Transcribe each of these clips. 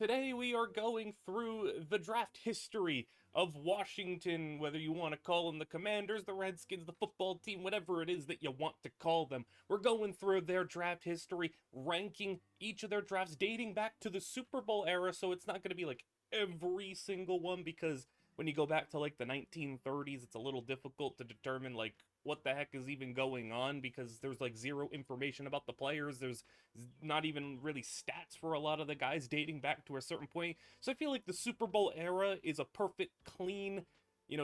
Today we are going through the draft history of Washington, whether you want to call them the Commanders, the Redskins, the football team, whatever it is that you want to call them. We're going through their draft history, ranking each of their drafts dating back to the Super Bowl era, so it's not going to be like every single one because when you go back to like the 1930s, it's a little difficult to determine like what the heck is even going on because there's like zero information about the players. There's not even really stats for a lot of the guys dating back to a certain point. So I feel like the Super Bowl era is a perfect, clean,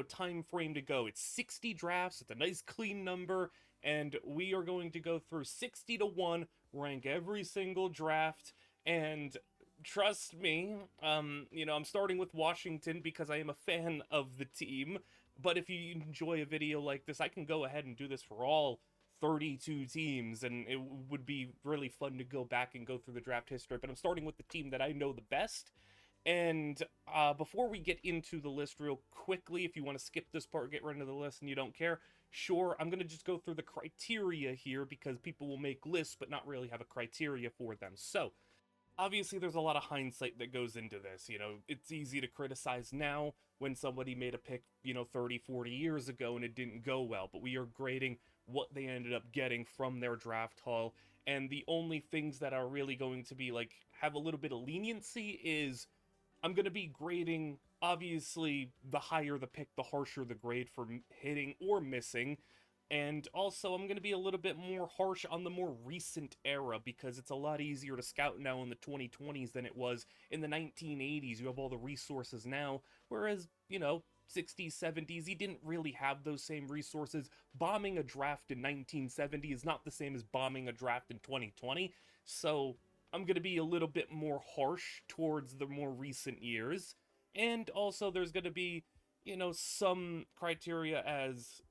time frame to go. It's 60 drafts. It's a nice, clean number, and we are going to go through 60 to 1, rank every single draft, and trust me, I'm starting with Washington because I am a fan of the team. But if you enjoy a video like this, I can go ahead and do this for all 32 teams, and it would be really fun to go back and go through the draft history. But I'm starting with the team that I know the best. And before we get into the list real quickly, if you want to skip this part, get right into the list and you don't care, sure, I'm going to just go through the criteria here because people will make lists but not really have a criteria for them. So, obviously there's a lot of hindsight that goes into this. It's easy to criticize now when somebody made a pick 30, 40 years ago and it didn't go well, but we are grading what they ended up getting from their draft haul, and the only things that are really going to be like have a little bit of leniency is I'm going to be grading, obviously the higher the pick, the harsher the grade for hitting or missing. And also, I'm going to be a little bit more harsh on the more recent era because it's a lot easier to scout now in the 2020s than it was in the 1980s. You have all the resources now, whereas, 60s, 70s, he didn't really have those same resources. Bombing a draft in 1970 is not the same as bombing a draft in 2020. So, I'm going to be a little bit more harsh towards the more recent years. And also, there's going to be, some criteria as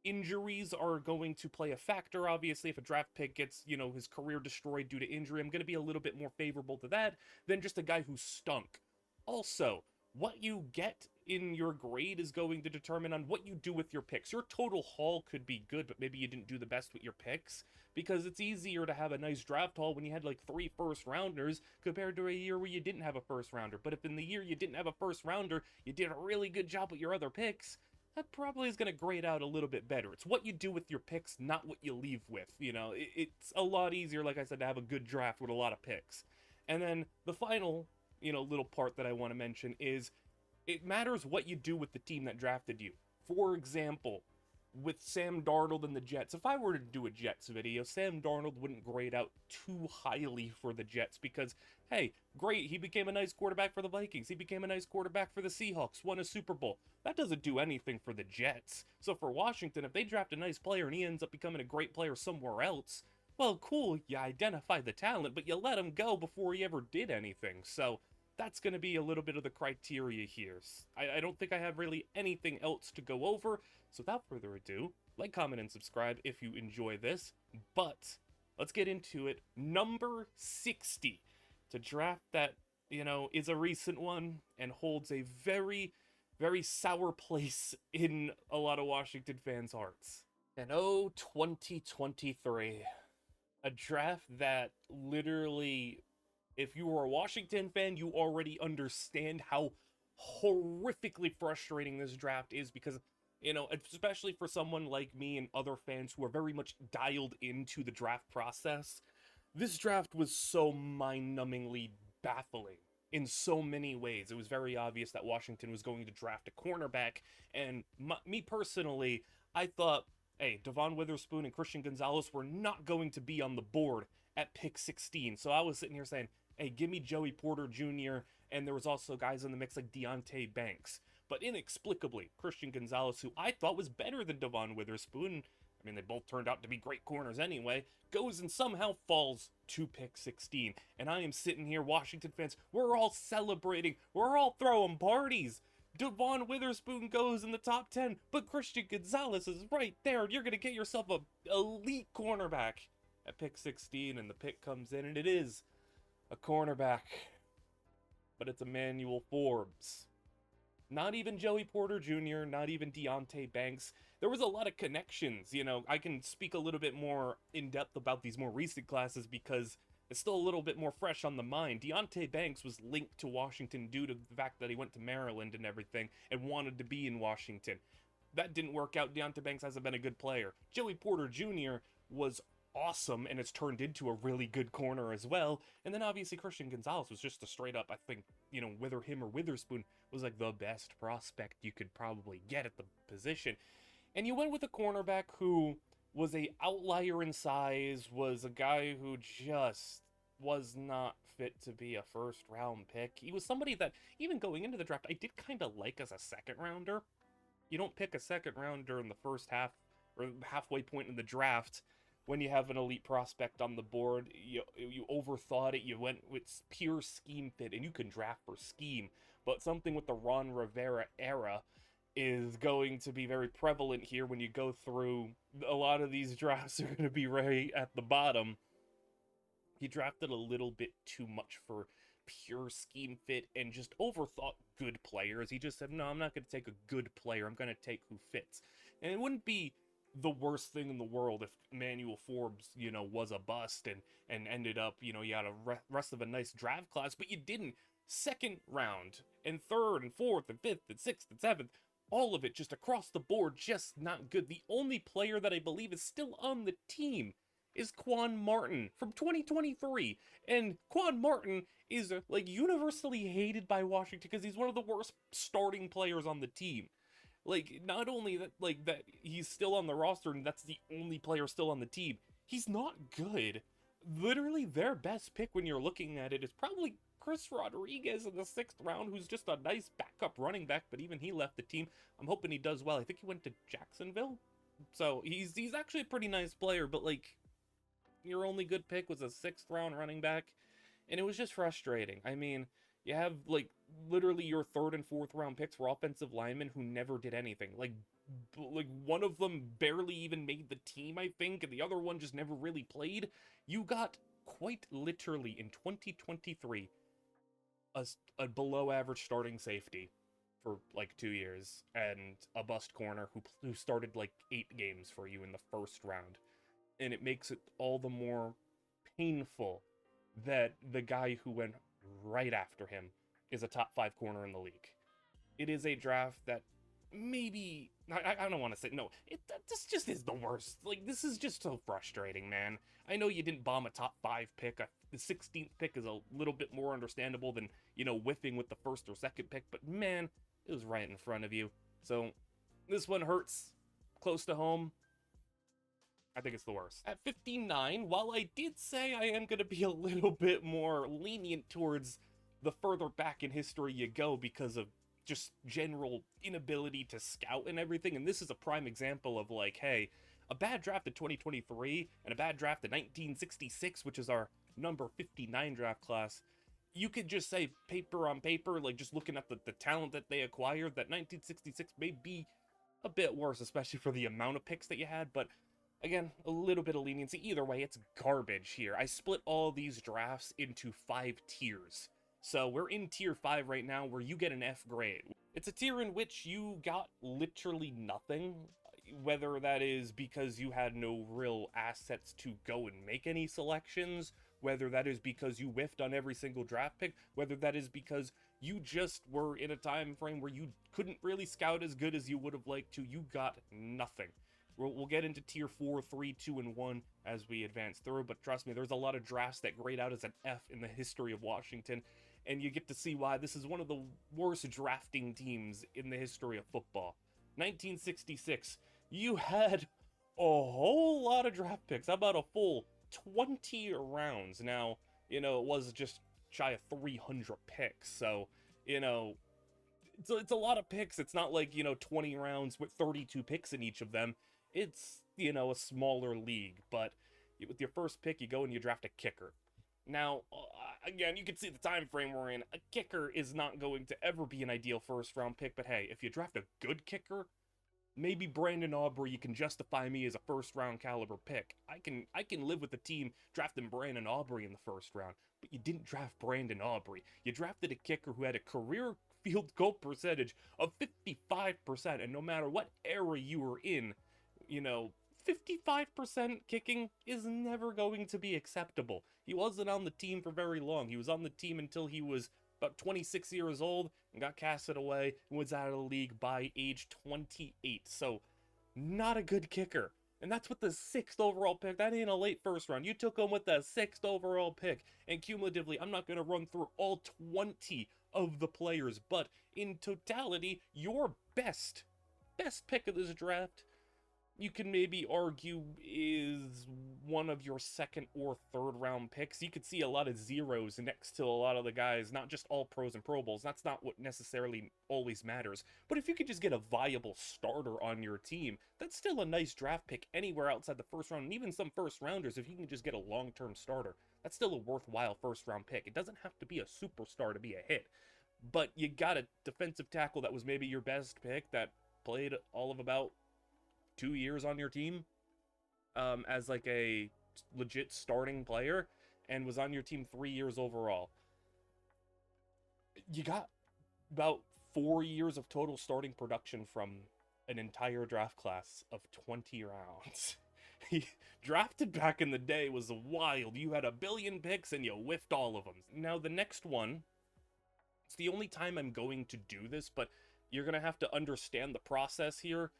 injuries are going to play a factor. Obviously, if a draft pick gets, his career destroyed due to injury, I'm going to be a little bit more favorable to that than just a guy who stunk. Also, what you get in your grade is going to determine on what you do with your picks. Your total haul could be good, but maybe you didn't do the best with your picks because it's easier to have a nice draft haul when you had like 3 first rounders compared to a year where you didn't have a first rounder. But if in the year you didn't have a first rounder, you did a really good job with your other picks, that probably is going to grade out a little bit better. It's what you do with your picks, not what you leave with. It's a lot easier, like I said, to have a good draft with a lot of picks. And then the final, little part that I want to mention is it matters what you do with the team that drafted you. For example, with Sam Darnold and the Jets, if I were to do a Jets video, Sam Darnold wouldn't grade out too highly for the Jets because, hey, great, he became a nice quarterback for the Vikings. He became a nice quarterback for the Seahawks, won a Super Bowl. That doesn't do anything for the Jets. So for Washington, if they draft a nice player and he ends up becoming a great player somewhere else, well, cool, you identify the talent, but you let him go before he ever did anything. So that's going to be a little bit of the criteria here. I don't think I have really anything else to go over, so without further ado, like, comment, and subscribe if you enjoy this, but let's get into it. Number 60, to draft that, is a recent one and holds a very, very sour place in a lot of Washington fans' hearts. And oh, 2023. A draft that literally, if you are a Washington fan, you already understand how horrifically frustrating this draft is because, especially for someone like me and other fans who are very much dialed into the draft process, this draft was so mind-numbingly baffling in so many ways. It was very obvious that Washington was going to draft a cornerback, and me personally, I thought, hey, Devon Witherspoon and Christian Gonzalez were not going to be on the board at pick 16. So I was sitting here saying, hey, give me Joey Porter Jr., and there was also guys in the mix like Deonte Banks. But inexplicably, Christian Gonzalez, who I thought was better than Devon Witherspoon, I mean, they both turned out to be great corners anyway, goes and somehow falls to pick 16. And I am sitting here, Washington fans, we're all celebrating, we're all throwing parties. Devon Witherspoon goes in the top 10, but Christian Gonzalez is right there, and you're going to get yourself a elite cornerback at pick 16, and the pick comes in, and it is a cornerback, but it's Emmanuel Forbes. Not even Joey Porter Jr., not even Deonte Banks. There was a lot of connections. I can speak a little bit more in depth about these more recent classes because is still a little bit more fresh on the mind. Deonte Banks was linked to Washington due to the fact that he went to Maryland and everything and wanted to be in Washington. That didn't work out. Deonte Banks hasn't been a good player. Joey Porter Jr. was awesome and it's turned into a really good corner as well. And then obviously Christian Gonzalez was just a straight up, I think, whether him or Witherspoon was like the best prospect you could probably get at the position. And you went with a cornerback who was a outlier in size, was a guy who just was not fit to be a first round pick. He was somebody that, even going into the draft, I did kind of like as a second rounder. You don't pick a second rounder in the first half or halfway point in the draft when you have an elite prospect on the board. You overthought it. You went with pure scheme fit, and you can draft for scheme. But something with the Ron Rivera era is going to be very prevalent here when you go through. A lot of these drafts are going to be right at the bottom. He drafted a little bit too much for pure scheme fit and just overthought good players. He just said, no, I'm not going to take a good player. I'm going to take who fits. And it wouldn't be the worst thing in the world if Emmanuel Forbes, was a bust and ended up, you had a rest of a nice draft class, but you didn't. Second round and third and fourth and fifth and sixth and seventh, all of it just across the board, just not good. The only player that I believe is still on the team is Quan Martin from 2023. And Quan Martin is universally hated by Washington because he's one of the worst starting players on the team. Not only that he's still on the roster and that's the only player still on the team, he's not good. Literally their best pick when you're looking at it is probably Chris Rodriguez in the 6th round, who's just a nice backup running back, but even he left the team. I'm hoping he does well. I think he went to Jacksonville. So he's actually a pretty nice player, but your only good pick was a 6th round running back, and it was just frustrating. I mean, you have literally your 3rd and 4th round picks were offensive linemen who never did anything. One of them barely even made the team, I think, and the other one just never really played. You got quite literally in 2023 a below average starting safety for 2 years and a bust corner who started 8 games for you in the 1st round. And it makes it all the more painful that the guy who went right after him is a top 5 corner in the league. It is a draft that maybe, I don't want to say, no, this just is the worst. This is just so frustrating, man. I know you didn't bomb a top 5 pick. The 16th pick is a little bit more understandable than, whiffing with the 1st or 2nd pick, but man, it was right in front of you. So this one hurts close to home. I think it's the worst. At 59, while I did say I am going to be a little bit more lenient towards the further back in history you go because of just general inability to scout and everything, and this is a prime example of hey, a bad draft in 2023 and a bad draft in 1966, which is our number 59 draft class, you could just say paper on paper, just looking at the talent that they acquired, that 1966 may be a bit worse, especially for the amount of picks that you had, but again, a little bit of leniency. Either way, it's garbage here. I split all these drafts into 5 tiers. So we're in tier 5 right now where you get an F grade. It's a tier in which you got literally nothing, whether that is because you had no real assets to go and make any selections, whether that is because you whiffed on every single draft pick, whether that is because you just were in a time frame where you couldn't really scout as good as you would have liked to. You got nothing. We'll get into tier 4, 3, 2, and 1 as we advance through, but trust me, there's a lot of drafts that grade out as an F in the history of Washington, and you get to see why this is one of the worst drafting teams in the history of football. 1966, you had a whole lot of draft picks. How about a full 20 rounds? Now, it was just shy of 300 picks, so, it's a lot of picks. It's not 20 rounds with 32 picks in each of them. It's, a smaller league, but with your first pick, you go and you draft a kicker. Now, again, you can see the time frame we're in. A kicker is not going to ever be an ideal first-round pick, but hey, if you draft a good kicker, maybe Brandon Aubrey, you can justify me as a first-round caliber pick. I can live with the team drafting Brandon Aubrey in the first round, but you didn't draft Brandon Aubrey. You drafted a kicker who had a career field goal percentage of 55%, and no matter what era you were in, 55% kicking is never going to be acceptable. He wasn't on the team for very long. He was on the team until he was about 26 years old and got casted away and was out of the league by age 28. So, not a good kicker. And that's with the 6th overall pick. That ain't a late first round. You took him with the 6th overall pick. And cumulatively, I'm not going to run through all 20 of the players, but in totality, your best pick of this draft, you can maybe argue is one of your 2nd or 3rd round picks. You could see a lot of zeros next to a lot of the guys, not just all pros and Pro Bowls. That's not what necessarily always matters. But if you could just get a viable starter on your team, that's still a nice draft pick anywhere outside the 1st round. And even some 1st rounders, if you can just get a long-term starter, that's still a worthwhile 1st round pick. It doesn't have to be a superstar to be a hit. But you got a defensive tackle that was maybe your best pick that played all of about 2 years on your team as like a legit starting player and was on your team 3 years overall. You got about 4 years of total starting production from an entire draft class of 20 rounds. He drafted back in the day was wild. You had a billion picks and you whiffed all of them. Now the next one, it's the only time I'm going to do this, but you're going to have to understand the process here.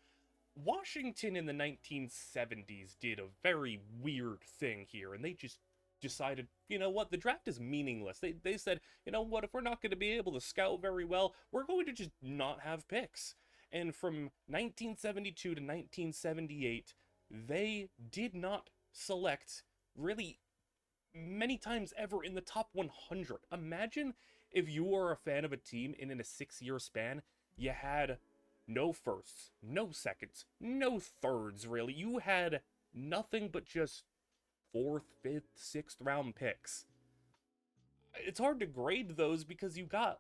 Washington in the 1970s did a very weird thing here, and they just decided, you know what, the draft is meaningless. They said, you know what, if we're not going to be able to scout very well, we're going to just not have picks. And from 1972 to 1978, they did not select really many times ever in the top 100. Imagine if you were a fan of a team and in a 6-year span, you had no firsts, no seconds, no thirds, really. You had nothing but just 4th, 5th, 6th round picks. It's hard to grade those because you got...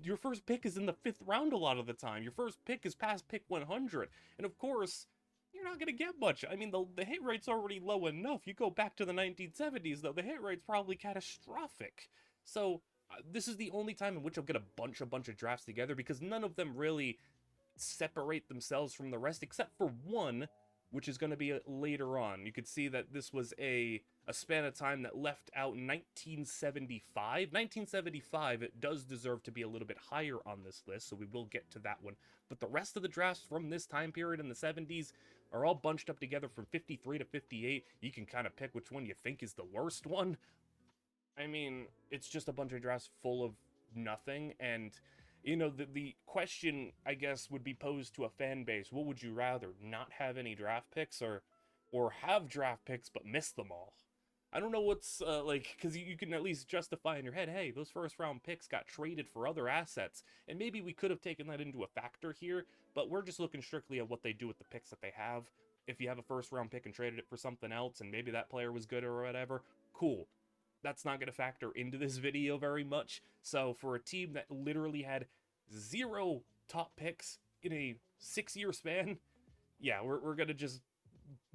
Your first pick is in the 5th round a lot of the time. Your first pick is past pick 100. And of course, you're not going to get much. I mean, the hit rate's already low enough. You go back to the 1970s, though, the hit rate's probably catastrophic. So, this is the only time in which I'll get a bunch of drafts together because none of them really separate themselves from the rest, except for one, which is going to be later on. You could see that this was a span of time that left out 1975. 1975, it does deserve to be a little bit higher on this list, so we will get to that one. But the rest of the drafts from this time period in the 70s are all bunched up together from 53 to 58. You can kind of pick which one you think is the worst one. I mean, it's just a bunch of drafts full of nothing, and you know, the question, I guess, would be posed to a fan base. What would you rather, not have any draft picks or have draft picks but miss them all? I don't know what's, like, because you can at least justify in your head, hey, those 1st round picks got traded for other assets, and maybe we could have taken that into a factor here, but we're just looking strictly at what they do with the picks that they have. If you have a 1st round pick and traded it for something else, and maybe that player was good or whatever, cool. That's not going to factor into this video very much. So for a team that literally had 0 top picks in a 6-year span, yeah, we're going to just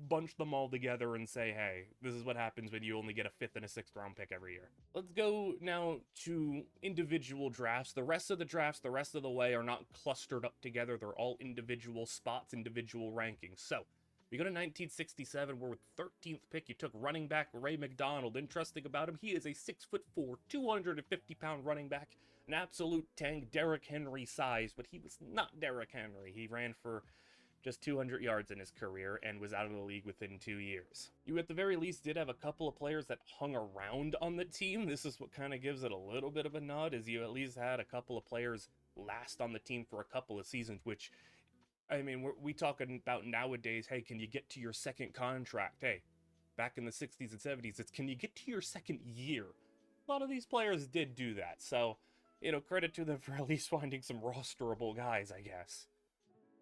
bunch them all together and say, hey, this is what happens when you only get a 5th and a 6th round pick every year. Let's go now to individual drafts. The rest of the drafts, the rest of the way, are not clustered up together. They're all individual spots, individual rankings. So, we go to 1967, where with 13th pick, you took running back Ray McDonald. Interesting about him, he is a 6'4", 250-pound running back, an absolute tank, Derrick Henry size, but he was not Derrick Henry. He ran for just 200 yards in his career and was out of the league within 2 years. You at the very least did have a couple of players that hung around on the team. This is what kind of gives it a little bit of a nod, is you at least had a couple of players last on the team for a couple of seasons, which, I mean, we talking about nowadays, hey, can you get to your 2nd contract? Hey, back in the 60s and 70s, it's can you get to your 2nd year? A lot of these players did do that, so, you know, credit to them for at least finding some rosterable guys, I guess.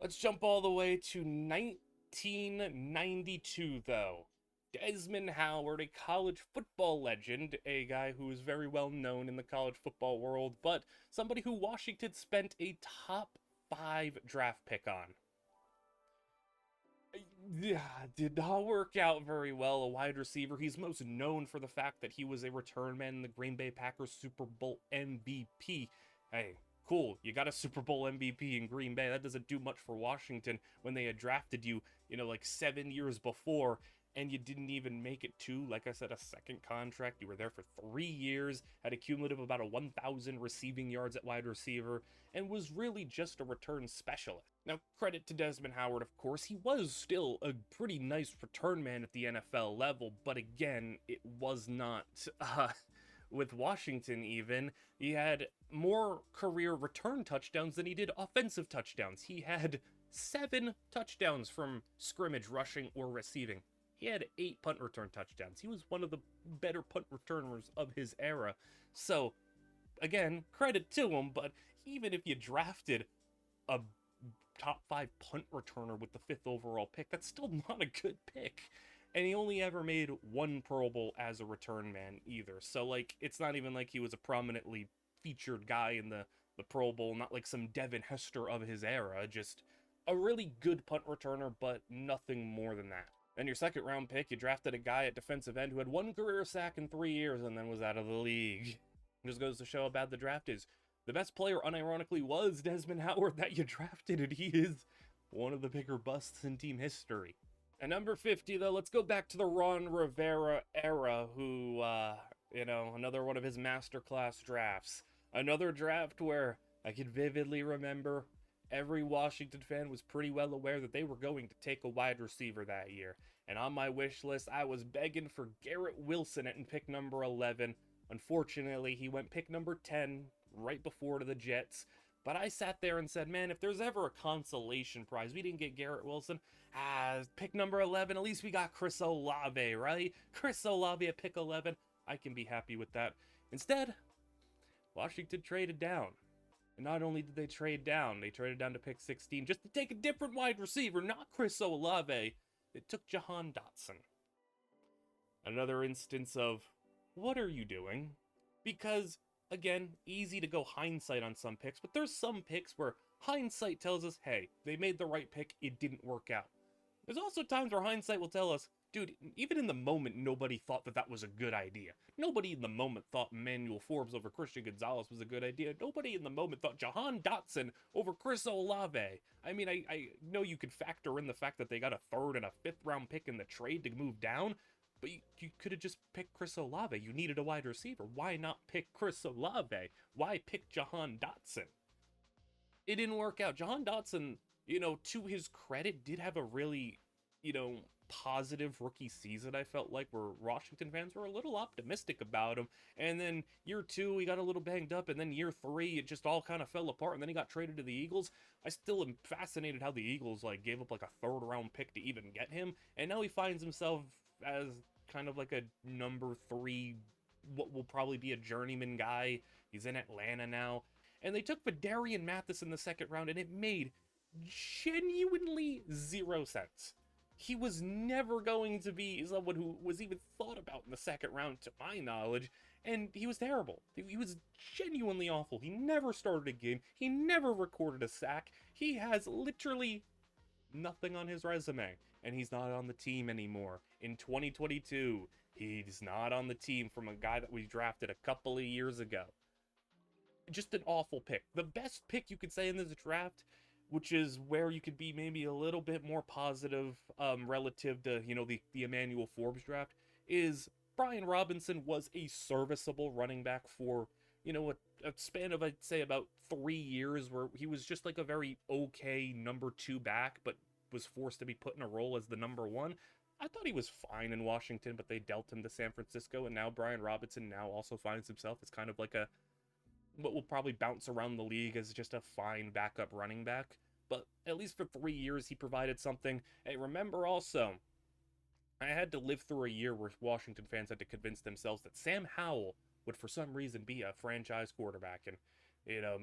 Let's jump all the way to 1992, though. Desmond Howard, a college football legend, a guy who is very well known in the college football world, but somebody who Washington spent a top 5 draft pick on. Yeah, did not work out very well. A wide receiver. He's most known for the fact that he was a return man in the Green Bay Packers Super Bowl MVP. Hey, cool, you got a Super Bowl MVP in Green Bay. That doesn't do much for Washington when they had drafted you, like 7 years before, and you didn't even make it to, like I said, a second contract. You were there for 3 years, had a cumulative about a 1,000 receiving yards at wide receiver, and was really just a return specialist. Now, credit to Desmond Howard, of course, he was still a pretty nice return man at the NFL level, but again, it was not, with Washington even, he had more career return touchdowns than he did offensive touchdowns. He had 7 touchdowns from scrimmage, rushing, or receiving. He had 8 punt return touchdowns. He was one of the better punt returners of his era. So, again, credit to him, but even if you drafted a top 5 punt returner with the 5th overall pick, that's still not a good pick. And he only ever made 1 Pro Bowl as a return man either. So, like, it's not even like he was a prominently featured guy in the Pro Bowl, not like some Devin Hester of his era, just a really good punt returner, but nothing more than that. Then your 2nd round pick, you drafted a guy at defensive end who had 1 career sack in 3 years and then was out of the league. It just goes to show how bad the draft is. The best player, unironically, was Desmond Howard that you drafted, and he is one of the bigger busts in team history. At number 50, though, let's go back to the Ron Rivera era, who, another one of his masterclass drafts. Another draft where I can vividly remember every Washington fan was pretty well aware that they were going to take a wide receiver that year. And on my wish list, I was begging for Garrett Wilson at pick number 11. Unfortunately, he went pick number 10, right before to the Jets. But I sat there and said, man, if there's ever a consolation prize, we didn't get Garrett Wilson. Pick number 11, at least we got Chris Olave, right? Chris Olave at pick 11. I can be happy with that. Instead, Washington traded down. And not only did they trade down, they traded down to pick 16 just to take a different wide receiver, not Chris Olave. It took Jahan Dotson. Another instance of, what are you doing? Because, again, easy to go hindsight on some picks, but there's some picks where hindsight tells us, hey, they made the right pick, it didn't work out. There's also times where hindsight will tell us, dude, even in the moment, nobody thought that was a good idea. Nobody in the moment thought Emmanuel Forbes over Christian Gonzalez was a good idea. Nobody in the moment thought Jahan Dotson over Chris Olave. I mean, I know you could factor in the fact that they got a 3rd and a 5th round pick in the trade to move down, but you could have just picked Chris Olave. You needed a wide receiver. Why not pick Chris Olave? Why pick Jahan Dotson? It didn't work out. Jahan Dotson, to his credit, did have a really, positive rookie season, I felt like, where Washington fans were a little optimistic about him. And then year 2, he got a little banged up, and then year 3, it just all kind of fell apart, and then he got traded to the Eagles. I still am fascinated how the Eagles, gave up, a 3rd round pick to even get him, and now he finds himself as kind of like a number 3, what will probably be a journeyman guy. He's in Atlanta now. And they took Vidarian Mathis in the 2nd round, and it made genuinely 0 sense. He was never going to be someone who was even thought about in the 2nd round, to my knowledge, and he was terrible. He was genuinely awful. He never started a game. He never recorded a sack. He has literally nothing on his resume, and he's not on the team anymore. In 2022, he's not on the team from a guy that we drafted a couple of years ago. Just an awful pick. The best pick you could say in this draft, which is where you could be maybe a little bit more positive relative to, the Emmanuel Forbes draft, is Brian Robinson was a serviceable running back for, a span of, I'd say, about 3 years, where he was just like a very okay number 2 back, but was forced to be put in a role as the number 1. I thought he was fine in Washington, but they dealt him to San Francisco, and now Brian Robinson now also finds himself as kind of like what will probably bounce around the league as just a fine backup running back. But at least for 3 years, he provided something. Hey, remember also, I had to live through a year where Washington fans had to convince themselves that Sam Howell would for some reason be a franchise quarterback. And,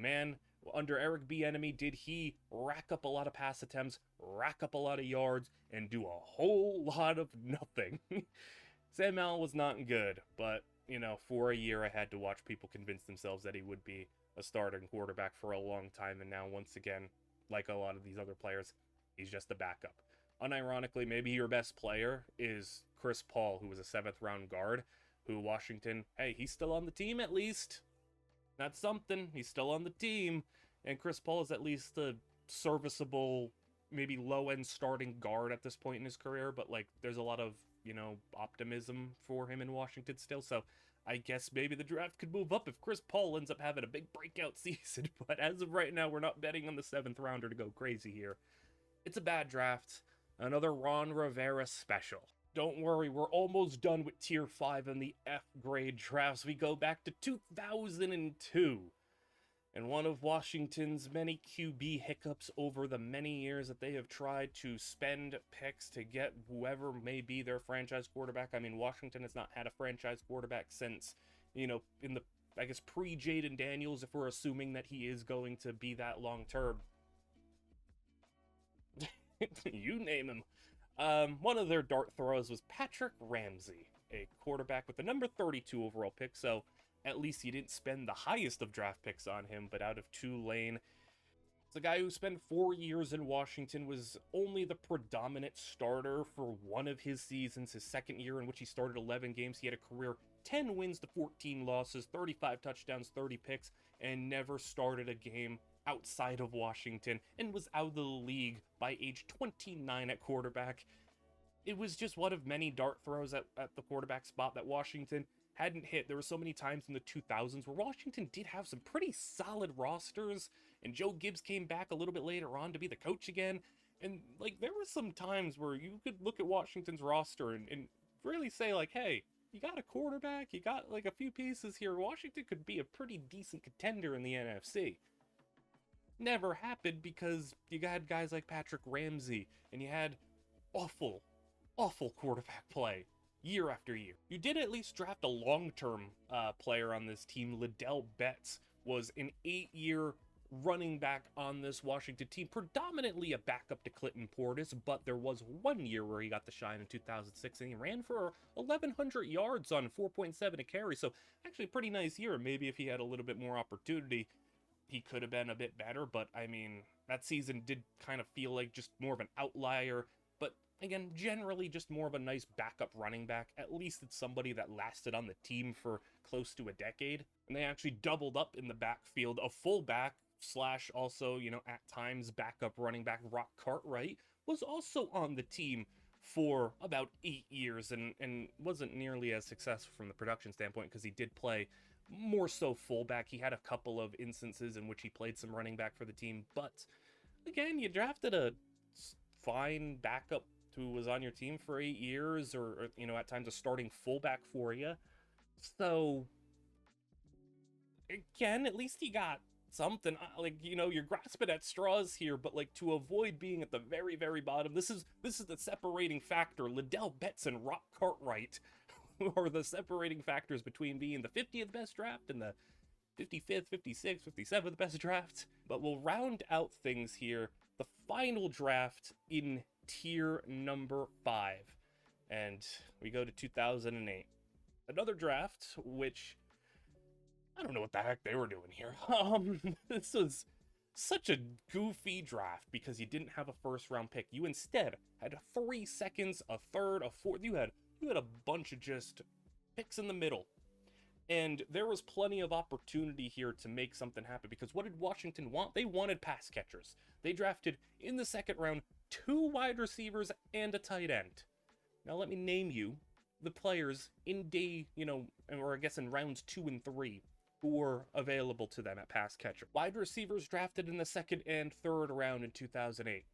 man, under Eric Bieniemy, did he rack up a lot of pass attempts, rack up a lot of yards, and do a whole lot of nothing? Sam Howell was not good, but, for a year I had to watch people convince themselves that he would be a starting quarterback for a long time, and now once again, like a lot of these other players, he's just a backup. Unironically, maybe your best player is Chris Paul, who was a 7th round guard, who Washington, hey, he's still on the team at least. That's something. He's still on the team. And Chris Paul is at least a serviceable, maybe low-end starting guard at this point in his career, but like there's a lot of, optimism for him in Washington still. So I guess maybe the draft could move up if Chris Paul ends up having a big breakout season. But as of right now, we're not betting on the 7th rounder to go crazy here. It's a bad draft. Another Ron Rivera special. Don't worry, we're almost done with Tier 5 and the F grade drafts. We go back to 2002. And one of Washington's many QB hiccups over the many years that they have tried to spend picks to get whoever may be their franchise quarterback. I mean, Washington has not had a franchise quarterback since, in the, I guess, pre-Jaden Daniels, if we're assuming that he is going to be that long-term. You name him. One of their dart throws was Patrick Ramsey, a quarterback with the number 32 overall pick, so at least he didn't spend the highest of draft picks on him, but out of Tulane. It's a guy who spent 4 years in Washington, was only the predominant starter for one of his seasons, his second year in which he started 11 games. He had a career 10 wins to 14 losses, 35 touchdowns, 30 picks, and never started a game outside of Washington, and was out of the league by age 29 at quarterback. It was just one of many dart throws at the quarterback spot that Washington hadn't hit. There were so many times in the 2000s where Washington did have some pretty solid rosters, and Joe Gibbs came back a little bit later on to be the coach again. And like there were some times where you could look at Washington's roster and really say like, hey, you got a quarterback, you got like a few pieces here. Washington could be a pretty decent contender in the NFC. Never happened because you had guys like Patrick Ramsey, and you had awful quarterback play year after year. You did at least draft a long-term player on this team. Ladell Betts was an 8-year running back on this Washington team, predominantly a backup to Clinton Portis, but there was 1 year where he got the shine in 2006, and he ran for 1,100 yards on 4.7 a carry, so actually a pretty nice year. Maybe if he had a little bit more opportunity, he could have been a bit better, but I mean, that season did kind of feel like just more of an outlier. But again, generally just more of a nice backup running back. At least it's somebody that lasted on the team for close to a decade. And they actually doubled up in the backfield. A fullback slash also, at times backup running back Rock Cartwright was also on the team for about 8 years and wasn't nearly as successful from the production standpoint because he did play more so fullback. He had a couple of instances in which he played some running back for the team, but again, you drafted a fine backup who was on your team for 8 years, or at times a starting fullback for you. So again, at least you got something. Like, you're grasping at straws here, but like to avoid being at the very, very bottom, this is the separating factor. Ladell Betts and Rock Cartwright are the separating factors between being the 50th best draft and the 55th, 56th, 57th best draft. But we'll round out things here. The final draft in tier number 5. And we go to 2008. Another draft, which I don't know what the heck they were doing here. This was such a goofy draft because you didn't have a first round pick. You instead had 3 seconds, a third, a fourth. You had a bunch of just picks in the middle. And there was plenty of opportunity here to make something happen because what did Washington want? They wanted pass catchers. They drafted in the second round 2 wide receivers and a tight end. Now let me name you the players in day, or I guess in rounds 2 and 3 who were available to them at pass catcher. Wide receivers drafted in the second and third round in 2008.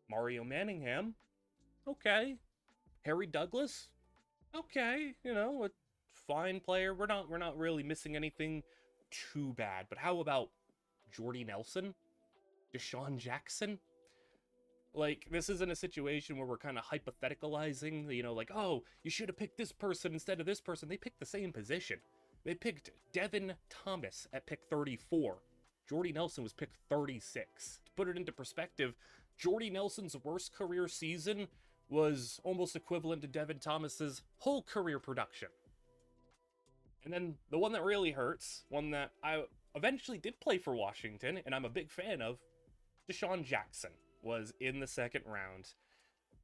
Mario Manningham. Okay. Harry Douglas. Okay, a fine player. We're not really missing anything too bad. But how about Jordy Nelson? Deshaun Jackson? Like, this isn't a situation where we're kind of hypotheticalizing, like, oh, you should have picked this person instead of this person. They picked the same position. They picked Devin Thomas at pick 34. Jordy Nelson was pick 36. To put it into perspective, Jordy Nelson's worst career season was almost equivalent to Devin Thomas's whole career production. And then the one that really hurts, one that I eventually did play for Washington, and I'm a big fan of, Deshaun Jackson was in the second round.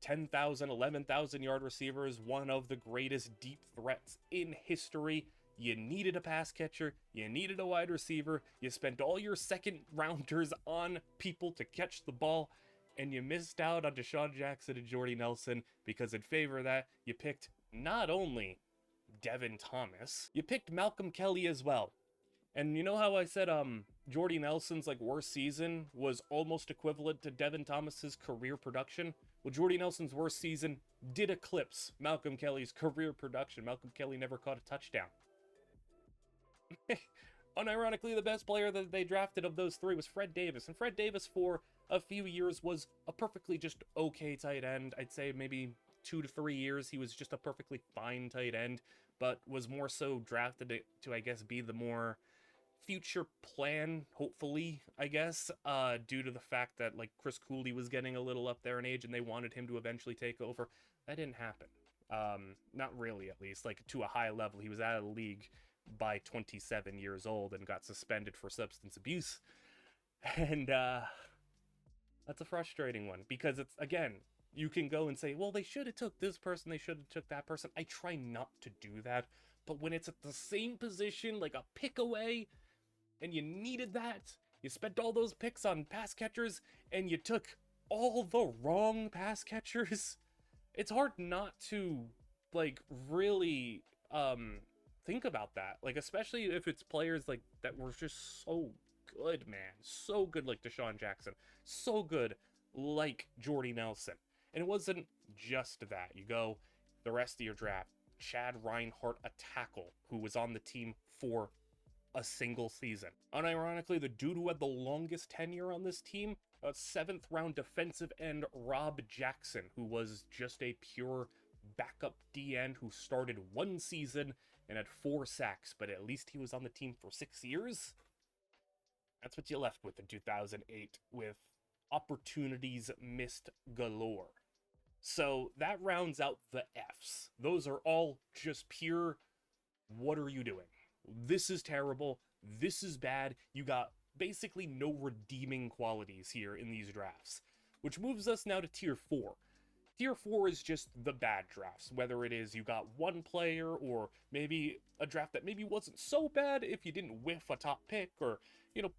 10,000, 11,000 yard receivers, one of the greatest deep threats in history. You needed a pass catcher, you needed a wide receiver, you spent all your second rounders on people to catch the ball, and you missed out on DeSean Jackson and Jordy Nelson because in favor of that, you picked not only Devin Thomas, you picked Malcolm Kelly as well. And you know how I said Jordy Nelson's like worst season was almost equivalent to Devin Thomas's career production? Well, Jordy Nelson's worst season did eclipse Malcolm Kelly's career production. Malcolm Kelly never caught a touchdown. Unironically, the best player that they drafted of those three was Fred Davis. And Fred Davis, for a few years, was a perfectly just okay tight end. I'd say maybe 2 to 3 years, he was just a perfectly fine tight end, but was more so drafted to I guess, be the more future plan, hopefully, I guess, due to the fact that, like, Chris Cooley was getting a little up there in age and they wanted him to eventually take over. That didn't happen. Not really, at least. Like, to a high level. He was out of the league by 27 years old and got suspended for substance abuse. And, that's a frustrating one. Because it's, again, you can go and say, well, they should have took this person, they should have took that person. I try not to do that. But when it's at the same position, like a pick away, and you needed that, you spent all those picks on pass catchers, and you took all the wrong pass catchers, it's hard not to, like, really, think about that. Like, especially if it's players, like, that were just so good, man. So good, like DeSean Jackson. So good, like Jordy Nelson. And it wasn't just that. You go the rest of your draft, Chad Reinhardt, a tackle who was on the team for a single season. Unironically, the dude who had the longest tenure on this team, a 7th round defensive end Rob Jackson, who was just a pure backup D end who started 1 season and had 4 sacks, but at least he was on the team for 6 years. That's what you left with in 2008, with opportunities missed galore. So that rounds out the Fs. Those are all just pure, what are you doing? This is terrible. This is bad. You got basically no redeeming qualities here in these drafts. Which moves us now to Tier 4. Tier 4 is just the bad drafts. Whether it is you got one player, or maybe a draft that maybe wasn't so bad if you didn't whiff a top pick, or, you know,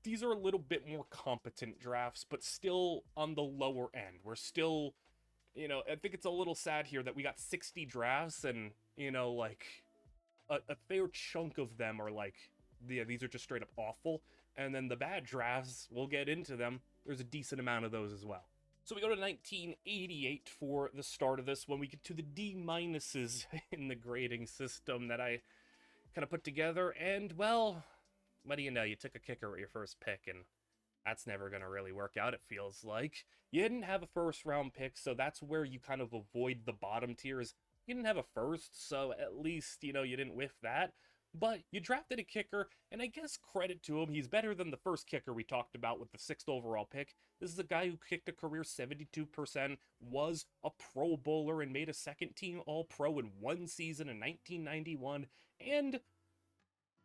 these are a little bit more competent drafts, but still on the lower end. We're still, you know, I think it's a little sad here that we got 60 drafts and, you know, like, a fair chunk of them are like, yeah, these are just straight up awful. And then the bad drafts, we'll get into them. There's a decent amount of those as well. So we go to 1988 for the start of this, when we get to the D minuses in the grading system that I kind of put together. And, well, what do you know? You took a kicker with your first pick, and that's never going to really work out, it feels like. You didn't have a first round pick, so that's where you kind of avoid the bottom tiers. You didn't have a first, so at least, you know, you didn't whiff that. But you drafted a kicker, and I guess credit to him, he's better than the first kicker we talked about with the 6th overall pick. This is a guy who kicked a career 72%, was a Pro Bowler, and made a second-team All-Pro in 1 season in 1991, and,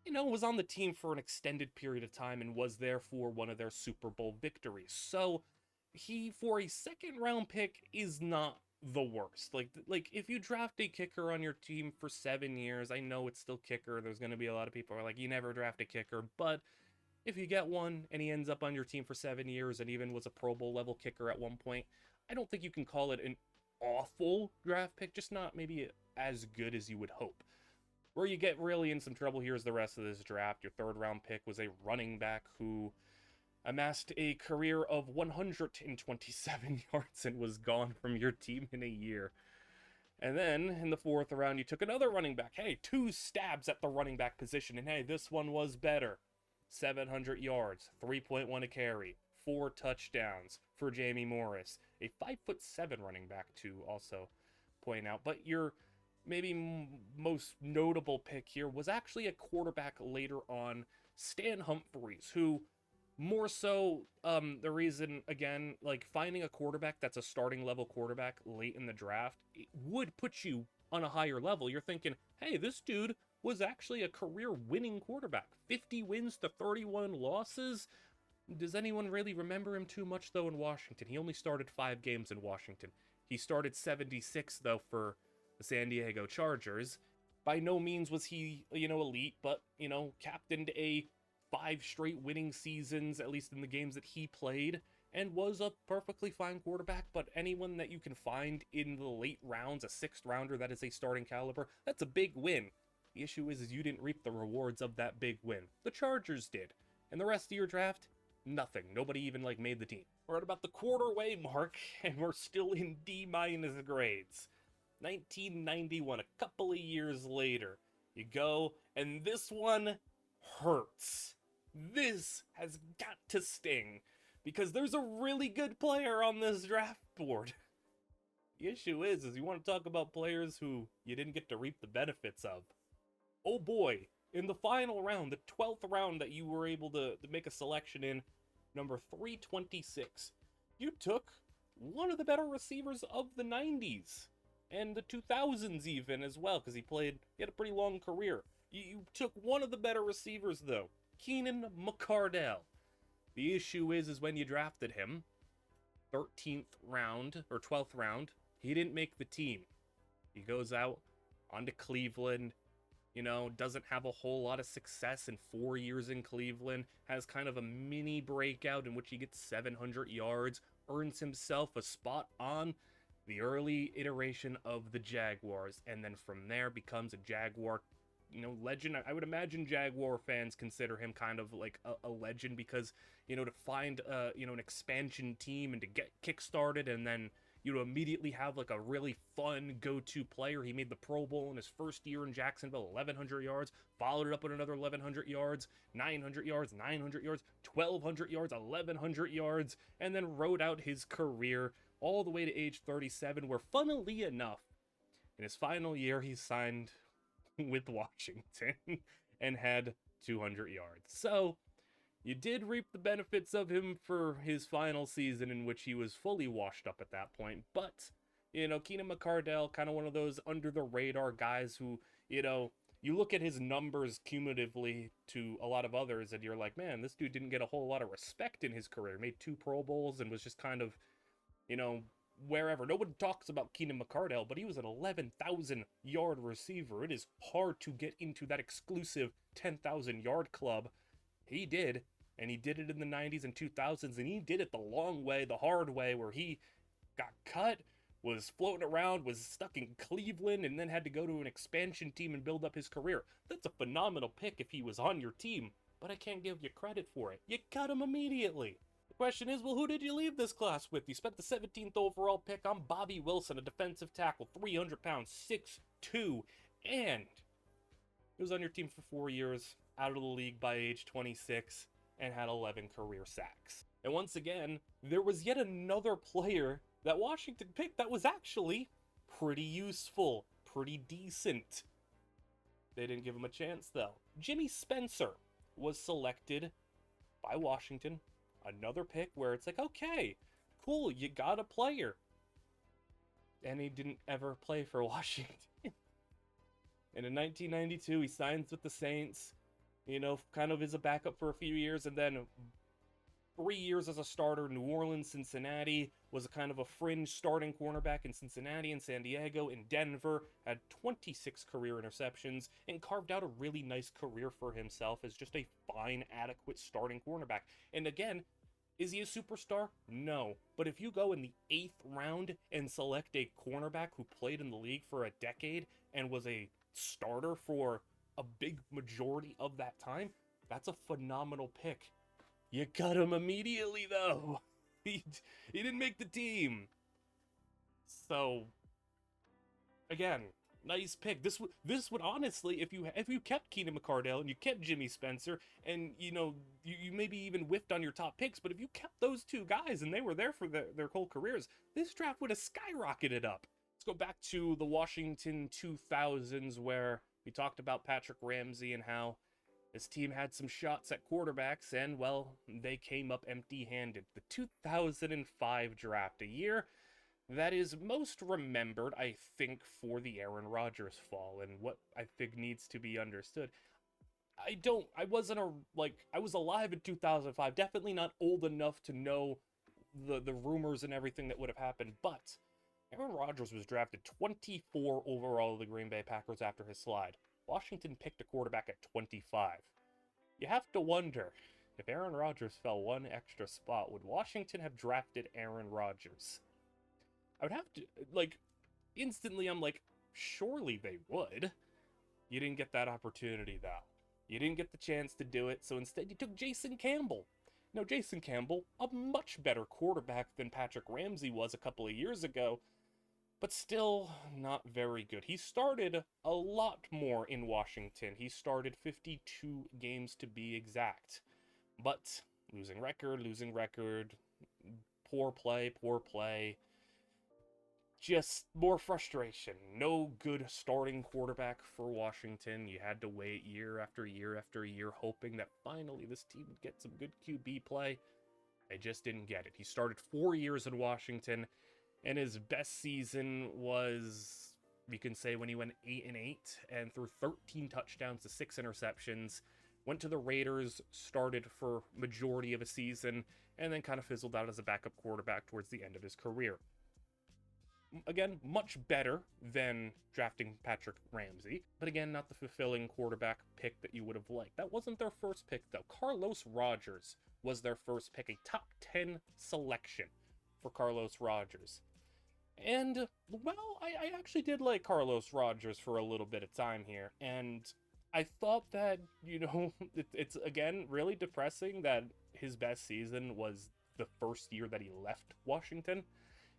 you know, was on the team for an extended period of time and was there for one of their Super Bowl victories. So he, for a second-round pick, is not the worst. Like if you draft a kicker on your team for 7 years, I know it's still kicker. There's going to be a lot of people who are like, you never draft a kicker. But if you get one and he ends up on your team for 7 years and even was a Pro Bowl level kicker at one point, I don't think you can call it an awful draft pick, just not maybe as good as you would hope. Where you get really in some trouble here is the rest of this draft. Your 3rd round pick was a running back who amassed a career of 127 yards and was gone from your team in a year. And then, in the 4th round, you took another running back. Hey, 2 stabs at the running back position, and hey, this one was better. 700 yards, 3.1 a carry, 4 touchdowns for Jamie Morris. A 5'7" running back, to also point out. But your maybe most notable pick here was actually a quarterback later on, Stan Humphries, who more so, the reason, again, like, finding a quarterback that's a starting level quarterback late in the draft, it would put you on a higher level. You're thinking, hey, this dude was actually a career winning quarterback. 50 wins to 31 losses. Does anyone really remember him too much, though, in Washington? He only started 5 games in Washington. He started 76, though, for the San Diego Chargers. By no means was he, elite, but, captained a 5 straight winning seasons, at least in the games that he played, and was a perfectly fine quarterback. But anyone that you can find in the late rounds, a 6th rounder that is a starting caliber, that's a big win. The issue is you didn't reap the rewards of that big win. The Chargers did. And the rest of your draft, nothing. Nobody even made the team. We're at about the quarter-way mark, and we're still in D- grades. 1991, a couple of years later, you go, and this one hurts. This has got to sting, because there's a really good player on this draft board. The issue is you want to talk about players who you didn't get to reap the benefits of. Oh boy, in the final round, the 12th round that you were able to make a selection in, number 326, you took one of the better receivers of the 90s. And the 2000s even as well, because he had a pretty long career. You took one of the better receivers, though, Keenan McCardell. The issue is when you drafted him, 13th round, or 12th round, he didn't make the team. He goes out onto Cleveland, doesn't have a whole lot of success in 4 years in Cleveland, has kind of a mini breakout in which he gets 700 yards, earns himself a spot on the early iteration of the Jaguars, and then from there becomes a Jaguar, legend. I would imagine Jaguar fans consider him kind of like a legend because, to find, an expansion team and to get kickstarted and then, immediately have like a really fun go-to player. He made the Pro Bowl in his first year in Jacksonville, 1,100 yards, followed it up with another 1,100 yards, 900 yards, 900 yards, 1,200 yards, 1,100 yards, and then rode out his career all the way to age 37, where funnily enough, in his final year, he signed with Washington and had 200 yards. So, you did reap the benefits of him for his final season in which he was fully washed up at that point, but, Keenan McCardell, kind of one of those under-the-radar guys who, you look at his numbers cumulatively to a lot of others, and you're like, man, this dude didn't get a whole lot of respect in his career. Made 2 Pro Bowls and was just kind of, wherever. Nobody talks about Keenan McCardell, but he was an 11,000-yard receiver. It is hard to get into that exclusive 10,000-yard club. He did, and he did it in the 90s and 2000s, and he did it the long way, the hard way, where he got cut, was floating around, was stuck in Cleveland, and then had to go to an expansion team and build up his career. That's a phenomenal pick if he was on your team, but I can't give you credit for it. You cut him immediately. Question is, well, who did you leave this class with? You spent the 17th overall pick on Bobby Wilson, a defensive tackle, 300 pounds, 6'2", and he was on your team for 4 years, out of the league by age 26, and had 11 career sacks. And once again, there was yet another player that Washington picked that was actually pretty useful, pretty decent. They didn't give him a chance, though. Jimmy Spencer was selected by Washington. Another pick where it's like, okay, cool, you got a player. And he didn't ever play for Washington. And in 1992, he signs with the Saints, kind of as a backup for a few years, and then 3 years as a starter, New Orleans, Cincinnati, was a kind of a fringe starting cornerback in Cincinnati and San Diego, in Denver, had 26 career interceptions, and carved out a really nice career for himself as just a fine, adequate starting cornerback. And again, is he a superstar? No. But if you go in the 8th round and select a cornerback who played in the league for a decade and was a starter for a big majority of that time, that's a phenomenal pick. You cut him immediately, though. He didn't make the team. So, again, nice pick. This would honestly, if you kept Keenan McCardell and you kept Jimmy Spencer, and you maybe even whiffed on your top picks, but if you kept those 2 guys and they were there for their whole careers, this draft would have skyrocketed up. Let's go back to the Washington 2000s, where we talked about Patrick Ramsey and how this team had some shots at quarterbacks, and, well, they came up empty-handed. The 2005 draft, a year that is most remembered, I think, for the Aaron Rodgers fall, and what I think needs to be understood. I was alive in 2005, definitely not old enough to know the rumors and everything that would have happened, but Aaron Rodgers was drafted 24 overall of the Green Bay Packers after his slide. Washington picked a quarterback at 25. You have to wonder, if Aaron Rodgers fell one extra spot, would Washington have drafted Aaron Rodgers? I would have to, like, instantly I'm like, surely they would. You didn't get that opportunity, though. You didn't get the chance to do it, so instead you took Jason Campbell. Now, Jason Campbell, a much better quarterback than Patrick Ramsey was a couple of years ago, but still not very good. He started a lot more in Washington. He started 52 games to be exact. But losing record, poor play, just more frustration. No good starting quarterback for Washington. You had to wait year after year after year, hoping that finally this team would get some good QB play. They just didn't get it. He started 4 years in Washington, and his best season was, you can say, when he went 8-8 and threw 13 touchdowns to 6 interceptions. Went to the Raiders, started for majority of a season, and then kind of fizzled out as a backup quarterback towards the end of his career. Again, much better than drafting Patrick Ramsey, but again, not the fulfilling quarterback pick that you would have liked. That wasn't their first pick, though. Carlos Rogers was their first pick, a top 10 selection for Carlos Rogers. And, well, I actually did like Carlos Rogers for a little bit of time here, and I thought that, it's again really depressing that his best season was the first year that he left Washington.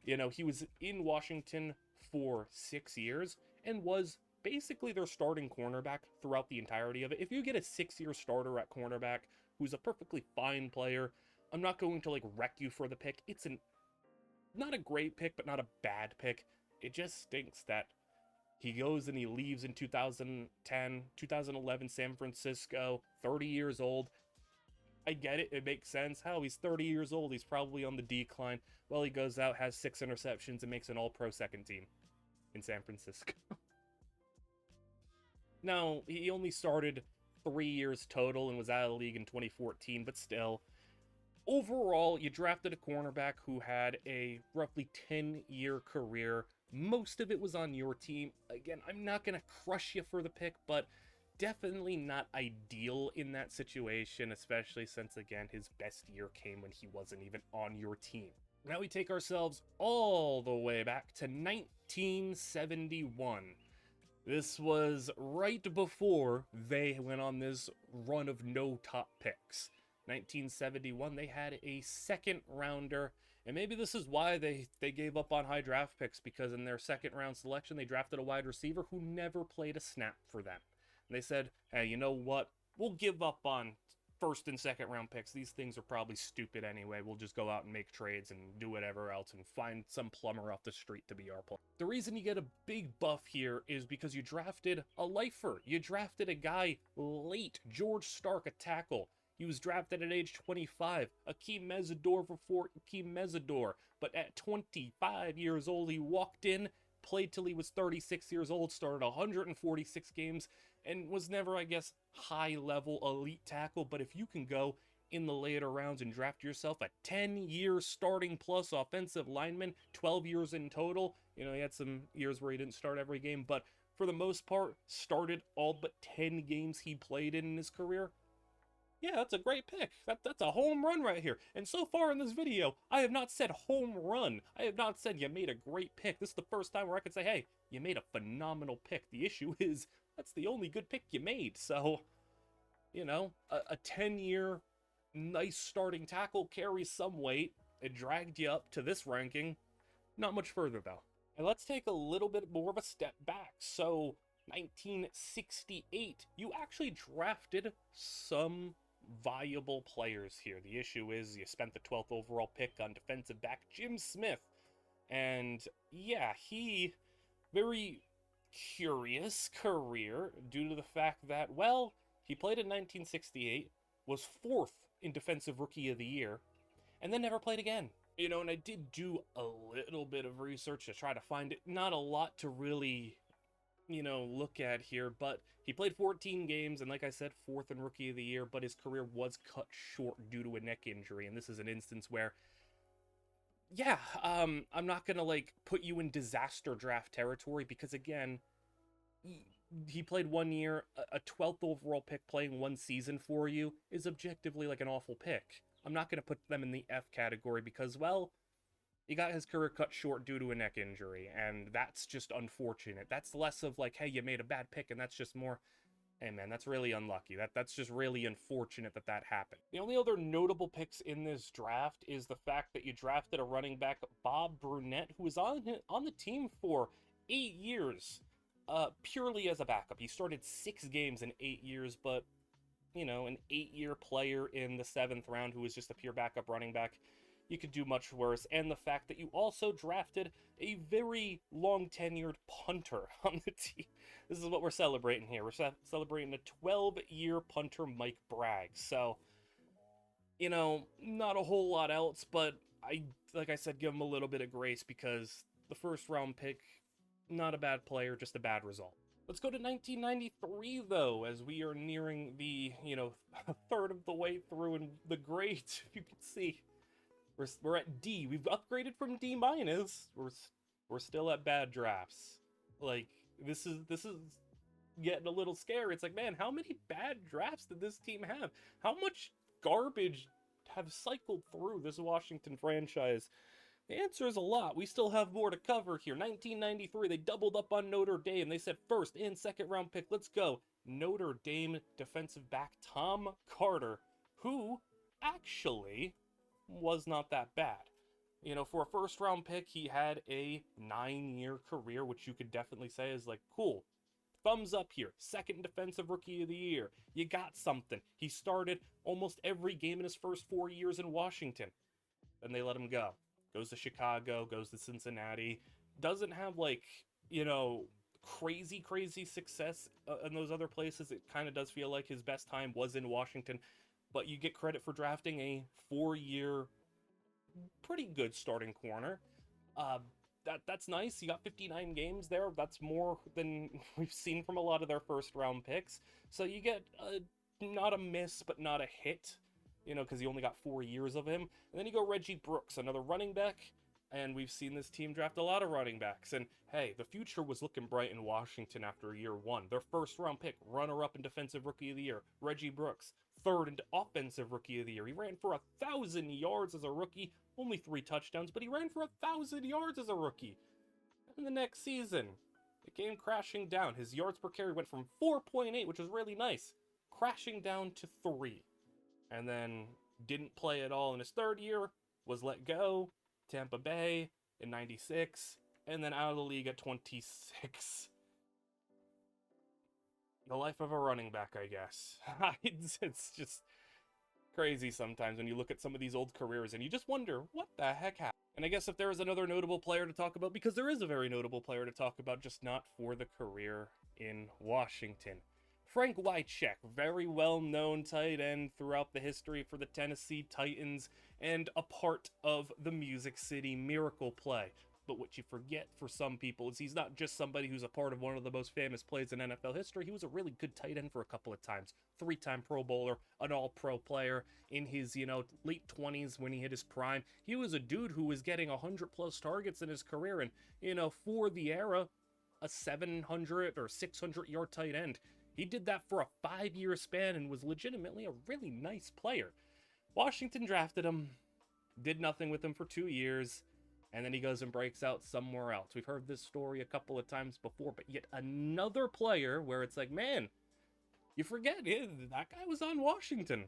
He was in Washington for 6 years and was basically their starting cornerback throughout the entirety of it. If you get a 6-year starter at cornerback who's a perfectly fine player, I'm not going to wreck you for the pick. It's not a great pick, but not a bad pick. It just stinks that he goes and he leaves in 2010, 2011 San Francisco, 30 years old. I get it. It makes sense. How he's 30 years old. He's probably on the decline. Well, he goes out, has 6 interceptions, and makes an all-pro second team in San Francisco. Now, he only started 3 years total and was out of the league in 2014, but still. Overall, you drafted a cornerback who had a roughly 10-year career. Most of it was on your team. Again, I'm not going to crush you for the pick, but definitely not ideal in that situation, especially since, again, his best year came when he wasn't even on your team. Now we take ourselves all the way back to 1971. This was right before they went on this run of no top picks. 1971, they had a second rounder, and maybe this is why they gave up on high draft picks, because in their second round selection, they drafted a wide receiver who never played a snap for them. And they said, hey, you know what? We'll give up on first and second round picks. These things are probably stupid anyway. We'll just go out and make trades and do whatever else and find some plumber off the street to be our player. The reason you get a big buff here is because you drafted a lifer. You drafted a guy late, George Stark, a tackle. He was drafted at age 25. Akeem Mesidor for Akeem Mesidor. But at 25 years old, he walked in, played till he was 36 years old, started 146 games, and was never, I guess, high-level elite tackle. But if you can go in the later rounds and draft yourself a 10-year starting plus offensive lineman, 12 years in total, he had some years where he didn't start every game, but for the most part, started all but 10 games he played in his career. Yeah, that's a great pick. That's a home run right here. And so far in this video, I have not said home run. I have not said you made a great pick. This is the first time where I can say, hey, you made a phenomenal pick. The issue is, that's the only good pick you made. So, a 10-year nice starting tackle carries some weight. It dragged you up to this ranking. Not much further, though. And let's take a little bit more of a step back. So, 1968, you actually drafted some viable players here. The issue is you spent the 12th overall pick on defensive back Jim Smith. And yeah, he very curious career due to the fact that, well, he played in 1968, was 4th in Defensive Rookie of the Year, and then never played again. And I did do a little bit of research to try to find it. Not a lot to really look at here, but he played 14 games, and like I said, 4th in Rookie of the Year, but his career was cut short due to a neck injury, and this is an instance where yeah, I'm not gonna like put you in disaster draft territory because again, he, he played 1 year, a 12th overall pick playing 1 season for you is objectively like an awful pick. I'm not gonna put them in the F category because, well, he got his career cut short due to a neck injury, and that's just unfortunate. That's less of like, hey, you made a bad pick, and that's just more, hey man, that's really unlucky. That's just really unfortunate that that happened. The only other notable picks in this draft is the fact that you drafted a running back, Bob Brunette, who was on the team for 8 years, purely as a backup. He started 6 games in 8 years, but an 8-year player in the 7th round who was just a pure backup running back. You could do much worse. And the fact that you also drafted a very long tenured punter on the team. This is what we're celebrating here. We're celebrating a 12-year punter, Mike Bragg. So, not a whole lot else, but like I said, give him a little bit of grace because the first round pick, not a bad player, just a bad result. Let's go to 1993, though, as we are nearing the, a third of the way through, and the grades, if you can see, we're at D. We've upgraded from D minus. We're still at bad drafts. Like this is getting a little scary. It's like, man, how many bad drafts did this team have? How much garbage have cycled through this Washington franchise? The answer is a lot. We still have more to cover here. 1993, they doubled up on Notre Dame. They said first and second round pick. Let's go. Notre Dame defensive back Tom Carter, who actually was not that bad. For a first round pick, he had a 9-year career, which you could definitely say is like, cool. Thumbs up here. Second defensive rookie of the year. You got something. He started almost every game in his first 4 years in Washington. Then they let him go. Goes to Chicago, goes to Cincinnati. Doesn't have like, crazy success in those other places. It kind of does feel like his best time was in Washington. But you get credit for drafting a 4-year, pretty good starting corner. Uh, that's nice. You got 59 games there. That's more than we've seen from a lot of their first round picks. So you get not a miss, but not a hit. Because you only got 4 years of him. And then you go Reggie Brooks, another running back. And we've seen this team draft a lot of running backs. And hey, the future was looking bright in Washington after year one. Their first round pick, runner up in defensive rookie of the year, Reggie Brooks. Third in offensive rookie of the year. He ran for 1,000 yards as a rookie, only 3 touchdowns, but he ran for 1,000 yards as a rookie. And the next season, it came crashing down. His yards per carry went from 4.8, which was really nice, crashing down to 3. And then didn't play at all in his third year, was let go, Tampa Bay in 96, and then out of the league at 26. The life of a running back, I guess. It's just crazy sometimes when you look at some of these old careers and you just wonder what the heck happened. And I guess if there is another notable player to talk about, because there is a very notable player to talk about, just not for the career in Washington. Frank Wycheck, very well-known tight end throughout the history for the Tennessee Titans and a part of the Music City Miracle play. But what you forget for some people is he's not just somebody who's a part of one of the most famous plays in NFL history. He was a really good tight end for a couple of times. 3-time Pro Bowler, an all-pro player in his, late 20s when he hit his prime. He was a dude who was getting 100-plus targets in his career. And, for the era, a 700 or 600-yard tight end. He did that for a 5-year span and was legitimately a really nice player. Washington drafted him, did nothing with him for 2 years, and then he goes and breaks out somewhere else. We've heard this story a couple of times before, but yet another player where it's like, man, you forget, that guy was on Washington.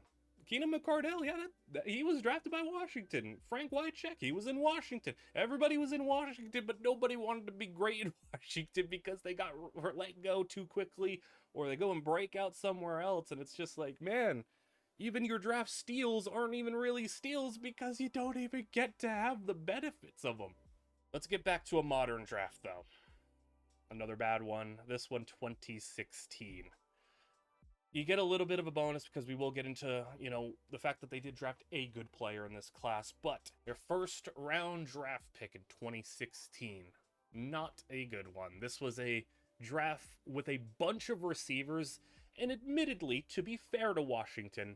Keenan McCardell, yeah, he was drafted by Washington. Frank Wycheck, he was in Washington. Everybody was in Washington, but nobody wanted to be great in Washington because they got let go too quickly, or they go and break out somewhere else, and it's just like, man, even your draft steals aren't even really steals because you don't even get to have the benefits of them. Let's get back to a modern draft, though. Another bad one. This one, 2016. You get a little bit of a bonus because we will get into, the fact that they did draft a good player in this class, but their first round draft pick in 2016, not a good one. This was a draft with a bunch of receivers, and admittedly, to be fair to Washington,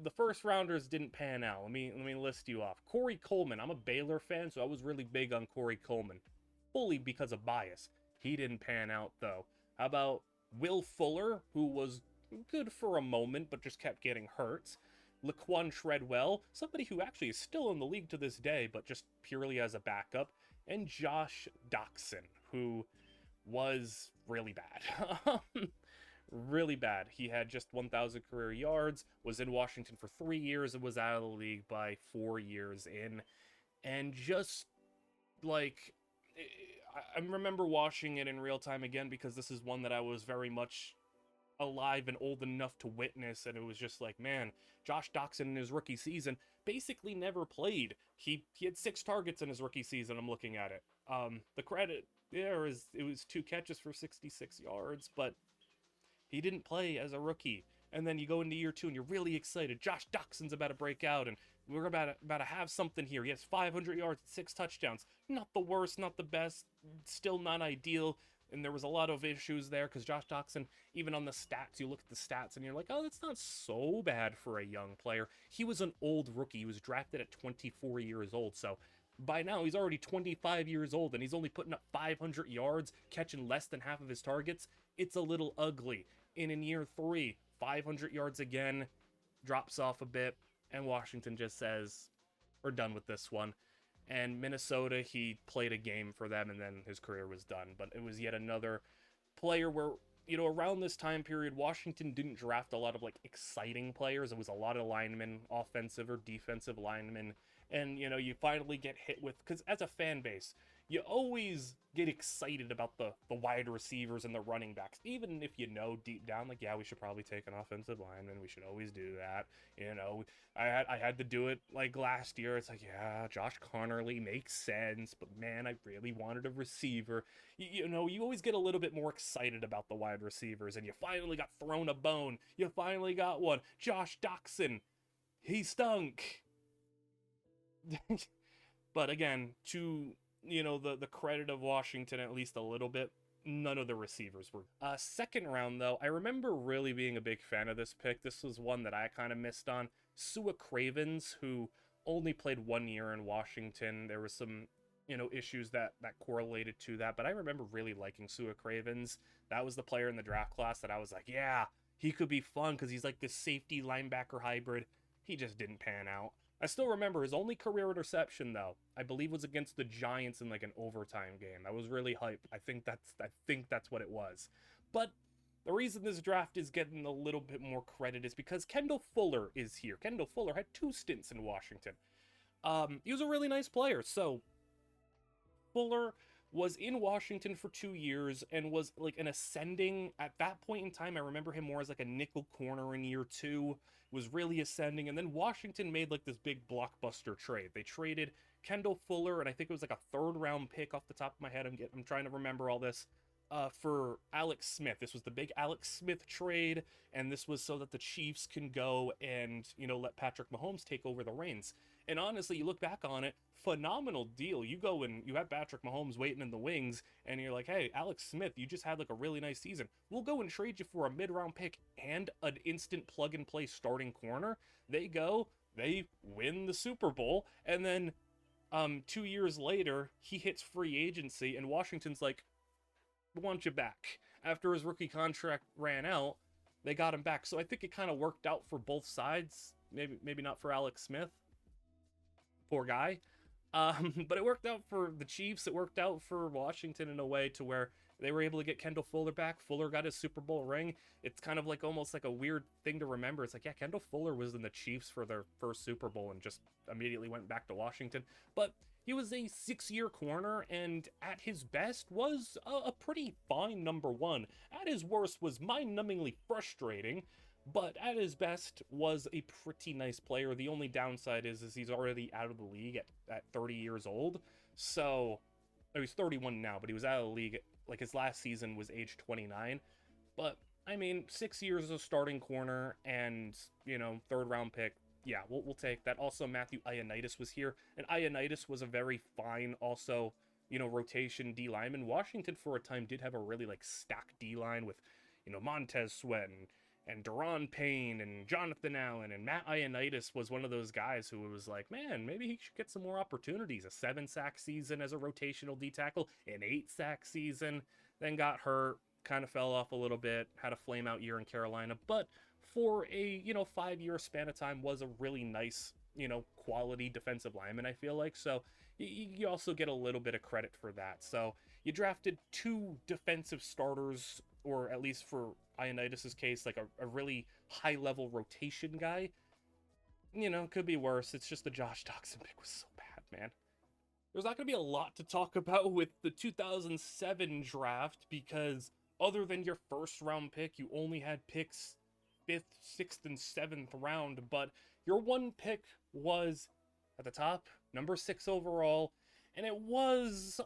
the first rounders didn't pan out. Let me list you off. Corey Coleman. I'm a Baylor fan, so I was really big on Corey Coleman, fully because of bias. He didn't pan out though. How about Will Fuller, who was good for a moment but just kept getting hurt? Laquan Treadwell, somebody who actually is still in the league to this day, but just purely as a backup, and Josh Doxson, who was really bad. Really bad. He had just 1,000 career yards, was in Washington for 3 years, and was out of the league by 4 years in. And just like, I remember watching it in real time again because this is one that I was very much alive and old enough to witness, and it was just like, man, Josh Doxson in his rookie season basically never played. He had 6 targets in his rookie season. I'm looking at it. The credit there is it was 2 catches for 66 yards, but he didn't play as a rookie. And then you go into year 2 and you're really excited. Josh Doxson's about to break out, and we're about to have something here. He has 500 yards, 6 touchdowns. Not the worst, not the best, still not ideal. And there was a lot of issues there because Josh Doxson, even on the stats, you look at the stats and you're like, oh, that's not so bad for a young player. He was an old rookie. He was drafted at 24 years old. So by now he's already 25 years old and he's only putting up 500 yards, catching less than half of his targets. It's a little ugly. And in year 3, 500 yards again, drops off a bit, and Washington just says, we're done with this one. And Minnesota, he played a game for them, and then his career was done. But it was yet another player where, around this time period, Washington didn't draft a lot of, exciting players. It was a lot of linemen, offensive or defensive linemen. And, you finally get hit with, because as a fan base, you always get excited about the wide receivers and the running backs, even if you know deep down, yeah, we should probably take an offensive lineman. We should always do that. I had to do it last year. It's yeah, Josh Connerly makes sense, but man, I really wanted a receiver. You always get a little bit more excited about the wide receivers, and you finally got thrown a bone. You finally got one. Josh Doxson, he stunk. But again, to the credit of Washington at least a little bit, none of the receivers were. Second round though, I remember really being a big fan of this pick. This was one that I kind of missed on. Sua Cravens, who only played 1 year in Washington. There was some issues that correlated to that, but I remember really liking Sua Cravens. That was the player in the draft class that I was like, yeah, he could be fun because he's like this safety linebacker hybrid. He just didn't pan out. I still remember his only career interception though, I believe, was against the Giants in an overtime game. I was really hyped. I think that's what it was. But the reason this draft is getting a little bit more credit is because Kendall Fuller is here. Kendall Fuller had 2 stints in Washington. He was a really nice player. So Fuller was in Washington for 2 years and was an ascending at that point in time. I remember him more as a nickel corner in year 2, was really ascending. And then Washington made this big blockbuster trade. They traded Kendall Fuller, and I think it was a 3rd round pick off the top of my head. I'm trying to remember all this. For Alex Smith. This was the big Alex Smith trade, and this was so that the Chiefs can go and, let Patrick Mahomes take over the reins. And honestly, you look back on it, phenomenal deal. You go and you have Patrick Mahomes waiting in the wings, and you're like, hey, Alex Smith, you just had a really nice season. We'll go and trade you for a mid-round pick and an instant plug-and-play starting corner. They go, they win the Super Bowl, and then 2 years later, he hits free agency, and Washington's like, we want you back. After his rookie contract ran out, they got him back. So I think it kind of worked out for both sides. Maybe not for Alex Smith. Poor guy. But it worked out for the Chiefs. It worked out for Washington in a way to where they were able to get Kendall Fuller back. Fuller got his Super Bowl ring. It's kind of almost a weird thing to remember. It's yeah, Kendall Fuller was in the Chiefs for their first Super Bowl and just immediately went back to Washington. But he was a 6-year corner, and at his best was a pretty fine number 1. At his worst was mind-numbingly frustrating, but at his best was a pretty nice player. The only downside is he's already out of the league at 30 years old. So, he's 31 now, but he was out of the league, his last season was age 29. But, 6 years as a starting corner and, 3rd round pick. Yeah, we'll take that. Also, Matthew Ioannidis was here, and Ioannidis was a very fine, also, rotation D lineman. Washington, for a time, did have a really, stacked D line with, Montez Sweat and Deron Payne and Jonathan Allen and Matt Ioannidis was one of those guys who was like, man, maybe he should get some more opportunities. A 7-sack season as a rotational D tackle, an 8-sack season, then got hurt, kind of fell off a little bit, had a flame out year in Carolina, but for a 5-year span of time was a really nice quality defensive lineman, I feel like. So you also get a little bit of credit for that. So you drafted 2 defensive starters, or at least for Ioannidis' case, like a really high level rotation guy. Could be worse. It's just the Josh Doctson pick was so bad, man. There's not going to be a lot to talk about with the 2007 draft because other than your first round pick, you only had picks 5th, 6th, and 7th round, but your one pick was at the top, number 6 overall, and it was,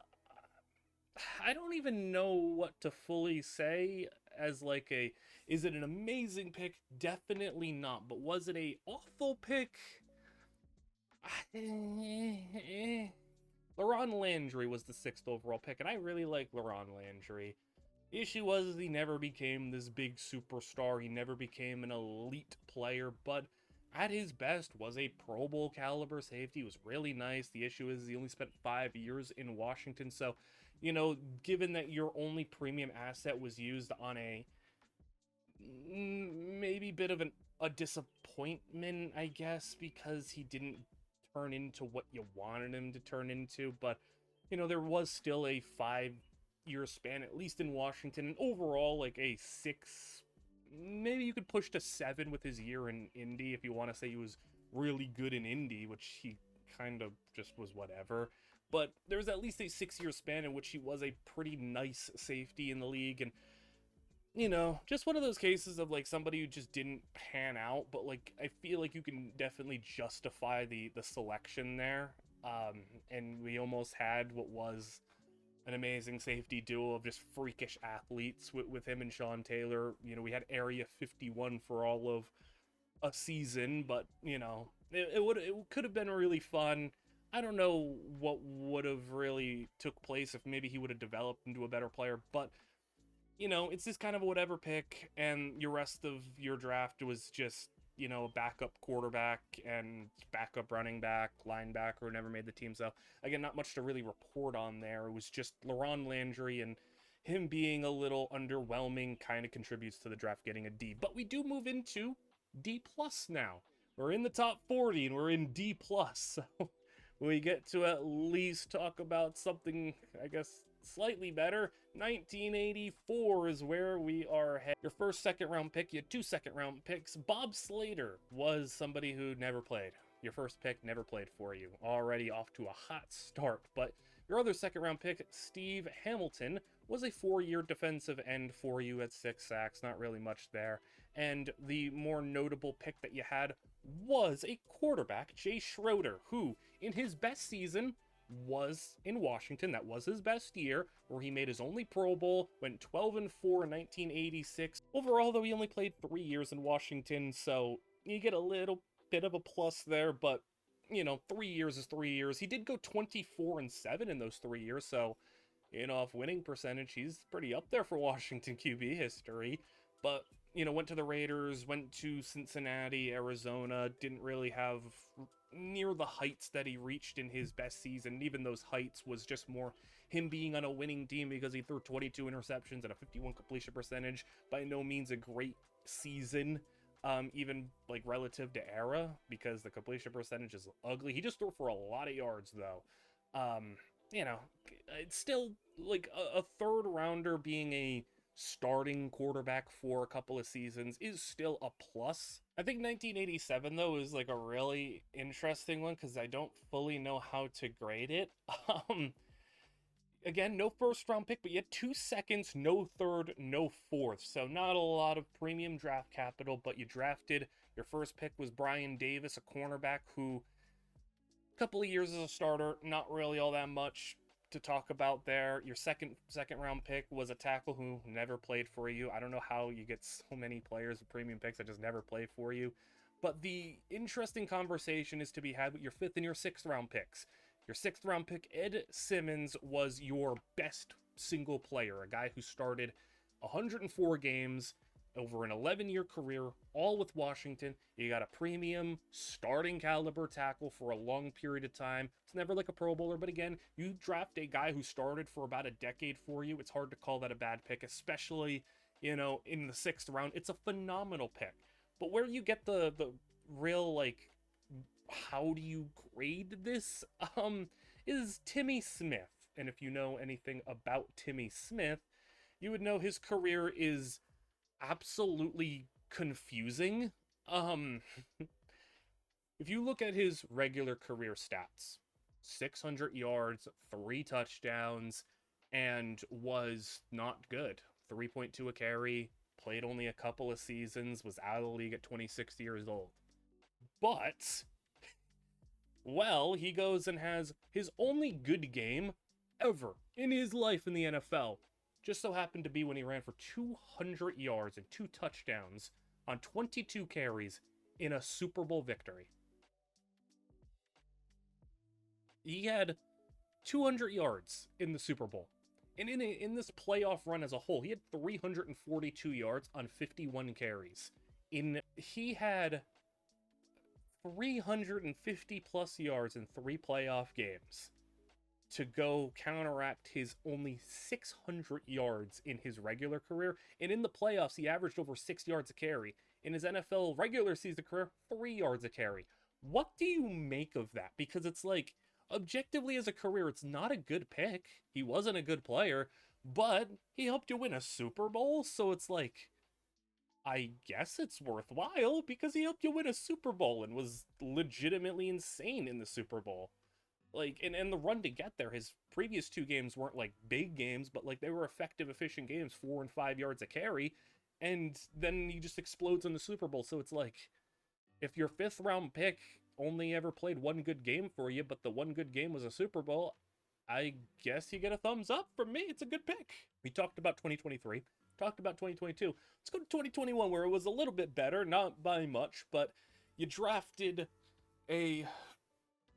I don't even know what to fully say as like is it an amazing pick? Definitely not, but was it a awful pick? LaRon Landry was the 6th overall pick, and I really like LaRon Landry. The issue was he never became this big superstar. He never became an elite player, but at his best was a Pro Bowl caliber safety. He was really nice. The issue is he only spent 5 years in Washington. So, given that your only premium asset was used on a maybe bit of a disappointment, I guess, because he didn't turn into what you wanted him to turn into. But, there was still a 5-year span, at least in Washington, and overall, like a 6, maybe you could push to 7 with his year in Indy if you want to say he was really good in Indy, which he kind of just was whatever. But there was at least a 6-year span in which he was a pretty nice safety in the league, and just one of those cases of like somebody who just didn't pan out, but like I feel like you can definitely justify the selection there. And we almost had what was an amazing safety duo of just freakish athletes with him and Sean Taylor. We had Area 51 for all of a season, but it could have been really fun. I don't know what would have really took place if maybe he would have developed into a better player, but it's just kind of a whatever pick, and your rest of your draft was just backup quarterback and backup running back, linebacker who never made the team. So again, not much to really report on there. It was just LaRon Landry, and him being a little underwhelming kind of contributes to the draft getting a D. But we do move into D plus now. We're in the top 40 and we're in D plus. So we get to at least talk about something, I guess, slightly better. 1984 is where we are headed. Your first second round pick, you had 2 second round picks. Bob Slater was somebody who never played. Your first pick never played for you. Already off to a hot start. But your other second round pick, Steve Hamilton, was a 4-year defensive end for you at 6 sacks. Not really much there. And the more notable pick that you had was a quarterback, Jay Schroeder, who in his best season was in Washington. That was his best year, where he made his only Pro Bowl, went 12-4 in 1986. Overall, though, he only played 3 years in Washington, so you get a little bit of a plus there, but 3 years is 3 years. He did go 24-7 in those 3 years, so off winning percentage, he's pretty up there for Washington QB history. But went to the Raiders, went to Cincinnati, Arizona, didn't really have near the heights that he reached in his best season. Even those heights was just more him being on a winning team because he threw 22 interceptions and a 51 completion percentage. By no means a great season, even like relative to era, because the completion percentage is ugly. He just threw for a lot of yards though. It's still like a 3rd rounder being a starting quarterback for a couple of seasons is still a plus. I think 1987 though is like a really interesting one because I don't fully know how to grade it. Again, no first round pick, but you had 2 seconds, no 3rd, no 4th. So not a lot of premium draft capital, but you drafted, your first pick was Brian Davis, a cornerback who a couple of years as a starter, not really all that much to talk about there. Your second round pick was a tackle who never played for you. I don't know how you get so many players with premium picks that just never play for you. But the interesting conversation is to be had with your 5th and your 6th round picks. Your 6th round pick, Ed Simmons, was your best single player, a guy who started 104 games, over an 11-year career, all with Washington. You got a premium starting caliber tackle for a long period of time. It's never like a Pro Bowler, but again, you draft a guy who started for about a decade for you. It's hard to call that a bad pick, especially, in the 6th round. It's a phenomenal pick. But where you get the real, like, how do you grade this, is Timmy Smith. And if you know anything about Timmy Smith, you would know his career is absolutely confusing. Um, if you look at his regular career stats, 600 yards, 3 touchdowns, and was not good. 3.2 a carry, played only a couple of seasons, was out of the league at 26 years old. But, well, he goes and has his only good game ever in his life in the NFL. Just so happened to be when he ran for 200 yards and 2 touchdowns on 22 carries in a Super Bowl victory. He had 200 yards in the Super Bowl. And in this playoff run as a whole, he had 342 yards on 51 carries. He had 350 plus yards in 3 playoff games to go counteract his only 600 yards in his regular career. And in the playoffs, he averaged over 6 yards a carry. In his NFL regular season career, 3 yards a carry. What do you make of that? Because it's like, objectively as a career, it's not a good pick. He wasn't a good player, but he helped you win a Super Bowl, so it's like, I guess it's worthwhile because he helped you win a Super Bowl and was legitimately insane in the Super Bowl. Like, and the run to get there, his previous 2 games weren't like big games, but like they were effective, efficient games, 4 and 5 yards a carry, and then he just explodes in the Super Bowl. So it's like, if your 5th round pick only ever played 1 good game for you, but the 1 good game was a Super Bowl, I guess you get a thumbs up from me. It's a good pick. We talked about 2023, talked about 2022. Let's go to 2021, where it was a little bit better, not by much, but you drafted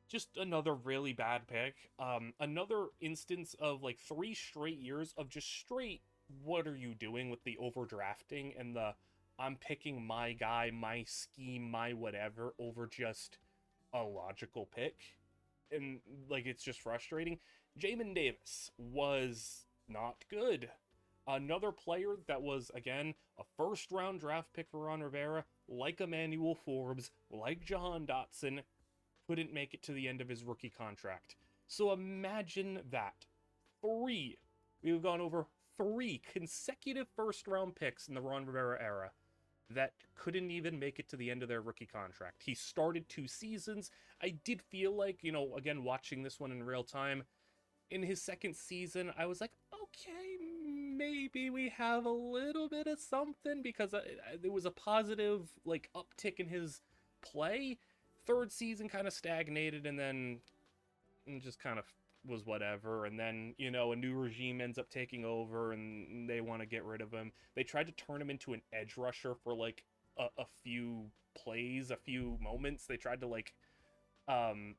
just another really bad pick. Another instance of like 3 straight years of just straight, what are you doing with the overdrafting and the I'm picking my guy, my scheme, my whatever over just a logical pick. And like, it's just frustrating. Jamin Davis was not good. Another player that was, again, a 1st round draft pick for Ron Rivera, like Emmanuel Forbes, like Jahan Dotson, couldn't make it to the end of his rookie contract. So imagine that. We've gone over 3 consecutive 1st round picks in the Ron Rivera era that couldn't even make it to the end of their rookie contract. He started 2 seasons. I did feel like, again, watching this one in real time, in his 2nd season, I was like, okay, maybe we have a little bit of something, because there was a positive, like, uptick in his play. 3rd season kind of stagnated, and then just kind of was whatever. And then, a new regime ends up taking over, and they want to get rid of him. They tried to turn him into an edge rusher for, like, a few plays, a few moments. They tried to, like,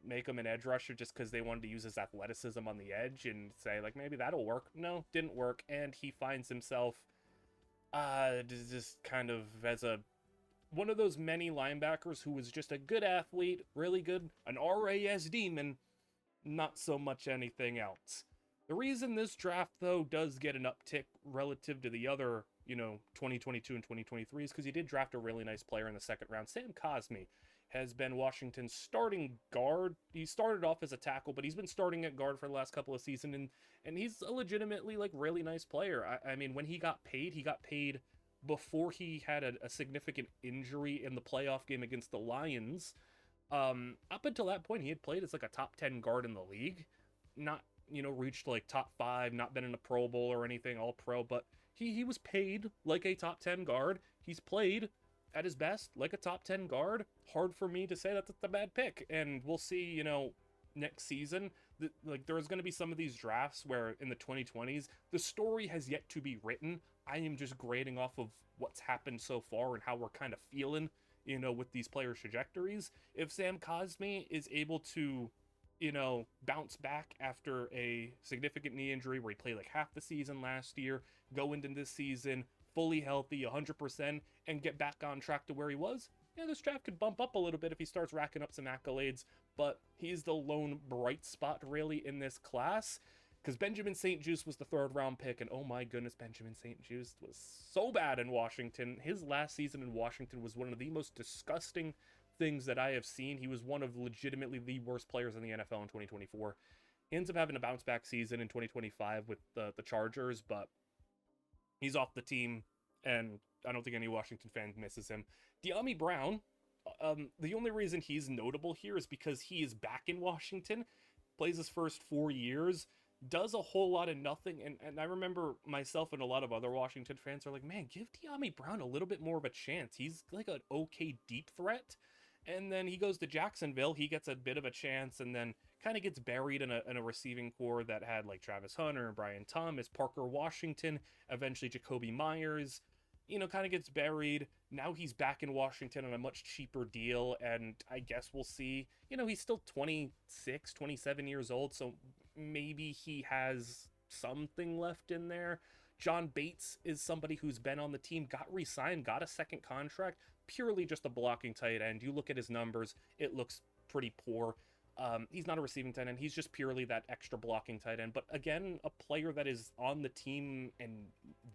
make him an edge rusher just because they wanted to use his athleticism on the edge and say, like, maybe that'll work. No, didn't work, and he finds himself just kind of as one of those many linebackers who was just a good athlete, really good, an RAS demon, not so much anything else. The reason this draft, though, does get an uptick relative to the other, 2022 and 2023 is because he did draft a really nice player in the 2nd round. Sam Cosmi has been Washington's starting guard. He started off as a tackle, but he's been starting at guard for the last couple of seasons, and he's a legitimately, like, really nice player. I mean, when he got paid before he had a significant injury in the playoff game against the Lions. Up until that point, he had played as like a top 10 guard in the league, not, reached like top 5, not been in a Pro Bowl or anything, all pro, but he was paid like a top 10 guard. He's played at his best like a top 10 guard. Hard for me to say that's a bad pick, and we'll see, next season. Like, there's going to be some of these drafts where in the 2020s, the story has yet to be written. I am just grading off of what's happened so far and how we're kind of feeling, with these players' trajectories. If Sam Cosmi is able to, bounce back after a significant knee injury where he played like half the season last year, go into this season fully healthy, 100%, and get back on track to where he was, yeah, this draft could bump up a little bit if he starts racking up some accolades, but he's the lone bright spot really in this class. Because Benjamin St-Juste was the 3rd round pick, and oh my goodness, Benjamin St-Juste was so bad in Washington. His last season in Washington was one of the most disgusting things that I have seen. He was one of legitimately the worst players in the NFL in 2024. He ends up having a bounce back season in 2025 with the Chargers, but he's off the team, and I don't think any Washington fan misses him. Dyami Brown, the only reason he's notable here is because he is back in Washington, plays his first 4 years, does a whole lot of nothing, and I remember myself and a lot of other Washington fans are like, man, give Dyami Brown a little bit more of a chance. He's like an okay deep threat. And then he goes to Jacksonville, he gets a bit of a chance, and then kind of gets buried in a receiving core that had like Travis Hunter and Brian Thomas, Parker Washington, eventually Jacoby Myers, kind of gets buried. Now he's back in Washington on a much cheaper deal, and I guess we'll see. He's still 26, 27 years old, so maybe he has something left in there. John Bates is somebody who's been on the team, got re-signed, got a second contract, purely just a blocking tight end. You look at his numbers, it looks pretty poor. He's not a receiving tight end. He's just purely that extra blocking tight end. But again, a player that is on the team and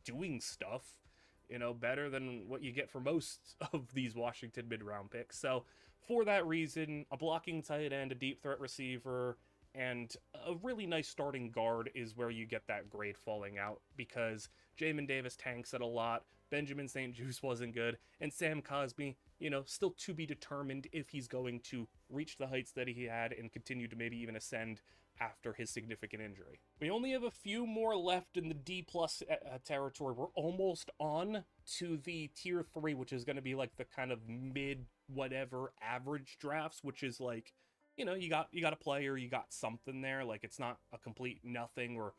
doing stuff, better than what you get for most of these Washington mid-round picks. So for that reason, a blocking tight end, a deep threat receiver, and a really nice starting guard is where you get that grade falling out, because Jamin Davis tanks it a lot, Benjamin St-Juste wasn't good, and Sam Cosmi, still to be determined if he's going to reach the heights that he had and continue to maybe even ascend after his significant injury. We only have a few more left in the D+ territory. We're almost on to the tier 3, which is going to be like the kind of mid whatever average drafts, which is like, you got a player, you got something there. Like, it's not a complete nothing, or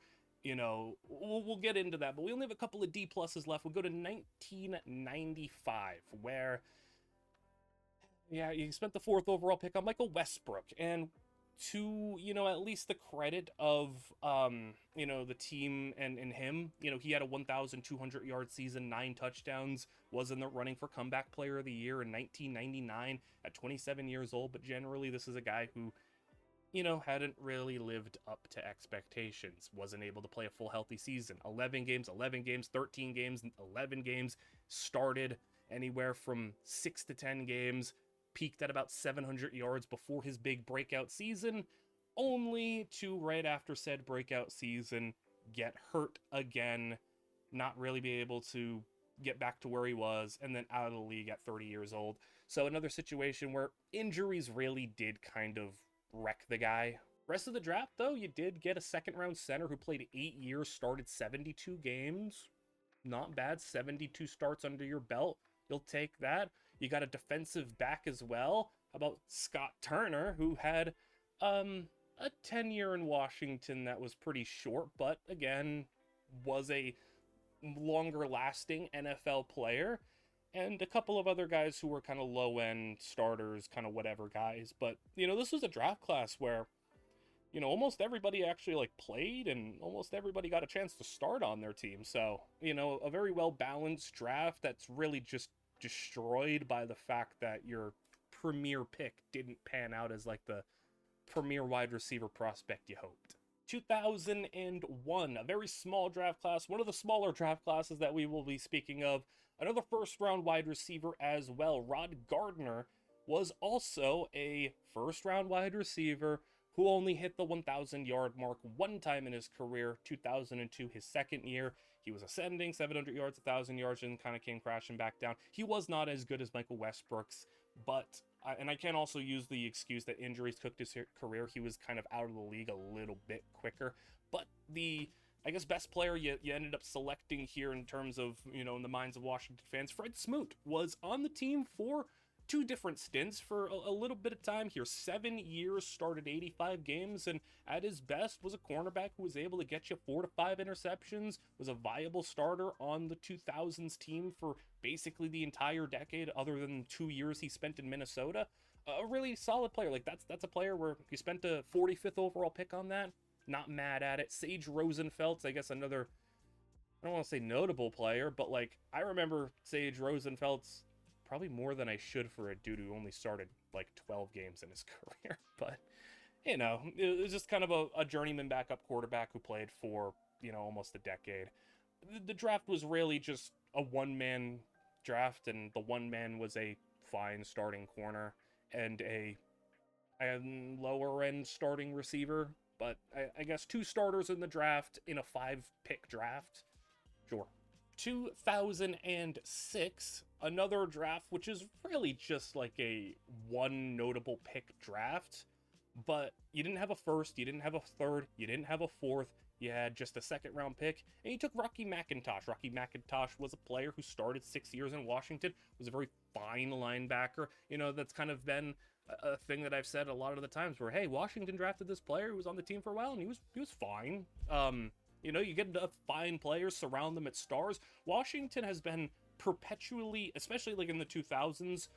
we'll get into that, but we only have a couple of D+ left. We'll go to 1995, where you spent the 4th overall pick on Michael Westbrook, and to at least the credit of the team and him, he had a 1,200 yard season, 9 touchdowns, was in the running for comeback player of the year in 1999 at 27 years old. But generally, this is a guy who hadn't really lived up to expectations, wasn't able to play a full healthy season. 11 games, 13 games, 11 games, started anywhere from 6 to 10 games, peaked at about 700 yards before his big breakout season, only to right after said breakout season get hurt again, not really be able to get back to where he was, and then out of the league at 30 years old. So another situation where injuries really did kind of wreck the guy. Rest of the draft, though, you did get a 2nd round center who played 8 years, started 72 games. Not bad, 72 starts under your belt. You'll take that. You got a defensive back as well. How about Scott Turner, who had a tenure in Washington that was pretty short, but again, was a longer lasting NFL player. And a couple of other guys who were kind of low-end starters, kind of whatever guys. But, this was a draft class where, almost everybody actually, like, played, and almost everybody got a chance to start on their team. So, a very well-balanced draft that's really just destroyed by the fact that your premier pick didn't pan out as, like, the premier wide receiver prospect you hoped. 2001, a very small draft class, one of the smaller draft classes that we will be speaking of. Another 1st round wide receiver as well. Rod Gardner was also a 1st round wide receiver who only hit the 1,000 yard mark one time in his career, 2002, his 2nd year. He was ascending, 700 yards, 1,000 yards, and kind of came crashing back down. He was not as good as Michael Westbrook's, but, and I can also use the excuse that injuries cooked his career. He was kind of out of the league a little bit quicker, but the, I guess, best player you ended up selecting here in terms of, in the minds of Washington fans, Fred Smoot, was on the team for 2 different stints for a little bit of time here. 7 years, started 85 games, and at his best was a cornerback who was able to get you 4 to 5 interceptions, was a viable starter on the 2000s team for basically the entire decade, other than 2 years he spent in Minnesota. A really solid player. Like, that's a player where you spent a 45th overall pick on that. Not mad at it. Sage Rosenfels, I guess another I don't want to say notable player, but like I remember Sage Rosenfeld's probably more than I should for a dude who only started like 12 games in his career. But you know, it was just kind of a journeyman backup quarterback who played for, you know, almost a decade. The draft was really just a one-man draft, and the one man was a fine starting corner and a lower end starting receiver. But I guess two starters in the draft in a 5-pick draft. Sure. 2006, another draft, which is really just like a one notable pick draft, but you didn't have a first, you didn't have a third, you didn't have a fourth, you had just a second round pick, and you took Rocky McIntosh. Rocky McIntosh was a player who started 6 years in Washington, was a very fine linebacker. You know, that's kind of been a thing that I've said a lot of the times where, hey, Washington drafted this player who was on the team for a while, and he was fine. You know, you get enough fine players, surround them at stars. Washington has been perpetually, especially like in the 2000s,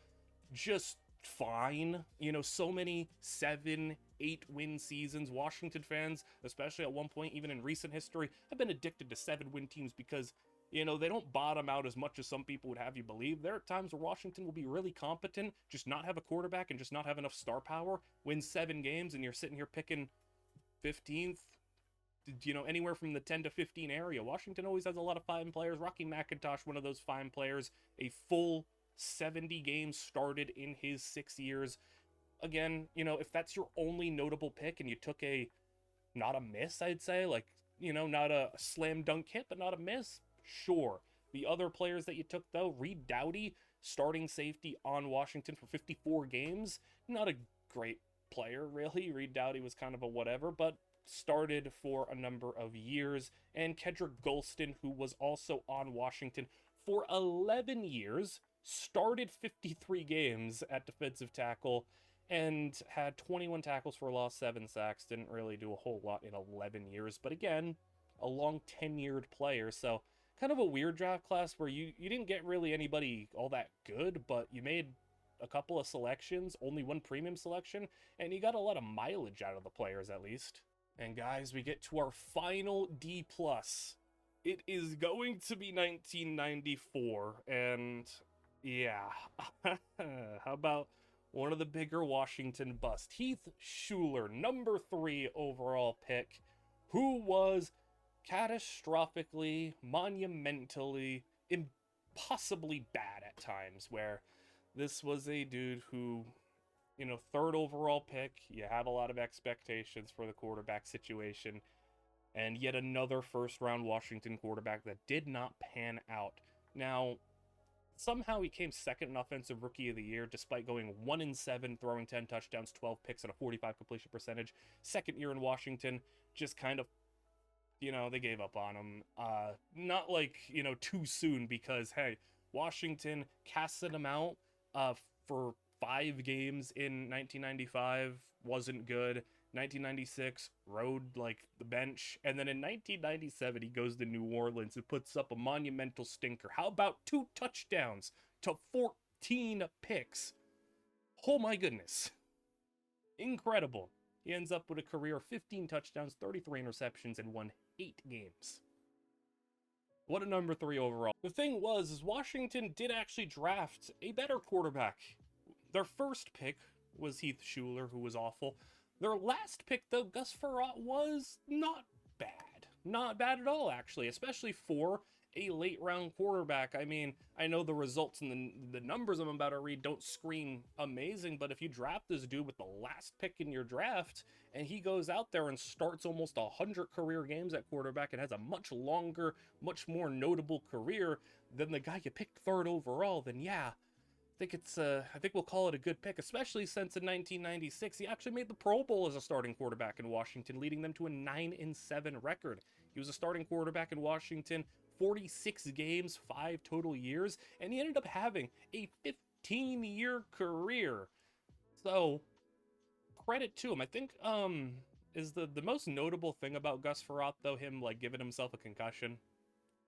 just fine. You know, so many 7, 8 win seasons. Washington fans, especially at one point, even in recent history, have been addicted to 7-win teams because, you know, they don't bottom out as much as some people would have you believe. There are times where Washington will be really competent, just not have a quarterback and just not have enough star power, win 7 games, and you're sitting here picking 15th, you know, anywhere from the 10 to 15 area. Washington always has a lot of fine players. Rocky McIntosh, one of those fine players, a full 70 games started in his 6 years. Again, you know, if that's your only notable pick and you took a, not a miss, I'd say, like, you know, not a slam dunk hit, but not a miss, sure. The other players that you took, though, Reed Doughty, starting safety on Washington for 54 games, not a great player, really. Reed Doughty was kind of a whatever, but started for a number of years. And Kedrick Golston, who was also on Washington for 11 years, started 53 games at defensive tackle and had 21 tackles for loss, 7 sacks. Didn't really do a whole lot in 11 years, but again, a long tenured player. So kind of a weird draft class where you didn't get really anybody all that good, but you made a couple of selections, only one premium selection, and you got a lot of mileage out of the players at least. And guys, we get to our final D+. It is going to be 1994, and yeah, how about one of the bigger Washington busts? Heath Shuler, number 3 overall pick, who was catastrophically, monumentally, impossibly bad at times, where this was a dude who, you know, 3rd overall pick, you have a lot of expectations for the quarterback situation, and yet another first-round Washington quarterback that did not pan out. Now, somehow he came second in Offensive Rookie of the Year, despite going 1-7, throwing 10 touchdowns, 12 picks, and a 45 completion percentage. Second year in Washington, just kind of, you know, they gave up on him. Not like, you know, too soon, because, hey, Washington casted him out for 5 games in 1995, wasn't good. 1996, rode like the bench. And then in 1997, he goes to New Orleans and puts up a monumental stinker. How about 2 touchdowns to 14 picks? Oh my goodness. Incredible. He ends up with a career of 15 touchdowns, 33 interceptions, and won 8 games. What a number 3 overall. The thing was, is Washington did actually draft a better quarterback. Their first pick was Heath Shuler, who was awful. Their last pick, though, Gus Frerotte, was not bad. Not bad at all, actually, especially for a late-round quarterback. I mean, I know the results and the numbers I'm about to read don't scream amazing, but if you draft this dude with the last pick in your draft, and he goes out there and starts almost 100 career games at quarterback and has a much longer, much more notable career than the guy you picked 3rd overall, then yeah, I think we'll call it a good pick, especially since in 1996 he actually made the Pro Bowl as a starting quarterback in Washington, leading them to a 9-7 record. He was a starting quarterback in Washington 46 games, 5 total years, and he ended up having a 15-year career. So credit to him. I think is the most notable thing about Gus Frerotte, though, him like giving himself a concussion.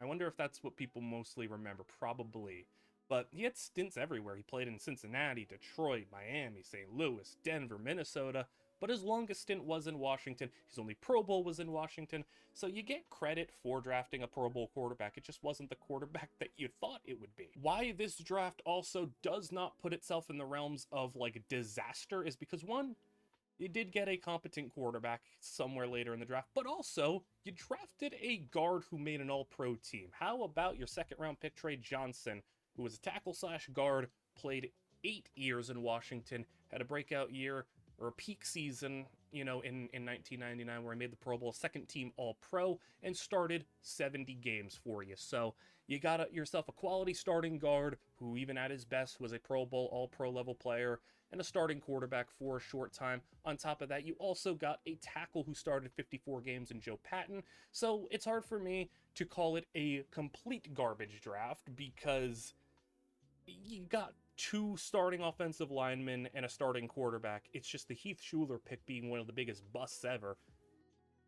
I wonder if that's what people mostly remember. Probably. But he had stints everywhere. He played in Cincinnati, Detroit, Miami, St. Louis, Denver, Minnesota. but his longest stint was in Washington. His only Pro Bowl was in Washington, so you get credit for drafting a Pro Bowl quarterback. It just wasn't the quarterback that you thought it would be. Why this draft also does not put itself in the realms of like disaster is because, one, you did get a competent quarterback somewhere later in the draft, but also you drafted a guard who made an all-pro team. How about your second-round pick, Trey Johnson, who was a tackle/guard, played 8 years in Washington, had a breakout year or a peak season, in 1999 where he made the Pro Bowl, second-team all-pro, and started 70 games for you. So you got yourself a quality starting guard who, even at his best, was a Pro Bowl, all-pro level player, and a starting quarterback for a short time. On top of that, you also got a tackle who started 54 games in Joe Patton. So it's hard for me to call it a complete garbage draft because you got 2 starting offensive linemen and a starting quarterback. It's just the Heath Shuler pick being one of the biggest busts ever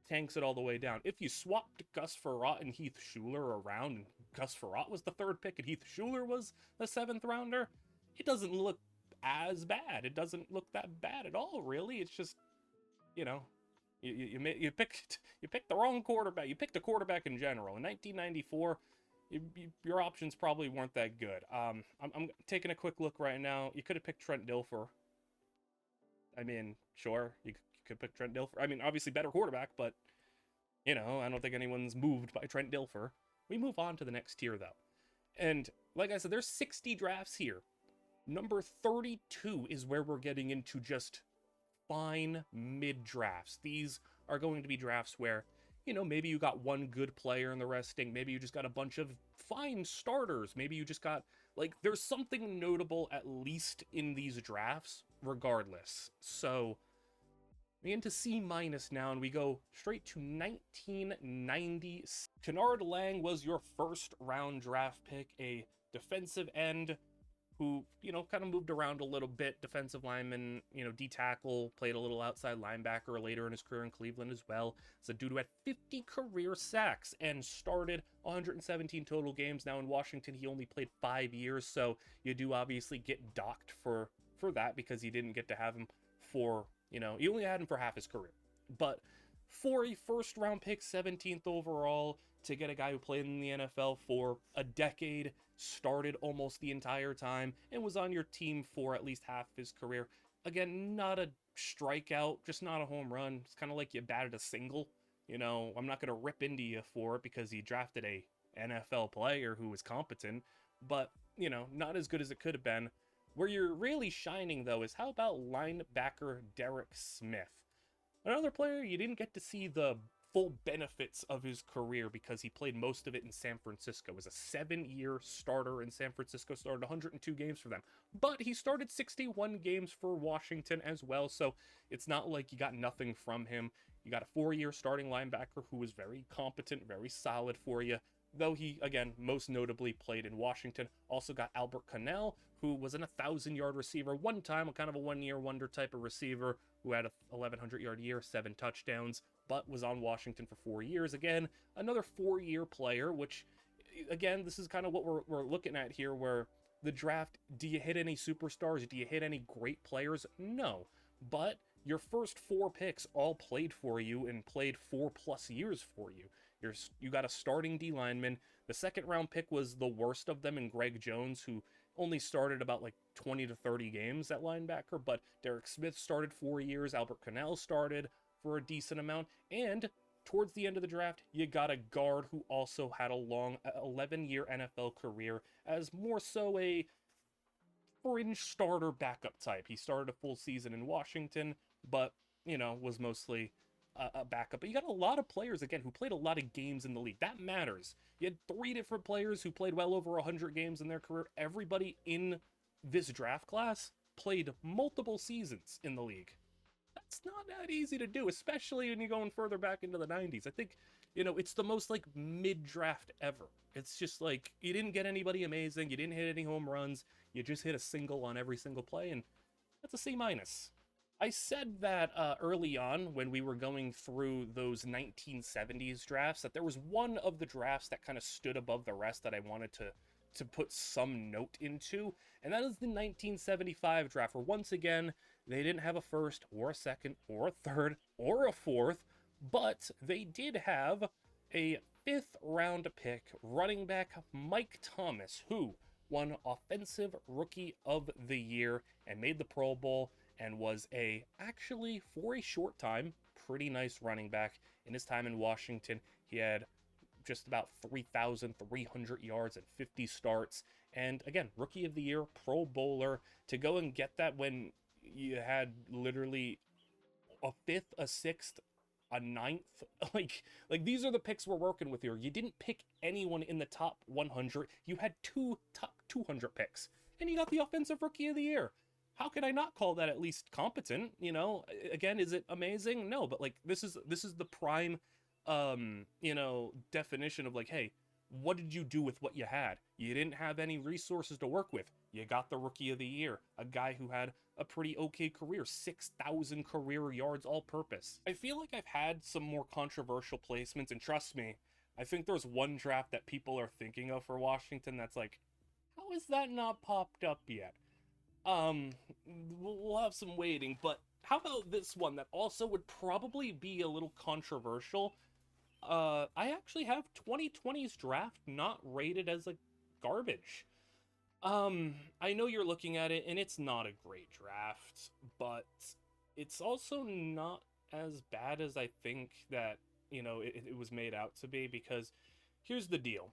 tanks it all the way down. If you swapped Gus Frerotte and Heath Shuler around, and Gus Frerotte was the 3rd pick and Heath Shuler was the 7th rounder, it doesn't look as bad. It doesn't look that bad at all, really. It's just, you picked the wrong quarterback. You picked a quarterback in general. In 1994, your options probably weren't that good. I'm taking a quick look right now. You could have picked Trent Dilfer. I mean, sure, you could pick Trent Dilfer. I mean, obviously better quarterback, but, I don't think anyone's moved by Trent Dilfer. We move on to the next tier, though. And like I said, there's 60 drafts here. Number 32 is where we're getting into just fine mid-drafts. These are going to be drafts where, maybe you got one good player and the rest stink. Maybe you just got a bunch of fine starters. Maybe you just got, there's something notable at least in these drafts, regardless. So, we get into C- now, and we go straight to 1990. Kennard Lang was your first round draft pick, a defensive end who, kind of moved around a little bit. Defensive lineman, D-tackle, played a little outside linebacker later in his career in Cleveland as well. It's a dude who had 50 career sacks and started 117 total games. Now in Washington, he only played 5 years, so you do obviously get docked for that because you didn't get to have him for, you only had him for half his career. But for a first round pick, 17th overall, to get a guy who played in the NFL for a decade, started almost the entire time, and was on your team for at least half his career. Again, not a strikeout, just not a home run. It's kind of like you batted a single. I'm not going to rip into you for it because you drafted a NFL player who was competent, but, not as good as it could have been. Where you're really shining, though, is how about linebacker Derek Smith? Another player you didn't get to see the full benefits of his career because he played most of it in San Francisco. Was a 7-year starter in San Francisco, started 102 games for them. But he started 61 games for Washington as well, so it's not like you got nothing from him. You got a 4-year starting linebacker who was very competent, very solid for you, though he, again, most notably played in Washington. Also got Albert Cannell, who was an 1,000-yard receiver one time, a kind of a one-year wonder type of receiver who had a 1,100-yard year, 7 touchdowns, but was on Washington for 4 years. Again, another 4-year player, which, again, this is kind of what we're looking at here, where the draft, do you hit any superstars? Do you hit any great players? No. But your first 4 picks all played for you and played 4+ years for you. You got a starting D lineman. The second round pick was the worst of them in Greg Jones, who only started about 20 to 30 games at linebacker, but Derek Smith started 4 years. Albert Cannell started for a decent amount. And towards the end of the draft, you got a guard who also had a long 11-year NFL career as more so a fringe starter backup type. He started a full season in Washington, but, was mostly a backup. But you got a lot of players, again, who played a lot of games in the league. That matters. You had 3 different players who played well over 100 games in their career. Everybody in this draft class played multiple seasons in the league. That's not that easy to do, especially when you're going further back into the 90s. I think, it's the most mid-draft ever. It's just you didn't get anybody amazing, you didn't hit any home runs, you just hit a single on every single play, and that's a C-. I said that early on when we were going through those 1970s drafts, that there was one of the drafts that kind of stood above the rest that I wanted to put some note into, and that is the 1975 draft, where once again, They didn't have a first or a second or a third or a fourth, but they did have a fifth round pick, running back Mike Thomas, who won Offensive Rookie of the Year and made the Pro Bowl and was actually, for a short time, pretty nice running back in his time in Washington. He had just about 3,300 yards and 50 starts. And again, Rookie of the Year, Pro Bowler, to go and get that when you had literally a fifth, a sixth, a ninth. Like these are the picks we're working with here. You didn't pick anyone in the top 100. You had two top 200 picks, and you got the Offensive Rookie of the Year. How could I not call that at least competent? You know, again, is it amazing? No, but like this is the prime, definition of like, hey, what did you do with what you had? You didn't have any resources to work with. You got the Rookie of the Year, a guy who had a pretty okay career, 6,000 career yards all purpose. I feel like I've had some more controversial placements, and trust me, I think there's one draft that people are thinking of for Washington that's like, how is that not popped up yet? We'll have some waiting, but how about this one that also would probably be a little controversial? I actually have 2020's draft not rated as a garbage. I know you're looking at it and it's not a great draft, but it's also not as bad as I think that, it was made out to be, because here's the deal.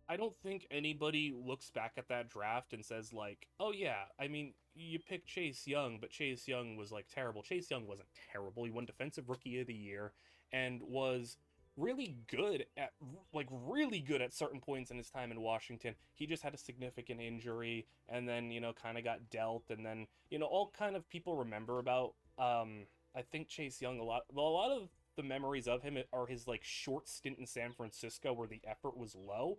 I don't think anybody looks back at that draft and says like, "Oh yeah, I mean, you picked Chase Young, but Chase Young was like terrible." Chase Young wasn't terrible. He won Defensive Rookie of the Year and was really good at certain points in his time in Washington. He just had a significant injury and then, kind of got dealt, and then, all kind of people remember about I think Chase Young a lot of the memories of him are his like short stint in San Francisco where the effort was low.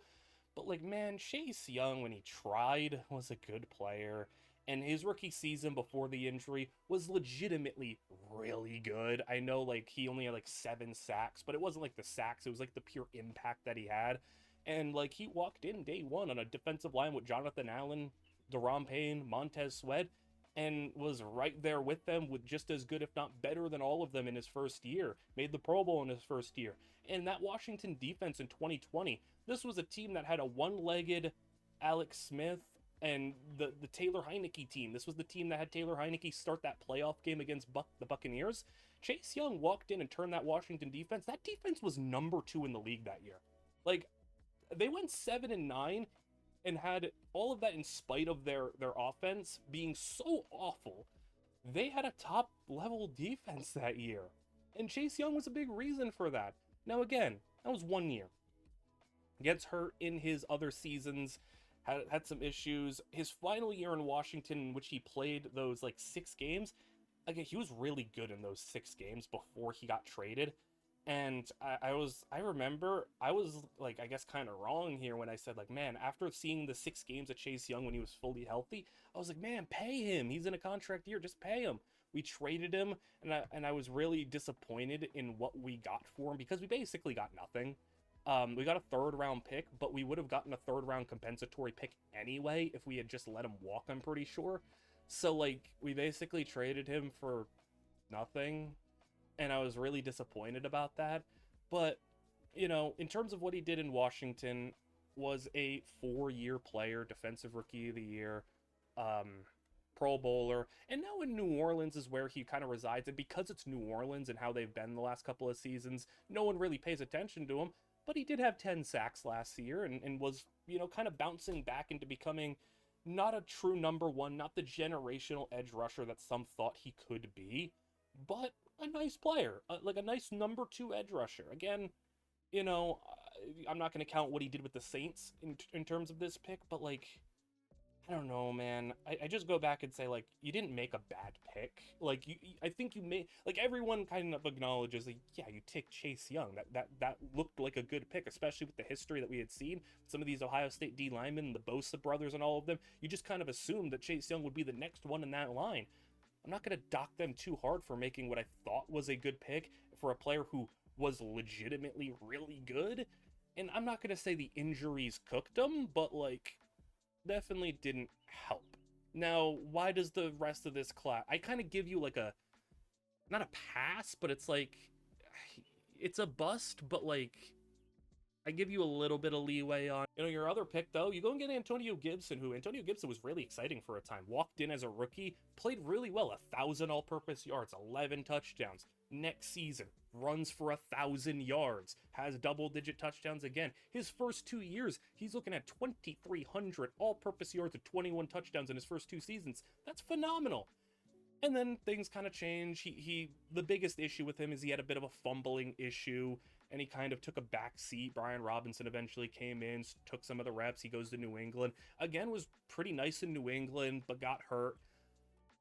But like, man, Chase Young, when he tried, was a good player. And his rookie season before the injury was legitimately really good. I know like he only had like 7 sacks, but it wasn't like the sacks, it was like the pure impact that he had. And like he walked in day one on a defensive line with Jonathan Allen, Deron Payne, Montez Sweat, and was right there with them with just as good, if not better than all of them in his first year. Made the Pro Bowl in his first year. And that Washington defense in 2020, this was a team that had a one-legged Alex Smith and the Taylor Heineke team. This was the team that had Taylor Heineke start that playoff game against the Buccaneers. Chase Young walked in and turned that Washington defense. That defense was number 2 in the league that year. Like, they went 7-9 and had all of that in spite of their offense being so awful. They had a top level defense that year. And Chase Young was a big reason for that. Now again, that was 1 year. Gets hurt in his other seasons, had some issues. His final year in Washington, in which he played those like 6 games, again, he was really good in those 6 games before he got traded. And I remember I was like, I guess kind of wrong here when I said like, man, after seeing the 6 games of Chase Young when he was fully healthy, I was like, man, pay him. He's in a contract year, just pay him. We traded him, and I was really disappointed in what we got for him, because we basically got nothing. We got a 3rd round pick, but we would have gotten a 3rd round compensatory pick anyway if we had just let him walk, I'm pretty sure. So like, we basically traded him for nothing, and I was really disappointed about that. But, in terms of what he did in Washington, was a 4-year player, Defensive Rookie of the Year, Pro Bowler, and now in New Orleans is where he kind of resides. And because it's New Orleans and how they've been the last couple of seasons, no one really pays attention to him. But he did have 10 sacks last year and was, kind of bouncing back into becoming not a true number 1, not the generational edge rusher that some thought he could be, but a nice player, like a nice number 2 edge rusher. Again, I'm not going to count what he did with the Saints in terms of this pick, but like, I don't know, man. I just go back and say, like, you didn't make a bad pick. Like, I think you made, like, everyone kind of acknowledges, like, yeah, you take Chase Young. That looked like a good pick, especially with the history that we had seen. Some of these Ohio State D linemen, the Bosa brothers and all of them, you just kind of assumed that Chase Young would be the next one in that line. I'm not going to dock them too hard for making what I thought was a good pick for a player who was legitimately really good. And I'm not going to say the injuries cooked him, but, like, definitely didn't help. Now, why does the rest of this class? I kind of give you like a not a pass, but it's like it's a bust, but like I give you a little bit of leeway on. Your other pick though, you go and get Antonio Gibson, who Antonio Gibson was really exciting for a time. Walked in as a rookie, played really well, 1,000 all-purpose yards, 11 touchdowns. Next season, runs for 1,000 yards, has double-digit touchdowns again. His first 2 years, he's looking at 2,300 all-purpose yards and 21 touchdowns in his first 2 seasons. That's phenomenal. And then things kind of change. He the biggest issue with him is he had a bit of a fumbling issue, and he kind of took a back seat. Brian Robinson eventually came in, took some of the reps. He goes to New England. Again, was pretty nice in New England, but got hurt.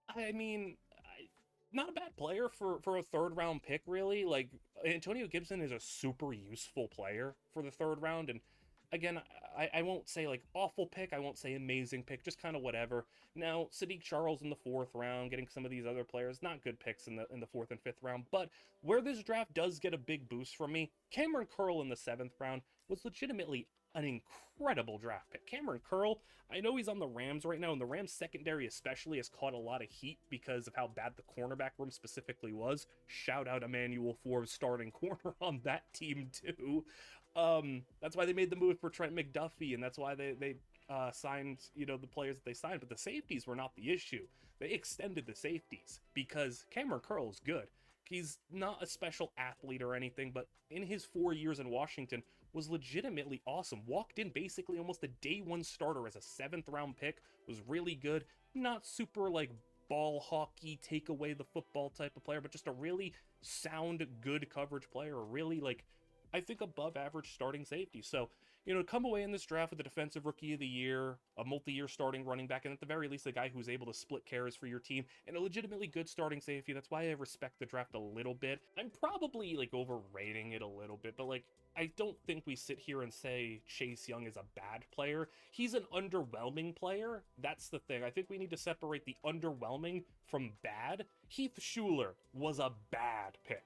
I mean, not a bad player for a third round pick, really. Like Antonio Gibson is a super useful player for the third round, and again, I won't say like awful pick, I won't say amazing pick, just kind of whatever. Now, Sadiq Charles in the fourth round, getting some of these other players, not good picks in the fourth and fifth round. But where this draft does get a big boost from me, Cameron Curl in the seventh round was legitimately an incredible draft pick. Cameron Curl, I know he's on the Rams right now, and the Rams secondary especially has caught a lot of heat because of how bad the cornerback room specifically was. Shout out Emmanuel Forbes, starting corner on that team too. That's why they made the move for Trent McDuffie, and that's why they signed the players that they signed. But the safeties were not the issue. They extended the safeties because Cameron Curl is good. He's not a special athlete or anything, but in his 4 years in Washington was legitimately awesome. Walked in basically almost a day one starter as a seventh round pick. Was really good. Not super like ball hockey, take away the football type of player, but just a really sound, good coverage player. A really like I think above average starting safety. So, come away in this draft with a defensive rookie of the year, a multi-year starting running back, and at the very least, a guy who's able to split carries for your team, and a legitimately good starting safety. That's why I respect the draft a little bit. I'm probably like overrating it a little bit, but like I don't think we sit here and say Chase Young is a bad player. He's an underwhelming player. That's the thing. I think we need to separate the underwhelming from bad. Heath Schuler was a bad pick.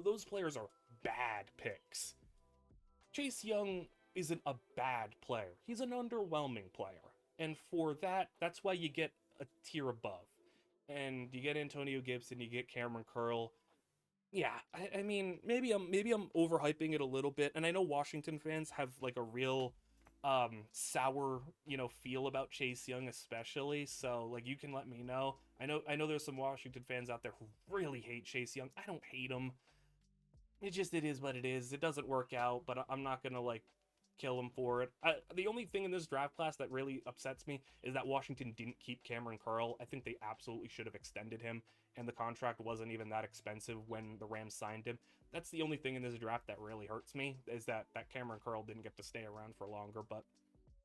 Those players are bad picks. Chase Young isn't a bad player. He's an underwhelming player. And for that, that's why you get a tier above. And you get Antonio Gibson, you get Cameron Curl. Yeah, I mean, maybe I'm overhyping it a little bit. And I know Washington fans have like a real sour, feel about Chase Young especially. So like you can let me know. I know there's some Washington fans out there who really hate Chase Young. I don't hate him. It is what it is. It doesn't work out, but I'm not gonna like kill him for it. The only thing in this draft class that really upsets me is that Washington didn't keep Cameron Curl. I think they absolutely should have extended him, and the contract wasn't even that expensive when the Rams signed him. That's the only thing in this draft that really hurts me is that Cameron Curl didn't get to stay around for longer. But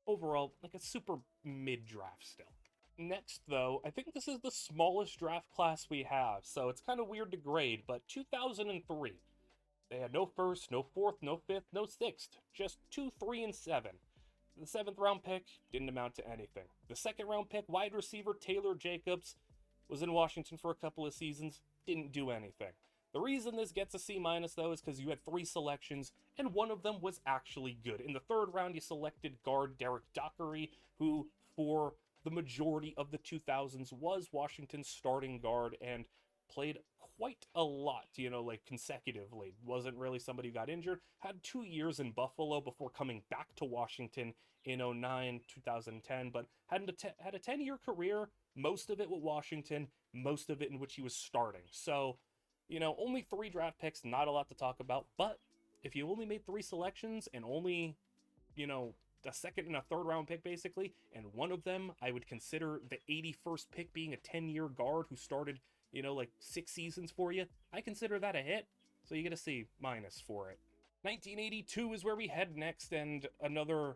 overall, like a super mid draft still. Next, though, I think this is the smallest draft class we have, so it's kind of weird to grade, but 2003. They had no first, no fourth, no fifth, no sixth, just 2, 3, and 7. The seventh round pick didn't amount to anything. The second round pick, wide receiver Taylor Jacobs, was in Washington for a couple of seasons, didn't do anything. The reason this gets a C minus though is because you had 3 selections, and one of them was actually good. In the third round, you selected guard Derek Dockery, who for the majority of the 2000s was Washington's starting guard and played quite a lot, like consecutively. Wasn't really somebody who got injured. Had 2 years in Buffalo before coming back to Washington in 09, 2010, but had a 10-year career, most of it with Washington, most of it in which he was starting. So, only 3 draft picks, not a lot to talk about, but if you only made 3 selections and only, a second and a third round pick basically, and one of them I would consider the 81st pick being a 10-year guard who started like 6 seasons for you, I consider that a hit. So you get a C minus for it. 1982 is where we head next, and another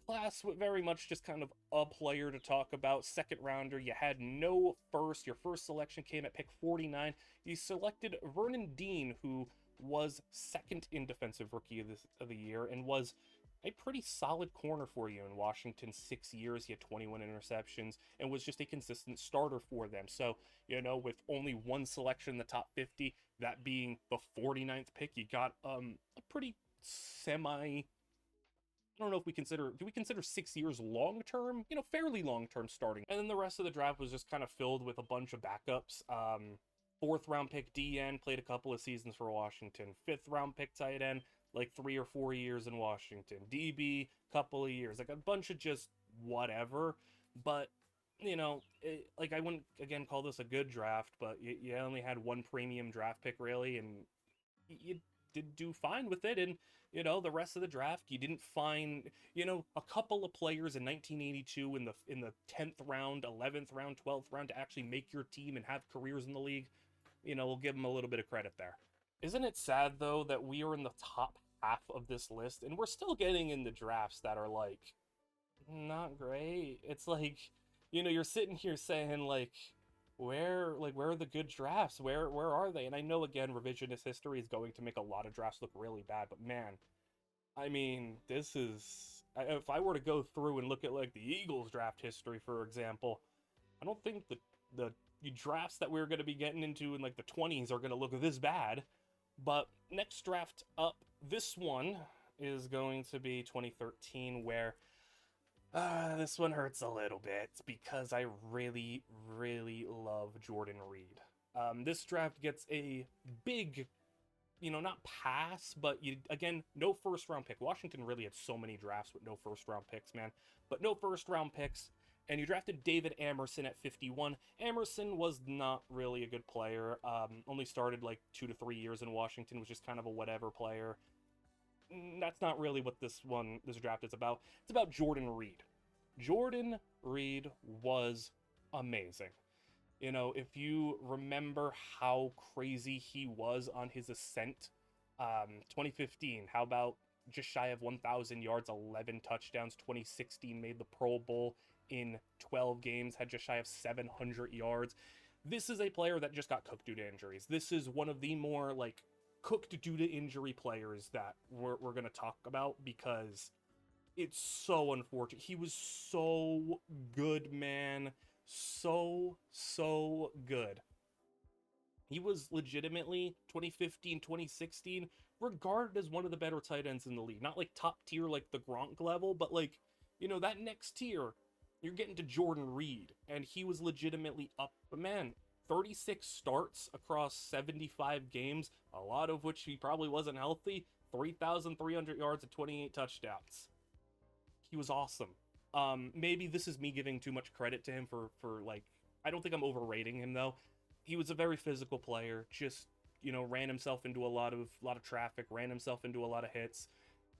class with very much just kind of a player to talk about. Second rounder, you had no first. Your first selection came at pick 49. You selected Vernon Dean, who was second in defensive rookie of the year and was a pretty solid corner for you in Washington. 6 years, he had 21 interceptions and was just a consistent starter for them. So, with only one selection in the top 50, that being the 49th pick, you got a pretty semi I don't know if do we consider 6 years long term? Fairly long term starting. And then the rest of the draft was just kind of filled with a bunch of backups. Fourth round pick DN, played a couple of seasons for Washington. Fifth round pick tight end, like 3 or 4 years in Washington. DB, couple of years, like a bunch of just whatever. But like I wouldn't again call this a good draft, but you only had one premium draft pick really, and you did do fine with it. And the rest of the draft, you didn't find a couple of players in 1982 in the 10th round, 11th round, 12th round to actually make your team and have careers in the league. We'll give them a little bit of credit there. Isn't it sad though that we are in the top half of this list and we're still getting into drafts that are like not great? It's like, you're sitting here saying like, where are the good drafts? Where are they? And I know again, revisionist history is going to make a lot of drafts look really bad, but man, I mean, this is if I were to go through and look at like the Eagles draft history, for example, I don't think the drafts that we're going to be getting into in like the 20s are going to look this bad. But next draft up, this one is going to be 2013, where this one hurts a little bit because I really, really love Jordan Reed. This draft gets a big, not pass, but again, no first round pick. Washington really had so many drafts with no first round picks, man. But no first round picks. And you drafted David Amerson at 51. Amerson was not really a good player. Only started like 2 to 3 years in Washington, was just kind of a whatever player. That's not really what this draft is about. It's about Jordan Reed. Jordan Reed was amazing. If you remember how crazy he was on his ascent, 2015, how about just shy of 1,000 yards, 11 touchdowns. 2016 made the Pro Bowl in 12 games, had just shy of 700 yards. This is a player that just got cooked due to injuries. This is one of the more like cooked due to injury players that we're going to talk about because it's so unfortunate. He was so good, man. So good. He was legitimately 2015, 2016 regarded as one of the better tight ends in the league. Not like top tier like the Gronk level, but like, that next tier, you're getting to Jordan Reed, and he was legitimately up. But man, 36 starts across 75 games, a lot of which he probably wasn't healthy, 3,300 yards and 28 touchdowns. He was awesome. Maybe this is me giving too much credit to him for like, I don't think I'm overrating him though. He was a very physical player, just, ran himself into a lot of traffic, ran himself into a lot of hits,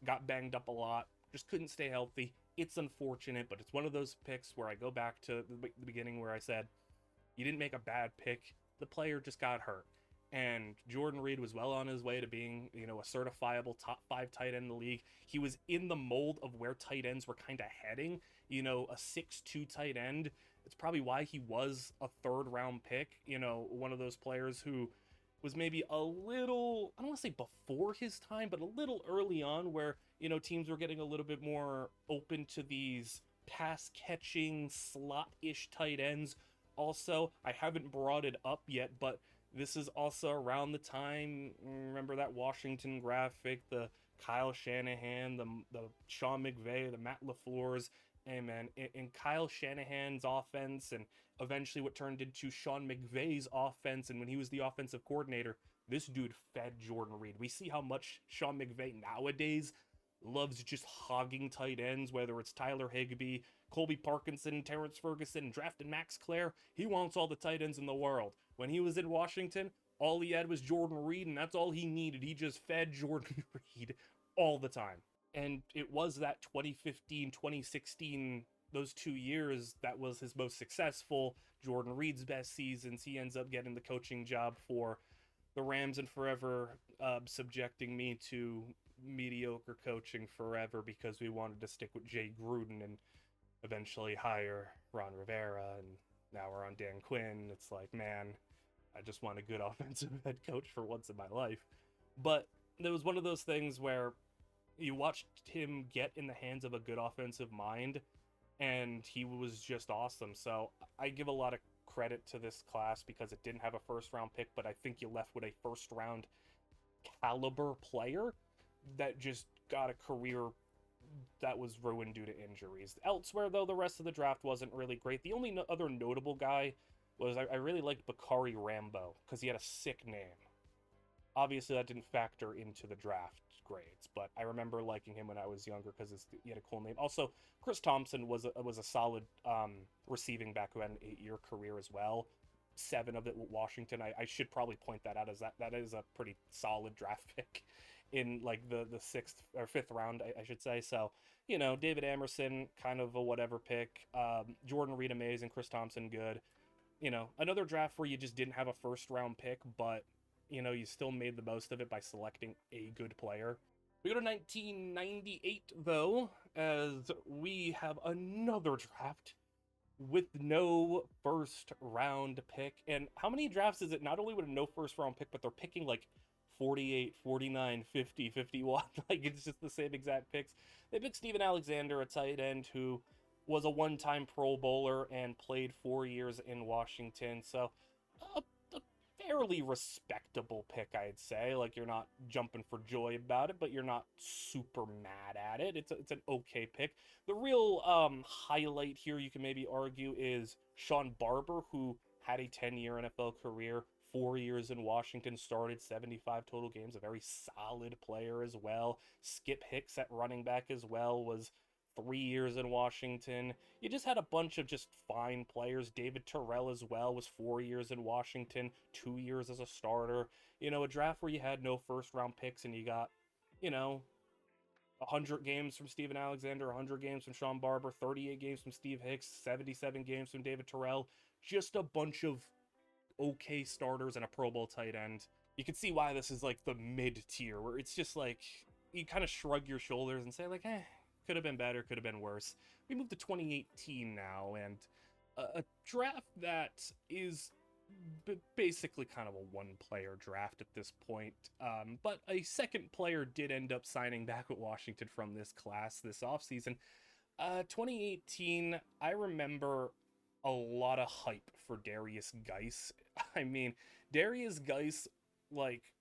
got banged up a lot, just couldn't stay healthy. It's unfortunate, but it's one of those picks where I go back to the beginning where I said, you didn't make a bad pick, the player just got hurt. And Jordan Reed was well on his way to being, a certifiable top 5 tight end in the league. He was in the mold of where tight ends were kind of heading, a 6'2" tight end. It's probably why he was a 3rd round pick, one of those players who was maybe a little, I don't want to say before his time, but a little early on where, teams were getting a little bit more open to these pass catching slot-ish tight ends. Also, I haven't brought it up yet, but this is also around the time, remember that Washington graphic, the Kyle Shanahan, the Sean McVay, the Matt LaFleur's, hey man, in Kyle Shanahan's offense and eventually what turned into Sean McVay's offense, and when he was the offensive coordinator, this dude fed Jordan Reed. We see how much Sean McVay nowadays loves just hogging tight ends, whether it's Tyler Higbee, Colby Parkinson, Terrence Ferguson, drafted Max Clare. He wants all the tight ends in the world. When he was in Washington, all he had was Jordan Reed, and that's all he needed. He just fed Jordan Reed all the time. And it was that 2015, 2016, those 2 years that was his most successful, Jordan Reed's best seasons. He ends up getting the coaching job for the Rams and forever subjecting me to mediocre coaching forever because we wanted to stick with Jay Gruden and eventually hire Ron Rivera, and now we're on Dan Quinn. It's like, man, I just want a good offensive head coach for once in my life. But there was one of those things where you watched him get in the hands of a good offensive mind, and he was just awesome. So I give a lot of credit to this class because it didn't have a first round pick, but I think you left with a first round caliber player that just got a career that was ruined due to injuries. Elsewhere, though, the rest of the draft wasn't really great. The only other notable guy was I really liked Bakari Rambo because he had a sick name. Obviously, that didn't factor into the draft grades, but I remember liking him when I was younger because he had a cool name. Also, Chris Thompson was a solid receiving back who had an 8-year career as well. 7 of it with Washington. I should probably point that out as that is a pretty solid draft pick in like the 6th or 5th round, I should say. So, David Amerson, kind of a whatever pick. Jordan Reed, amazing. Chris Thompson, good. Another draft where you just didn't have a first round pick, but you still made the most of it by selecting a good player. We go to 1998, though, as we have another draft with no first round pick. And how many drafts is it? Not only with a no first round pick, but they're picking like 48, 49, 50, 51. Like, it's just the same exact picks. They picked Steven Alexander, a tight end who was a one-time Pro Bowler and played 4 years in Washington. So, a fairly respectable pick, I'd say. Like, you're not jumping for joy about it, but you're not super mad at it. It's an okay pick. The real highlight here, you can maybe argue, is Sean Barber, who had a 10-year NFL career, 4 years in Washington, started 75 total games, a very solid player as well. Skip Hicks at running back as well was 3 years in Washington. You just had a bunch of just fine players. David Terrell as well was 4 years in Washington, 2 years as a starter. A draft where you had no first round picks and you got, 100 games from Steven Alexander, 100 games from Sean Barber, 38 games from Steve Hicks, 77 games from David Terrell. Just a bunch of okay starters and a Pro Bowl tight end. You can see why this is like the mid tier, where it's just like you kind of shrug your shoulders and say like, could have been better, could have been worse. We move to 2018 now, and a draft that is basically kind of a one-player draft at this point. But a second player did end up signing back with Washington from this class this offseason. 2018, I remember a lot of hype for Darius Geis. I mean, Darius Geis,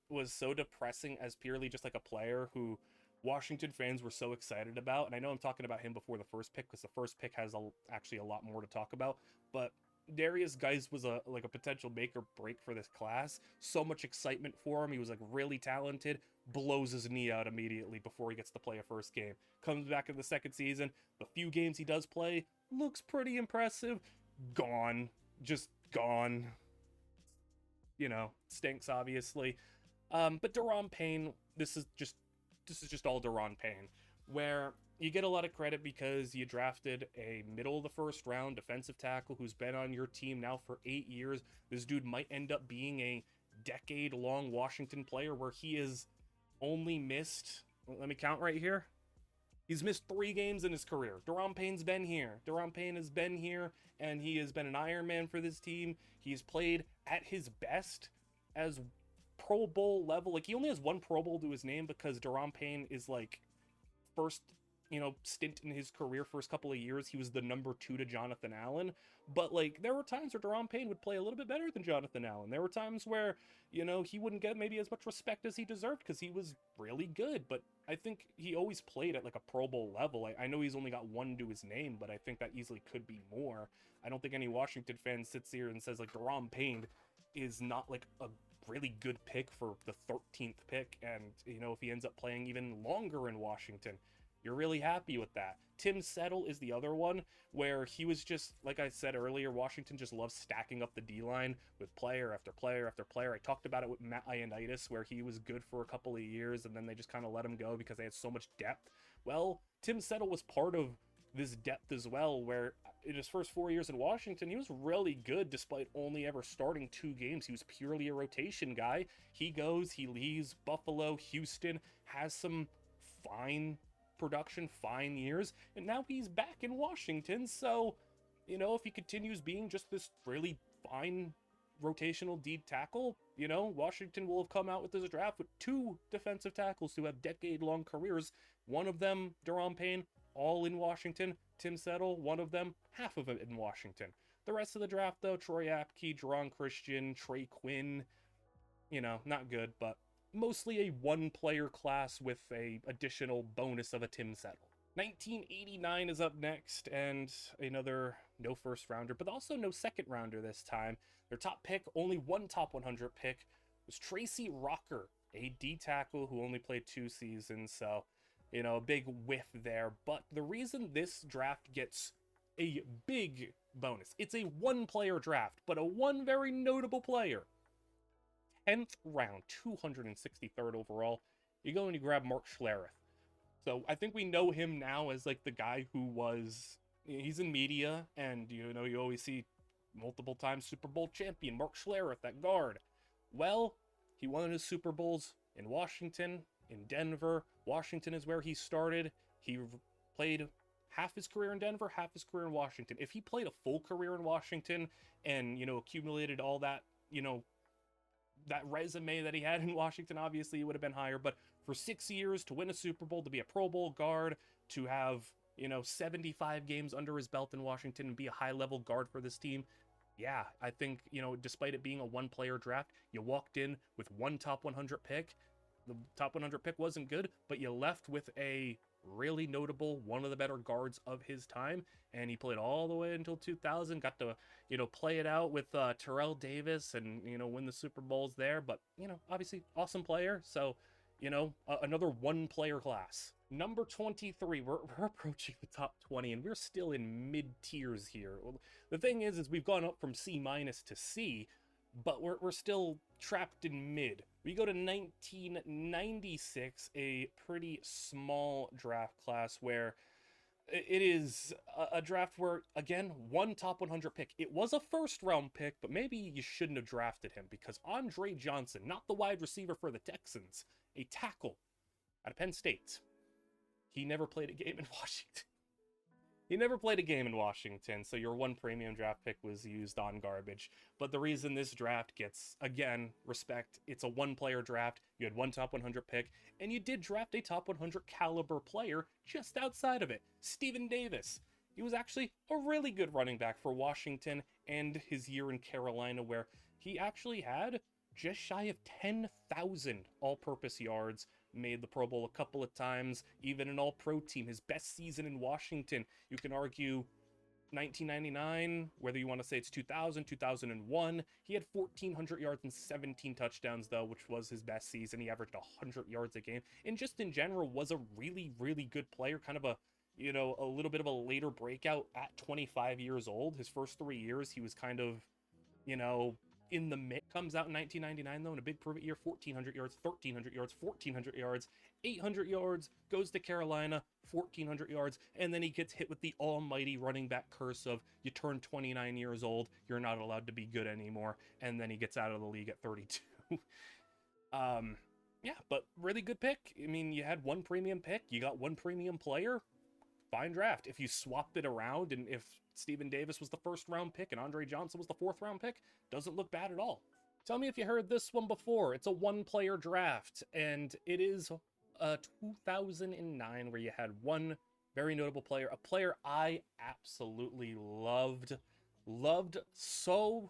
was so depressing as purely just like a player who Washington fans were so excited about. And I know I'm talking about him before the first pick because the first pick has actually a lot more to talk about. But Darius Geis was a potential make or break for this class. So much excitement for him. He was really talented. Blows his knee out immediately before he gets to play a first game. Comes back in the second season. The few games he does play looks pretty impressive. Gone. Just gone. Stinks obviously. But Daron Payne, this is just all Daron Payne, where you get a lot of credit because you drafted a middle of the first round defensive tackle who's been on your team now for 8 years. This dude might end up being a decade-long Washington player where he has only missed, let me count right here. He's missed 3 games in his career. Daron Payne's been here. Daron Payne has been here, and he has been an Iron Man for this team. He's played at his best as Pro Bowl level. He only has 1 Pro Bowl to his name because Daron Payne is first, stint in his career, first couple of years, he was the number 2 to Jonathan Allen. But there were times where Daron Payne would play a little bit better than Jonathan Allen. There were times where, he wouldn't get maybe as much respect as he deserved because he was really good. But I think he always played at a Pro Bowl level. I know he's only got 1 to his name, but I think that easily could be more. I don't think any Washington fan sits here and says Daron Payne is not a really good pick for the 13th pick, and if he ends up playing even longer in Washington, you're really happy with that. Tim Settle is the other one where he was just, like I said earlier, Washington just loves stacking up the D-line with player after player after player. I talked about it with Matt Ioannidis, where he was good for a couple of years and then they just kind of let him go because they had so much depth. Well, Tim Settle was part of this depth as well, where in his first 4 years in Washington, he was really good despite only ever starting 2 games. He was purely a rotation guy. He goes, he leaves Buffalo, Houston, has some fine production, fine years, and now he's back in Washington. So, if he continues being just this really fine rotational D tackle, Washington will have come out with this draft with 2 defensive tackles who have decade-long careers. One of them, Daron Payne, all in Washington. Tim Settle, one of them, half of it in Washington. The rest of the draft, though, Troy Apke, Jerron Christian, Trey Quinn, not good, but mostly a 1-player class with a additional bonus of a Tim Settle. 1989 is up next, and another no first rounder, but also no second rounder this time. Their top pick, only one top 100 pick, was Tracy Rocker, a D tackle who only played 2 seasons, so, a big whiff there. But the reason this draft gets a big bonus, it's a one player draft, but a one very notable player. 10th round, 263rd overall. You go and you grab Mark Schlereth. So I think we know him now as like the guy who he's in media, and you always see multiple time Super Bowl champion Mark Schlereth, that guard. Well, he won his Super Bowls in Washington, in Denver. Washington is where he started. He played half his career in Denver, half his career in Washington. If he played a full career in Washington and, accumulated all that, that resume that he had in Washington, obviously it would have been higher. But for 6 years, to win a Super Bowl, to be a Pro Bowl guard, to have 75 games under his belt in Washington and be a high-level guard for this team, yeah, I think, despite it being a one-player draft, you walked in with one top 100 pick. The top 100 pick wasn't good, but you left with a really notable, one of the better guards of his time, and he played all the way until 2000, got to, play it out with Terrell Davis and, win the Super Bowls there, but, obviously awesome player, so, another one-player class. Number 23, we're approaching the top 20, and we're still in mid-tiers here. Well, the thing is we've gone up from C- to C, but we're still trapped in mid. We go to 1996, a pretty small draft class where it is a draft where, again, one top 100 pick. It was a first round pick, but maybe you shouldn't have drafted him because Andre Johnson, not the wide receiver for the Texans, a tackle out of Penn State. He never played a game in Washington. He never played a game in Washington, so your one premium draft pick was used on garbage. But the reason this draft gets, again, respect, it's a one-player draft, you had one top 100 pick, and you did draft a top 100 caliber player just outside of it, Stephen Davis. He was actually a really good running back for Washington and his year in Carolina, where he actually had just shy of 10,000 all-purpose yards, made the Pro Bowl a couple of times, even an all-pro team, his best season in Washington. You can argue 1999, whether you want to say it's 2000, 2001. He had 1,400 yards and 17 touchdowns, though, which was his best season. He averaged 100 yards a game, and just in general was a really, really good player, kind of a little bit of a later breakout at 25 years old. His first 3 years, he was kind of, in the mid. Comes out in 1999 though in a big prove it year, 1,400 yards, 1,300 yards, 1,400 yards, 800 yards, goes to Carolina, 1,400 yards, and then he gets hit with the almighty running back curse of you turn 29 years old, you're not allowed to be good anymore, and then he gets out of the league at 32. Yeah, but really good pick. I mean, you had one premium pick, you got one premium player, fine draft. If you swapped it around, and if Stephen Davis was the first round pick and Andre Johnson was the 4th round pick, doesn't look bad at all. Tell me if you heard this one before. It's a one-player draft, and it is 2009 where you had one very notable player, a player I absolutely loved so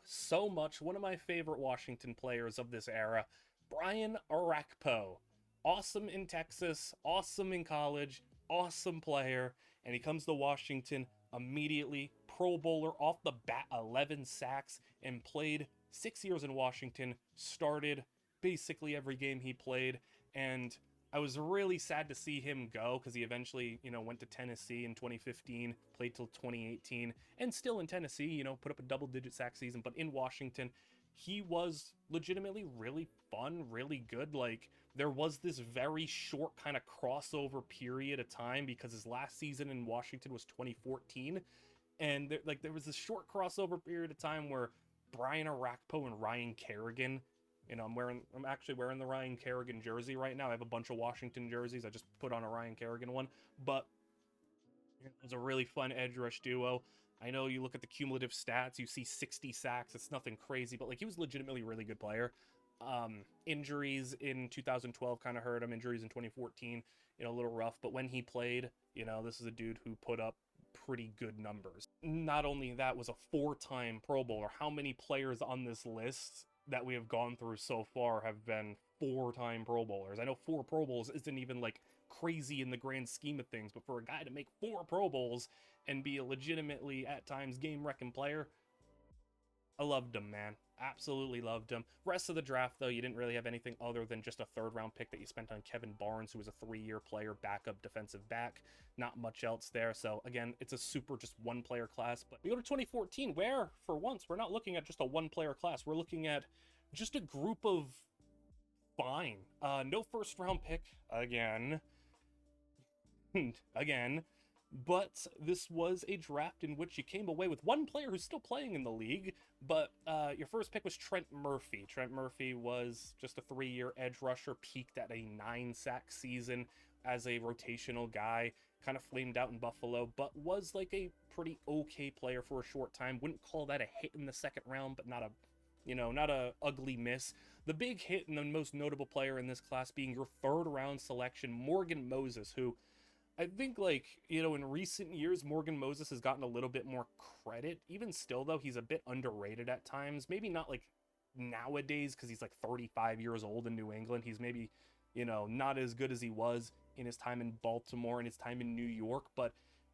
much, one of my favorite Washington players of this era, Brian Orakpo. Awesome in Texas, awesome in college, awesome player, and he comes to Washington immediately, Pro Bowler off the bat, 11 sacks, and played 6 years in Washington, started basically every game he played, and I was really sad to see him go because he eventually, went to Tennessee in 2015, played till 2018, and still in Tennessee, put up a double-digit sack season, but in Washington, he was legitimately really fun, really good. Like, there was this very short kind of crossover period of time because his last season in Washington was 2014, and there was this short crossover period of time where Brian Orakpo and Ryan Kerrigan, I'm actually wearing the Ryan Kerrigan jersey right now. I have a bunch of Washington jerseys. I just put on a Ryan Kerrigan one, but it was a really fun edge rush duo. I know you look at the cumulative stats, you see 60 sacks. It's nothing crazy, but he was legitimately a really good player. Injuries in 2012 kind of hurt him. Injuries in 2014, a little rough. But when he played, this is a dude who put up pretty good numbers. Not only that, was a 4-time Pro Bowler. How many players on this list that we have gone through so far have been 4-time Pro Bowlers. I know 4 Pro Bowls isn't even like crazy in the grand scheme of things, but for a guy to make 4 Pro Bowls and be a legitimately at times game-wrecking player, I loved him, man. Absolutely loved him. Rest of the draft, though, you didn't really have anything other than just a third-round pick that you spent on Kevin Barnes, who was a 3-year player, backup defensive back. Not much else there. So, again, it's a super just one-player class. But we go to 2014, where, for once, we're not looking at just a one-player class. We're looking at just a group of fine. No first-round pick, again. Again. But this was a draft in which you came away with one player who's still playing in the league, but your first pick was Trent Murphy. Trent Murphy was just a 3-year edge rusher, peaked at a 9-sack season as a rotational guy, kind of flamed out in Buffalo, but was like a pretty okay player for a short time. Wouldn't call that a hit in the second round, but not a ugly miss. The big hit and the most notable player in this class being your 3rd-round selection, Morgan Moses, who I think, like, in recent years, Morgan Moses has gotten a little bit more credit. Even still, though, he's a bit underrated at times. Maybe not, like, nowadays, because he's, like, 35 years old in New England. He's maybe, not as good as he was in his time in Baltimore and his time in New York. But,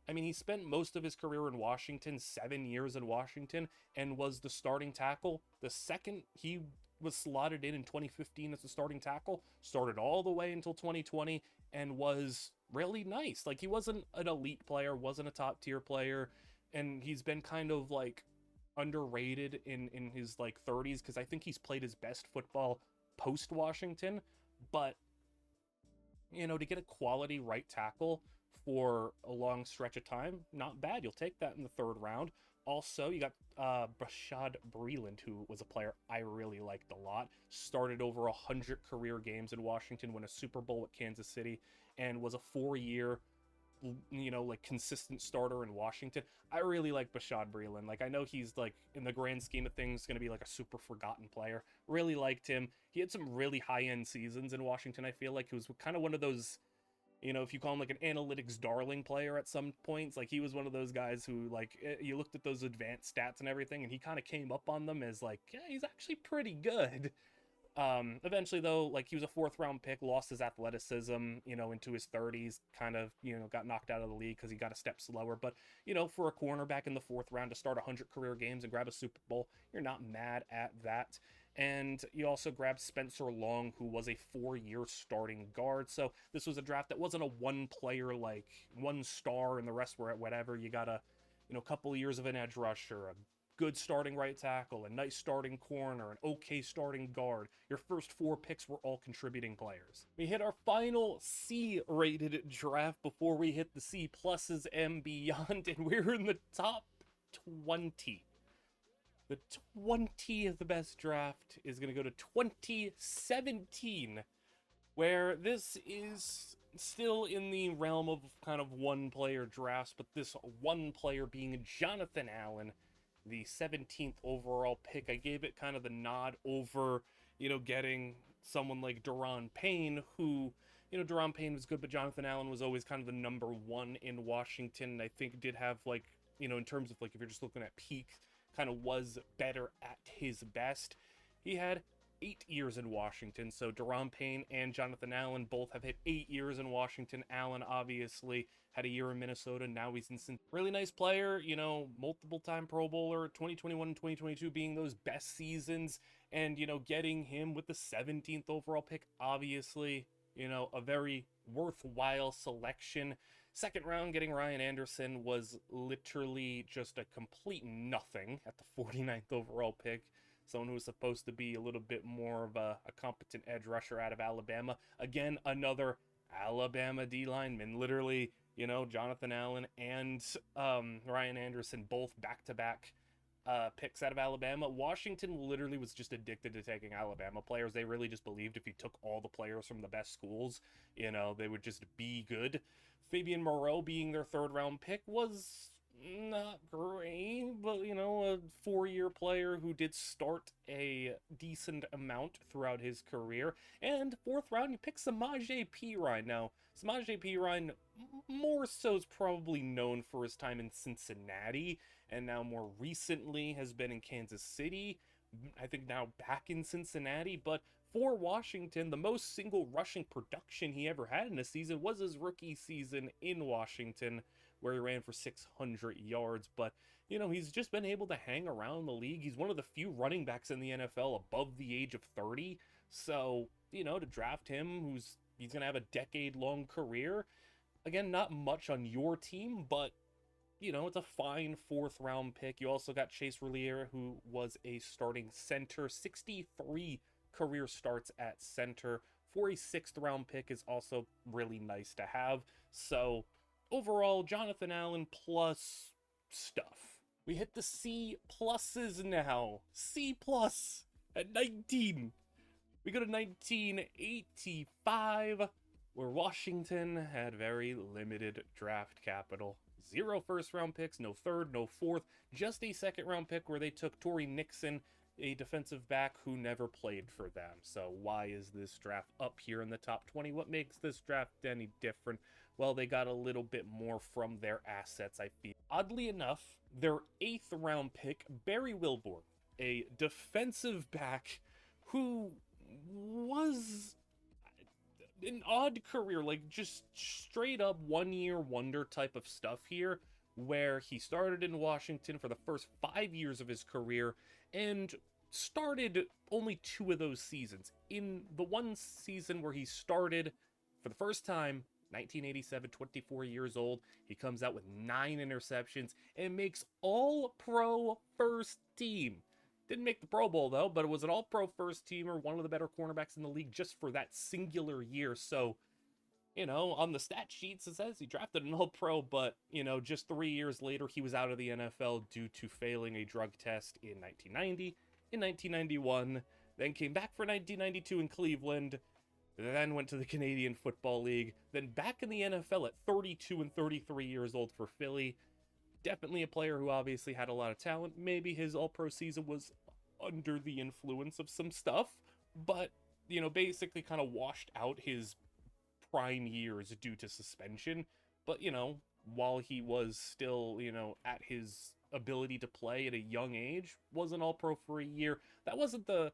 I mean, he spent most of his career in Washington, 7 years in Washington, and was the starting tackle. The second he was slotted in 2015 as the starting tackle, started all the way until 2020, and was really nice. Like, he wasn't an elite player, wasn't a top tier player, and he's been kind of like underrated in his like 30s, because I think he's played his best football post Washington. But to get a quality right tackle for a long stretch of time, not bad. You'll take that in the 3rd round. Also, you got Bashaud Breeland, who was a player I really liked a lot. Started over 100 career games in Washington, won a Super Bowl with Kansas City, and was a 4-year, like, consistent starter in Washington. I really like Bashaud Breeland. Like, I know he's, like, in the grand scheme of things, going to be, like, a super forgotten player. Really liked him. He had some really high-end seasons in Washington, I feel like. He was kind of one of those, if you call him like an analytics darling player at some points, like he was one of those guys who, like, you looked at those advanced stats and everything, and he kind of came up on them as like, yeah, he's actually pretty good. Eventually, though, like, he was a 4th-round pick, lost his athleticism, into his 30s, kind of, got knocked out of the league because he got a step slower. But, for a cornerback in the 4th round to start 100 career games and grab a Super Bowl, you're not mad at that. And you also grabbed Spencer Long, who was a 4-year starting guard. So this was a draft that wasn't a one-player, like, one star and the rest were at whatever. You got a, couple of years of an edge rusher, a good starting right tackle, a nice starting corner, an okay starting guard. Your first 4 picks were all contributing players. We hit our final C-rated draft before we hit the C pluses and beyond, and we're in the top 20. The 20th best draft is going to go to 2017, where this is still in the realm of kind of one-player drafts, but this one player being Jonathan Allen, the 17th overall pick. I gave it kind of the nod over, getting someone like Daron Payne, who, Daron Payne was good, but Jonathan Allen was always kind of the number 1 in Washington. I think did have, like, in terms of, like, if you're just looking at peak, kind of was better at his best. He had 8 years in Washington, so Daron Payne and Jonathan Allen both have hit 8 years in Washington. Allen obviously had a year in Minnesota, now he's in Cincinnati. Really nice player, multiple time Pro Bowler, 2021 and 2022 being those best seasons, and, getting him with the 17th overall pick, obviously, a very worthwhile selection. 2nd round, getting Ryan Anderson was literally just a complete nothing at the 49th overall pick. Someone who was supposed to be a little bit more of a competent edge rusher out of Alabama. Again, another Alabama D lineman. Literally, Jonathan Allen and Ryan Anderson both back-to-back picks out of Alabama. Washington literally was just addicted to taking Alabama players. They really just believed if you took all the players from the best schools, they would just be good. Fabian Moreau being their 3rd-round pick was not great, but, a 4-year player who did start a decent amount throughout his career. And 4th round, you pick Samaje Perine. Now, Samaje Perine, more so, is probably known for his time in Cincinnati, and now more recently has been in Kansas City. I think now back in Cincinnati, but for Washington, the most single rushing production he ever had in a season was his rookie season in Washington, where he ran for 600 yards. But, he's just been able to hang around the league. He's one of the few running backs in the NFL above the age of 30. So, to draft him, he's going to have a decade-long career. Again, not much on your team, but it's a fine fourth round pick. You also got Chase Roullier, who was a starting center, 63 career starts at center. For a sixth round pick is also really nice to have. So overall, Jonathan Allen plus stuff. We hit the C pluses now. C plus at 19. We go to 1985, where Washington had very limited draft capital. 0 first round picks, no third, no fourth, just a second round pick where they took Torrey Nixon, a defensive back who never played for them. So why is this draft up here in the top 20? What makes this draft any different? Well, they got a little bit more from their assets, I feel. Oddly enough, their 8th round pick, Barry Wilborn, a defensive back who was an odd career, like just straight up 1-year wonder type of stuff here, where he started in Washington for the first 5 years of his career and started only 2 of those seasons. In the one season where he started for the first time, 1987, 24 years old, he comes out with 9 interceptions and makes all-pro first team. Didn't make the Pro Bowl, though, but it was an all-pro first teamer, one of the better cornerbacks in the league just for that singular year. So, on the stat sheets, it says he drafted an all-pro, but, just 3 years later, he was out of the NFL due to failing a drug test in 1990, in 1991, then came back for 1992 in Cleveland, then went to the Canadian Football League, then back in the NFL at 32 and 33 years old for Philly. Definitely a player who obviously had a lot of talent. Maybe his all-pro season was under the influence of some stuff, but, basically kind of washed out his prime years due to suspension. But, while he was still, at his ability to play at a young age, was an all-pro for a year. That wasn't the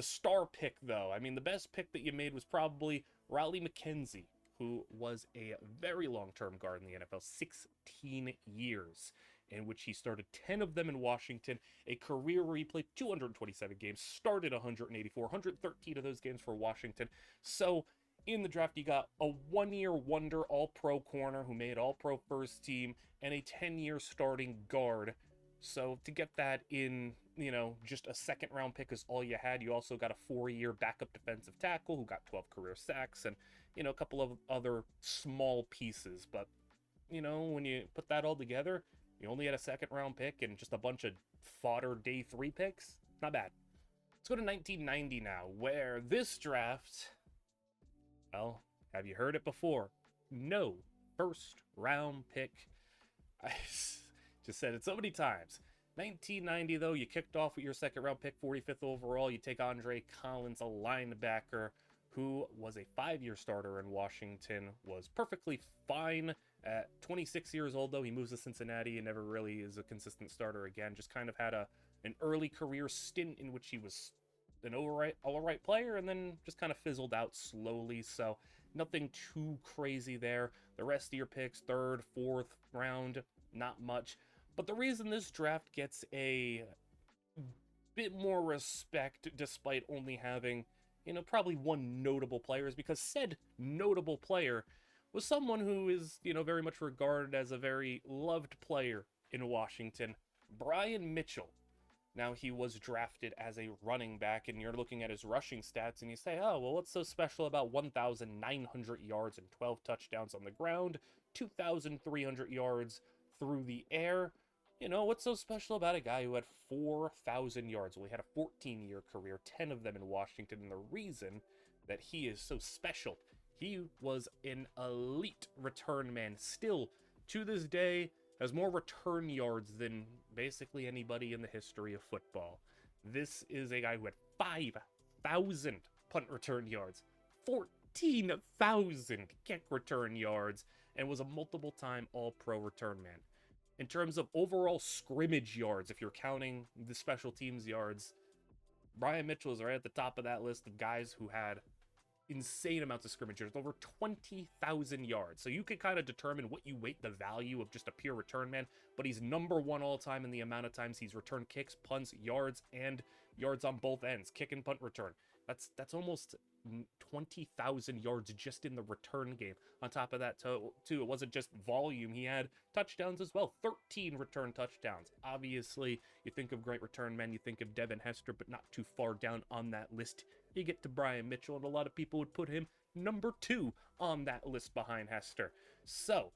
star pick, though. I mean, the best pick that you made was probably Raleigh McKenzie, who was a very long-term guard in the NFL, 16 years, in which he started 10 of them in Washington, a career where he played 227 games, started 184, 113 of those games for Washington. So in the draft, you got a 1-year wonder all-pro corner who made all-pro first team, and a 10-year starting guard. So to get that in, just a second-round pick is all you had. You also got a 4-year backup defensive tackle who got 12 career sacks, and a couple of other small pieces. But, when you put that all together, you only had a second round pick and just a bunch of fodder day 3 picks. Not bad. Let's go to 1990 now, where this draft, well, have you heard it before? No first round pick. I just said it so many times. 1990, though, you kicked off with your second round pick, 45th overall. You take Andre Collins, a linebacker who was a 5-year starter in Washington, was perfectly fine at 26 years old, though. He moves to Cincinnati and never really is a consistent starter again. Just kind of had an early career stint in which he was an all right player, and then just kind of fizzled out slowly. So nothing too crazy there. The rest of your picks, 3rd, 4th round, not much. But the reason this draft gets a bit more respect, despite only having, probably one notable player, is because said notable player was someone who is, very much regarded as a very loved player in Washington, Brian Mitchell. Now, he was drafted as a running back, and you're looking at his rushing stats, and you say, oh, well, what's so special about 1,900 yards and 12 touchdowns on the ground, 2,300 yards through the air? What's so special about a guy who had 4,000 yards? Well, he had a 14-year career, 10 of them in Washington, and the reason that he is so special, he was an elite return man. Still, to this day, has more return yards than basically anybody in the history of football. This is a guy who had 5,000 punt return yards, 14,000 kick return yards, and was a multiple-time All-Pro return man. In terms of overall scrimmage yards, if you're counting the special teams yards, Brian Mitchell is right at the top of that list of guys who had insane amounts of scrimmage yards, over 20,000 yards. So you could kind of determine what you weight the value of just a pure return man, but he's number one all time in the amount of times he's returned kicks, punts, yards, and yards on both ends, kick and punt return. That's almost 20,000 yards just in the return game. On top of that, too, it wasn't just volume. He had touchdowns as well, 13 return touchdowns. Obviously, you think of great return men, you think of Devin Hester, but not too far down on that list. You get to Brian Mitchell, and a lot of people would put him number 2 on that list behind Hester. So,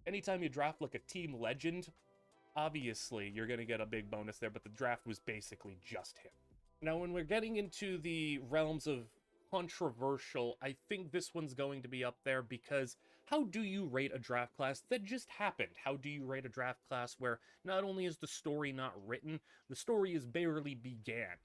anytime you draft like a team legend, obviously you're going to get a big bonus there, but the draft was basically just him. Now, when we're getting into the realms of controversial, I think this one's going to be up there because how do you rate a draft class that just happened? How do you rate a draft class where not only is the story not written, the story is barely began?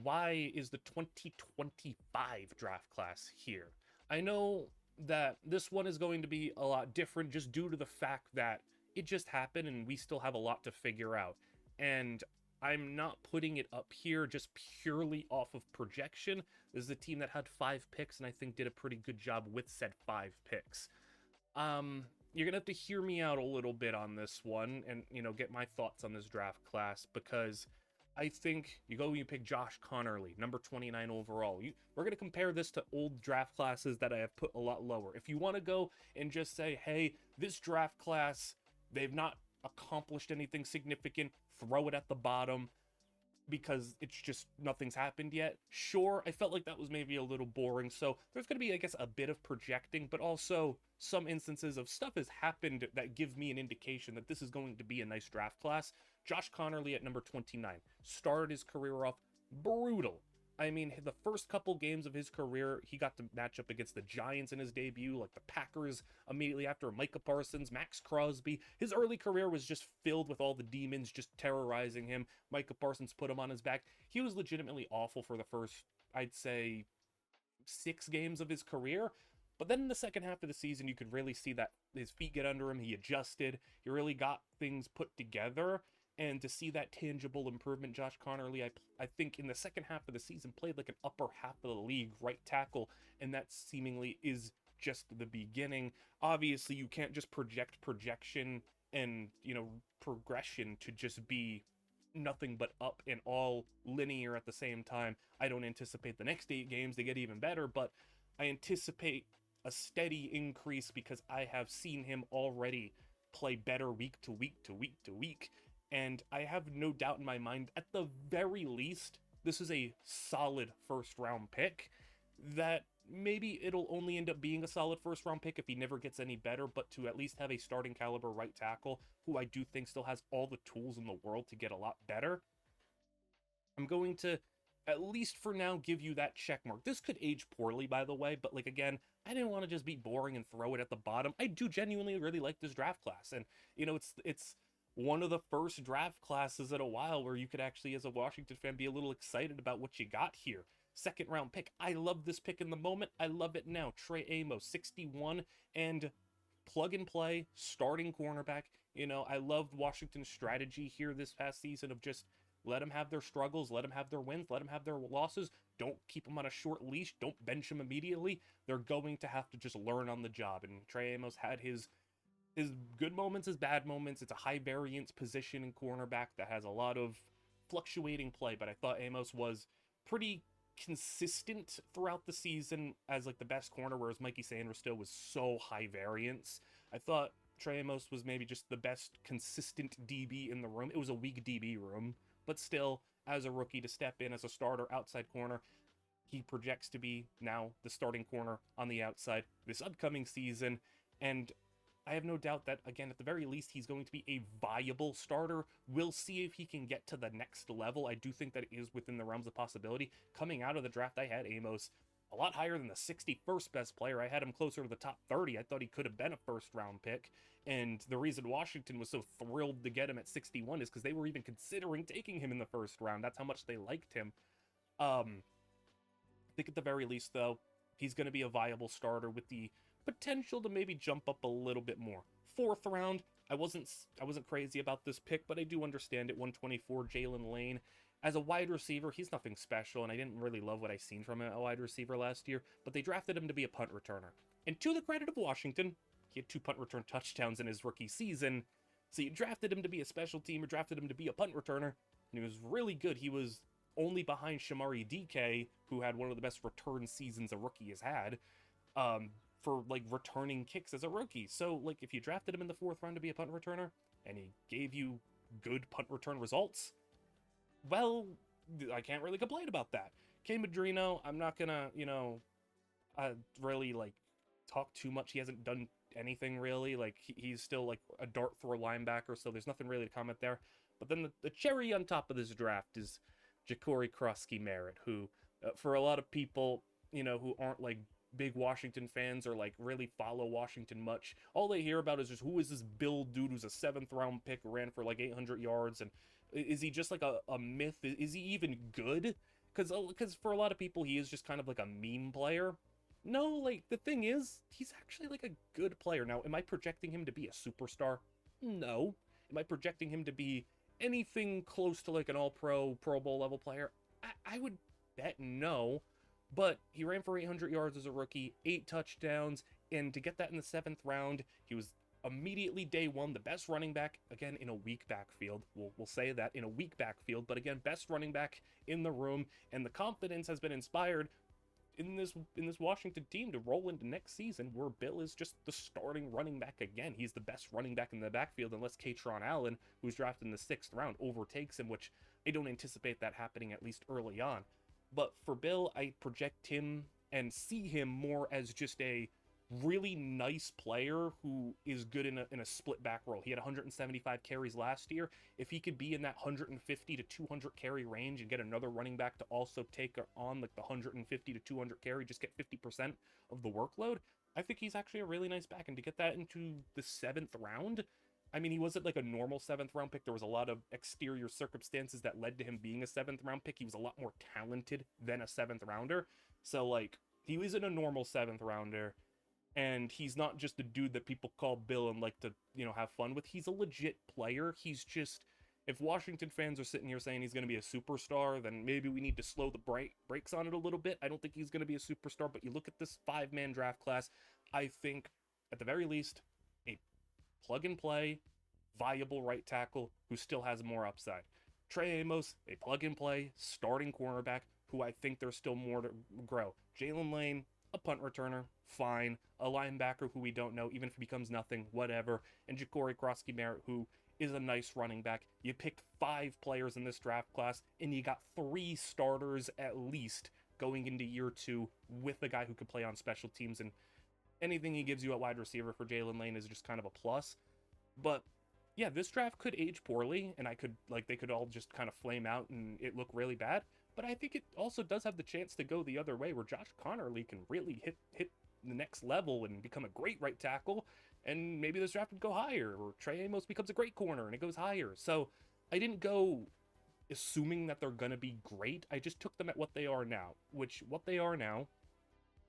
Why is the 2025 draft class here? I know that this one is going to be a lot different just due to the fact that it just happened and we still have a lot to figure out. And I'm not putting it up here just purely off of projection. This is a team that had 5 picks and I think did a pretty good job with said 5 picks. You're gonna have to hear me out a little bit on this one and, get my thoughts on this draft class, because I think you pick Josh Conerly, number 29 overall. We're going to compare this to old draft classes that I have put a lot lower. If you want to go and just say, hey, this draft class, they've not accomplished anything significant, throw it at the bottom because it's just nothing's happened yet. Sure, I felt like that was maybe a little boring. So there's going to be, I guess, a bit of projecting, but also some instances of stuff has happened that give me an indication that this is going to be a nice draft class. Josh Conerly at number 29 started his career off brutal. I mean, the first couple games of his career, he got to match up against the Giants in his debut, like the Packers immediately after, Micah Parsons, Max Crosby. His early career was just filled with all the demons just terrorizing him. Micah Parsons put him on his back. He was legitimately awful for the first, I'd say, 6 games of his career. But then in the second half of the season, you could really see that his feet get under him. He adjusted. He really got things put together. And to see that tangible improvement, Josh Conerly, I think in the second half of the season played like an upper half of the league right tackle, and that seemingly is just the beginning. Obviously, you can't just project projection and, progression to just be nothing but up and all linear at the same time. I don't anticipate the next 8 games to get even better, but I anticipate a steady increase because I have seen him already play better week to week to week to week. And I have no doubt in my mind, at the very least, this is a solid first round pick that maybe it'll only end up being a solid first round pick if he never gets any better, but to at least have a starting caliber right tackle who I do think still has all the tools in the world to get a lot better. I'm going to, at least for now, give you that check mark. This could age poorly, by the way, but again, I didn't want to just be boring and throw it at the bottom. I do genuinely really like this draft class, and it's one of the first draft classes in a while where you could actually, as a Washington fan, be a little excited about what you got here. Second round pick. I love this pick in the moment. I love it now. Trey Amos, 61, and plug and play, starting cornerback. I loved Washington's strategy here this past season of just let them have their struggles, let them have their wins, let them have their losses. Don't keep them on a short leash. Don't bench them immediately. They're going to have to just learn on the job. And Trey Amos had his good moments, his bad moments. It's a high variance position in cornerback that has a lot of fluctuating play, but I thought Amos was pretty consistent throughout the season as the best corner, whereas Mikey Sanders still was so high variance. I thought Trey Amos was maybe just the best consistent DB in the room. It was a weak DB room, but still, as a rookie, to step in as a starter outside corner, he projects to be now the starting corner on the outside this upcoming season. And I have no doubt that, again, at the very least, he's going to be a viable starter. We'll see if he can get to the next level. I do think that it is within the realms of possibility. Coming out of the draft, I had Amos a lot higher than the 61st best player. I had him closer to the top 30. I thought he could have been a first-round pick. And the reason Washington was so thrilled to get him at 61 is because they were even considering taking him in the first round. That's how much they liked him. I think at the very least, though, he's going to be a viable starter with the potential to maybe jump up a little bit more. 4th round, I wasn't crazy about this pick, but I do understand it. 124, Jalen Lane As a wide receiver, he's nothing special, and I didn't really love what I seen from a wide receiver last year, but they drafted him to be a punt returner. And to the credit of Washington, he had 2 punt return touchdowns in his rookie season, so you drafted him to be a special teamer, drafted him to be a punt returner, and he was really good. He was only behind Shamari DK, who had one of the best return seasons a rookie has had, for like returning kicks as a rookie. So like if you drafted him in the 4th round to be a punt returner, and he gave you good punt return results, well, I can't really complain about that. Kay Madrino, I'm not gonna, really like talk too much. He hasn't done anything really. Like he's still like a dart throw linebacker, so there's nothing really to comment there. But then the cherry on top of this draft is Ja'Cory Krosky-Merritt, who for a lot of people, who aren't like big Washington fans or like really follow Washington much, all they hear about is just who is this Bill dude who's a 7th round pick, ran for like 800 yards, and is he just like a myth? Is he even good? Because for a lot of people, he is just kind of like a meme player. No, like the thing is, he's actually like a good player. Now, am I projecting him to be a superstar? No. Am I projecting him to be anything close to like an all-pro, Pro Bowl level player? I would bet no. But he ran for 800 yards as a rookie, 8 touchdowns, and to get that in the 7th round, he was immediately day one the best running back, again in a weak backfield. We'll say that, in a weak backfield, but again, best running back in the room, and the confidence has been inspired in this Washington team to roll into next season, where Bill is just the starting running back again. He's the best running back in the backfield, unless Kaytron Allen, who's drafted in the 6th round, overtakes him, which I don't anticipate that happening, at least early on. But for Bill, I project him and see him more as just a really nice player who is good in a split back role. He had 175 carries last year. If he could be in that 150 to 200 carry range and get another running back to also take on like the 150 to 200 carry, just get 50% of the workload, I think he's actually a really nice back. And to get that into the 7th round, I mean, he wasn't like a normal 7th round pick. There was a lot of exterior circumstances that led to him being a 7th round pick. He was a lot more talented than a 7th rounder. So like, he wasn't a normal 7th rounder. And he's not just a dude that people call Bill and like to, have fun with. He's a legit player. He's just, if Washington fans are sitting here saying he's going to be a superstar, then maybe we need to slow the brakes on it a little bit. I don't think he's going to be a superstar, but you look at this 5-man draft class, I think, at the very least, a plug-and-play, viable right tackle who still has more upside. Trey Amos, a plug-and-play, starting cornerback who I think there's still more to grow. Jalen Lane, a punt returner, fine. A linebacker who we don't know, even if he becomes nothing, whatever. And Ja'Cory Krosky-Merritt, who is a nice running back. You picked 5 players in this draft class, and you got 3 starters at least going into year 2 with a guy who could play on special teams. And anything he gives you at wide receiver for Jalen Lane is just kind of a plus. But yeah, this draft could age poorly, and they could all just kind of flame out and it look really bad. But I think it also does have the chance to go the other way, where Josh Conerly can really hit the next level and become a great right tackle, and maybe this draft would go higher, or Trey Amos becomes a great corner and it goes higher. So I didn't go assuming that they're gonna be great. I just took them at what they are now,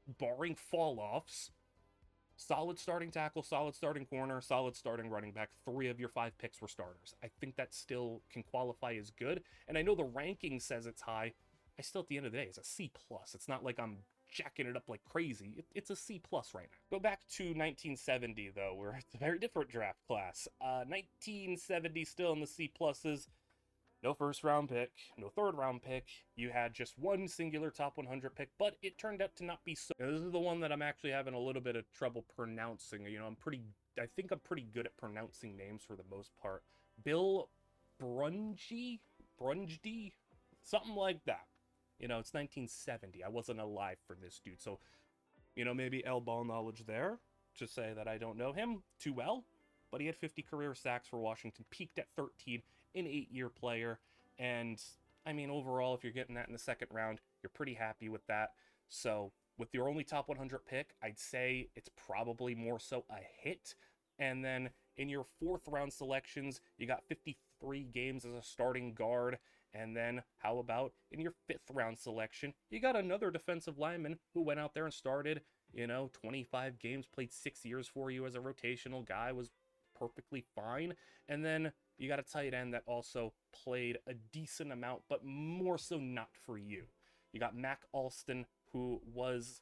barring fall-offs, solid starting tackle, solid starting corner, solid starting running back. 3 of your 5 picks were starters. I think that still can qualify as good. And I know the ranking says it's high. I still, at the end of the day, it's a C+. It's not like I'm jacking it up like crazy. It's a C+ right now. Go back to 1970, though, where it's a very different draft class. 1970 still in the C+. No 1st round pick, no 3rd round pick. You had just one singular top 100 pick, but it turned out to not be so. Now, this is the one that I'm actually having a little bit of trouble pronouncing. I think I'm pretty good at pronouncing names for the most part. Bill Brungy? Something like that. It's 1970. I wasn't alive for this dude. So, maybe L-ball knowledge there to say that I don't know him too well. But he had 50 career sacks for Washington, peaked at 13, an 8-year player. And, I mean, overall, if you're getting that in the 2nd round, you're pretty happy with that. So, with your only top 100 pick, I'd say it's probably more so a hit. And then in your 4th round selections, you got 53 games as a starting guard. And then how about in your 5th round selection, you got another defensive lineman who went out there and started, 25 games, played 6 years for you as a rotational guy, was perfectly fine. And then you got a tight end that also played a decent amount, but more so not for you. You got Mac Alston, who was,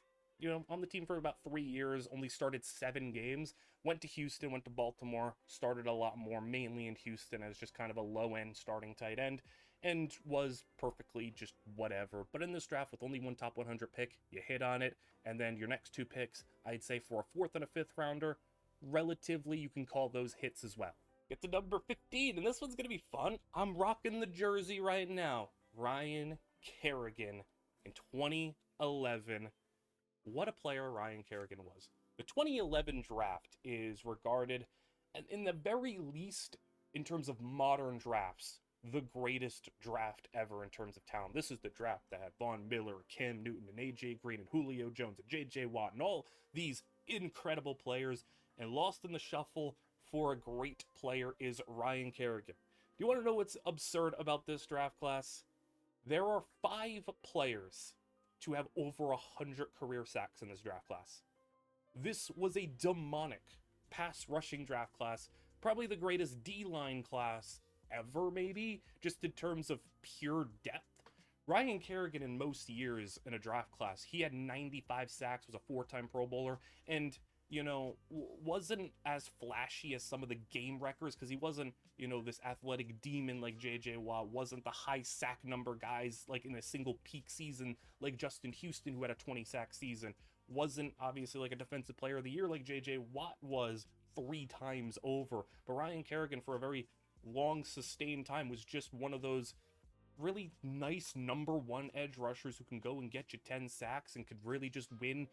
on the team for about 3 years, only started 7 games, went to Houston, went to Baltimore, started a lot more, mainly in Houston as just kind of a low-end starting tight end, and was perfectly just whatever. But in this draft, with only one top 100 pick, you hit on it, and then your next 2 picks, I'd say for a 4th and a 5th rounder, relatively, you can call those hits as well. Get to number 15, and this one's going to be fun. I'm rocking the jersey right now. Ryan Kerrigan in 2011. What a player Ryan Kerrigan was. The 2011 draft is regarded, and in the very least, in terms of modern drafts, the greatest draft ever in terms of talent. This is the draft that had Von Miller, Cam Newton, and AJ Green, and Julio Jones, and JJ Watt, and all these incredible players. And lost in the shuffle for a great player is Ryan Kerrigan. Do you want to know what's absurd about this draft class? There are 5 players to have over 100 career sacks in this draft class. This was a demonic pass rushing draft class, probably the greatest D-line class ever, maybe, just in terms of pure depth. Ryan Kerrigan, in most years in a draft class, he had 95 sacks, was a 4-time Pro Bowler, and wasn't as flashy as some of the game wreckers, because he wasn't, this athletic demon like JJ Watt, wasn't the high sack number guys like in a single peak season like Justin Houston, who had a 20 sack season, wasn't obviously like a defensive player of the year like JJ Watt was 3 times over. But Ryan Kerrigan, for a very long sustained time, was just one of those really nice number 1 edge rushers who can go and get you 10 sacks and could really just win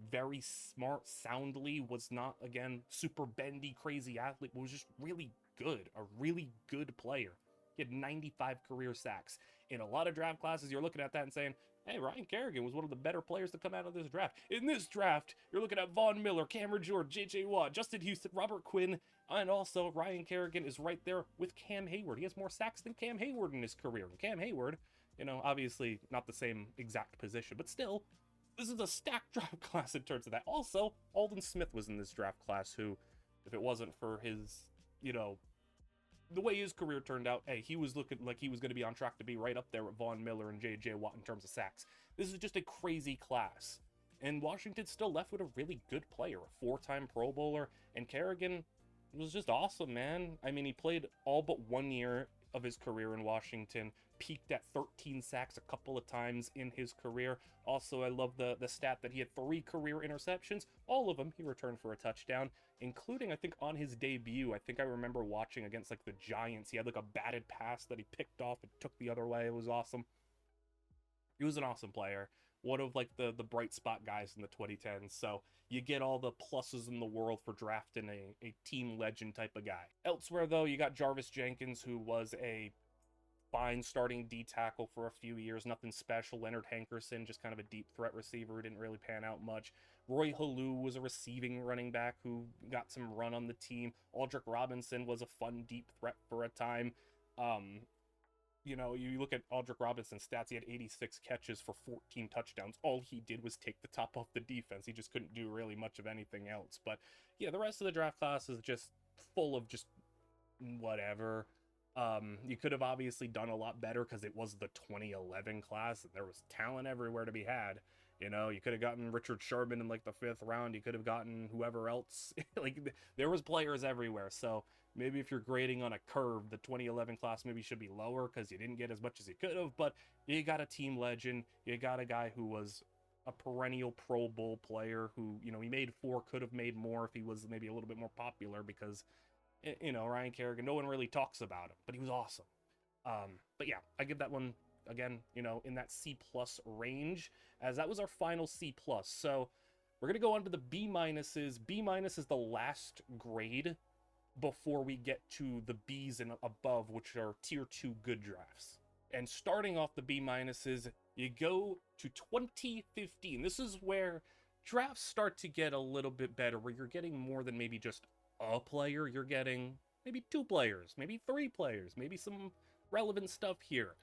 very smart, soundly, was not, again, super bendy, crazy athlete, but was just really good, a really good player. He had 95 career sacks. In a lot of draft classes, you're looking at that and saying, hey, Ryan Kerrigan was one of the better players to come out of this draft. In this draft, you're looking at Von Miller, Cameron Jordan, JJ Watt, Justin Houston, Robert Quinn, and also Ryan Kerrigan is right there with Cam Hayward. He has more sacks than Cam Hayward in his career. And Cam Hayward, obviously not the same exact position, but still, this is a stacked draft class in terms of that. Also, Aldon Smith was in this draft class, who, if it wasn't for his, the way his career turned out, hey, he was looking like he was going to be on track to be right up there with Von Miller and J.J. Watt in terms of sacks. This is just a crazy class. And Washington still left with a really good player, a 4-time Pro Bowler, and Kerrigan was just awesome, man. I mean, he played all but 1 year of his career in Washington, peaked at 13 sacks a couple of times in his career. Also, I love the stat that he had 3 career interceptions. All of them he returned for a touchdown, including, I think, on his debut. I think I remember watching against, like, the Giants. He had, like, a batted pass that he picked off and took the other way. It was awesome. He was an awesome player. One of, like, the bright spot guys in the 2010s. So you get all the pluses in the world for drafting a team legend type of guy. Elsewhere, though, you got Jarvis Jenkins, who was a fine starting D tackle for a few years, nothing special. Leonard Hankerson, just kind of a deep threat receiver who didn't really pan out much. Roy Halou was a receiving running back who got some run on the team. Aldrick Robinson was a fun deep threat for a time. You look at Aldrick Robinson's stats, he had 86 catches for 14 touchdowns. All he did was take the top off the defense. He just couldn't do really much of anything else. But yeah, the rest of the draft class is just full of just whatever. You could have obviously done a lot better because it was the 2011 class and there was talent everywhere to be had. You could have gotten Richard Sherman in like the 5th round. You could have gotten whoever else. Like, there was players everywhere. So maybe if you're grading on a curve, the 2011 class maybe should be lower because you didn't get as much as you could have. But you got a team legend. You got a guy who was a perennial Pro Bowl player who, he made 4, could have made more if he was maybe a little bit more popular, because Ryan Kerrigan, no one really talks about him, but he was awesome. But yeah, I give that one, again, in that C+ range, as that was our final C+. So we're going to go on to the B-. B- is the last grade before we get to the B's and above, which are tier 2 good drafts. And starting off the B-, you go to 2015. This is where drafts start to get a little bit better, where you're getting more than maybe just a player. You're getting maybe 2 players, maybe 3 players, maybe some relevant stuff here.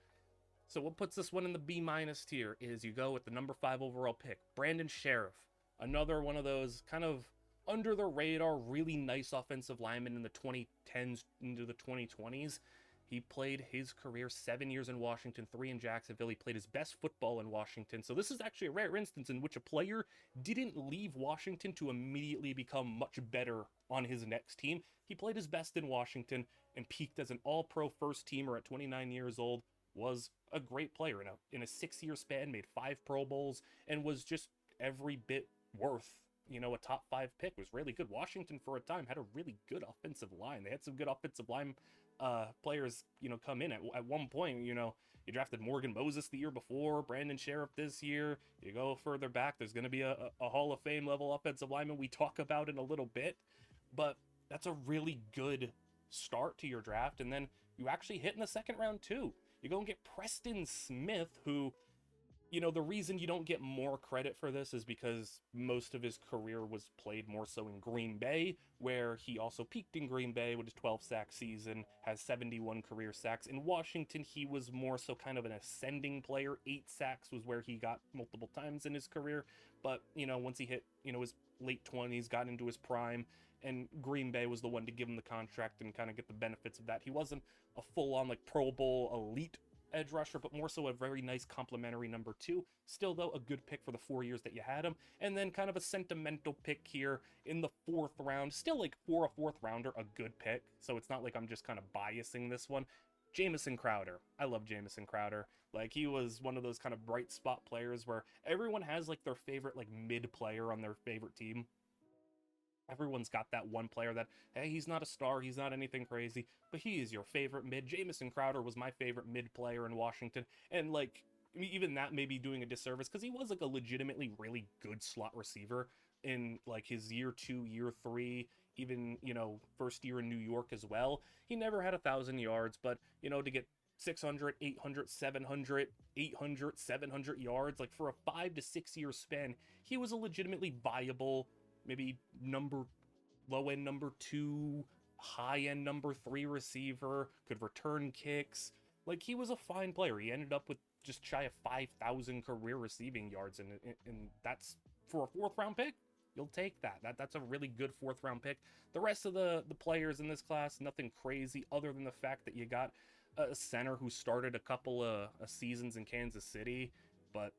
So what puts this one in the B- tier is you go with the number 5 overall pick, Brandon Sheriff. Another one of those kind of under the radar, really nice offensive lineman in the 2010s into the 2020s. He played his career 7 years in Washington, 3 in Jacksonville. He played his best football in Washington. So this is actually a rare instance in which a player didn't leave Washington to immediately become much better on his next team. He played his best in Washington and peaked as an all-pro first teamer at 29 years old, was a great player in a 6-year span, made 5 Pro Bowls, and was just every bit worth, a top 5 pick. Was really good. Washington for a time had a really good offensive line. They had some good offensive line players, come in at one point. You drafted Morgan Moses the year before, Brandon Sheriff this year. You go further back, there's going to be a Hall of Fame level offensive lineman we talk about in a little bit, but that's a really good start to your draft. And then you actually hit in the second round too. You go and get Preston Smith, who, the reason you don't get more credit for this is because most of his career was played more so in Green Bay, where he also peaked in Green Bay with his 12-sack season, has 71 career sacks. In Washington, he was more so kind of an ascending player. 8 sacks was where he got multiple times in his career. But, once he hit, his late 20s, got into his prime, and Green Bay was the one to give him the contract and kind of get the benefits of that. He wasn't a full-on, Pro Bowl elite edge rusher, but more so a very nice complimentary number 2. Still, though, a good pick for the 4 years that you had him. And then kind of a sentimental pick here in the 4th round. Still, for a 4th rounder, a good pick. So it's not like I'm just kind of biasing this one. Jamison Crowder. I love Jamison Crowder. He was one of those kind of bright spot players where everyone has, their favorite, mid player on their favorite team. Everyone's got that one player that, hey, he's not a star, he's not anything crazy, but he is your favorite mid. Jamison Crowder was my favorite mid player in Washington, and even that may be doing a disservice because he was a legitimately really good slot receiver in his year 2, year 3, even first year in New York as well. He never had 1,000 yards, but to get 600, 800, 700, 800, 700 yards, for a 5 to 6 year span, he was a legitimately viable, maybe low-end number 2, high-end number 3 receiver, could return kicks. He was a fine player. He ended up with just shy of 5,000 career receiving yards, and that's for a 4th round pick. You'll take that. That's a really good 4th round pick. The rest of the players in this class, nothing crazy other than the fact that you got a center who started a couple of seasons in Kansas City, but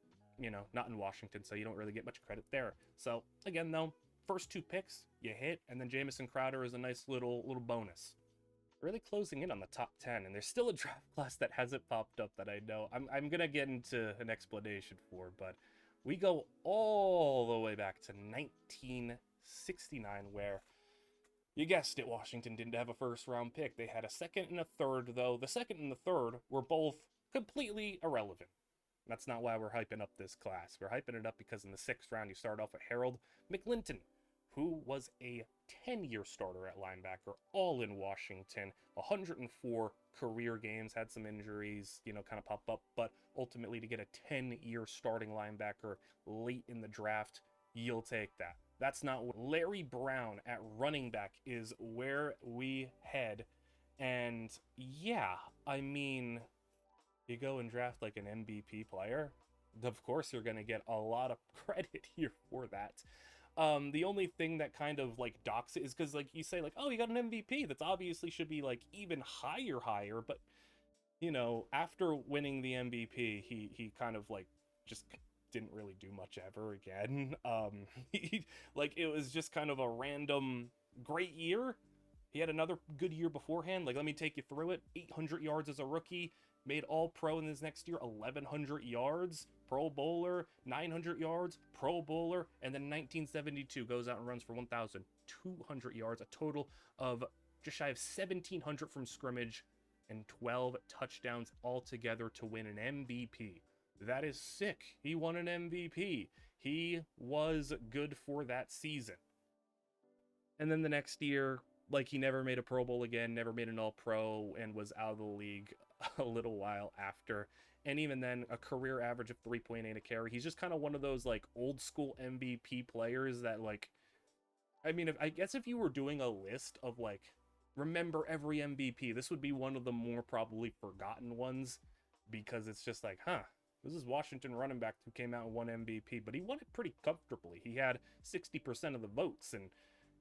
not in Washington, so you don't really get much credit there. So again, though, first 2 picks you hit, and then Jamison Crowder is a nice little bonus. Really closing in on the top 10, and there's still a draft class that hasn't popped up that I know I'm gonna get into an explanation for, but we go all the way back to 1969, where, you guessed it, Washington didn't have a 1st round pick. They had a 2nd and a 3rd, though. The 2nd and the 3rd were both completely irrelevant. That's not why we're hyping up this class. We're hyping it up because in the 6th round, you start off with Harold McLinton, who was a 10-year starter at linebacker, all in Washington. 104 career games, had some injuries, kind of pop up, but ultimately to get a 10-year starting linebacker late in the draft, you'll take that. That's not what Larry Brown at running back is where we head. And yeah, I mean, you go and draft an MVP player, of course you're going to get a lot of credit here for that. The only thing that kind of docks it is because you say oh, you got an MVP, that's obviously should be even higher, but after winning the MVP, he kind of just didn't really do much ever again. It was just kind of a random great year. He had another good year beforehand. Let me take you through it. 800 yards as a rookie, made all pro in his next year, 1,100 yards, Pro Bowler, 900 yards, Pro Bowler, and then 1972 goes out and runs for 1,200 yards, a total of just shy of 1,700 from scrimmage, and 12 touchdowns altogether to win an MVP. That is sick. He won an MVP. He was good for that season. And then the next year, he never made a Pro Bowl again, never made an All-Pro, and was out of the league a little while after. And even then, a career average of 3.8 a carry. He's just kind of one of those old school MVP players that I guess if you were doing a list of remember every MVP, this would be one of the more probably forgotten ones, because it's just this is Washington running back who came out and won MVP, but he won it pretty comfortably. He had 60% of the votes, and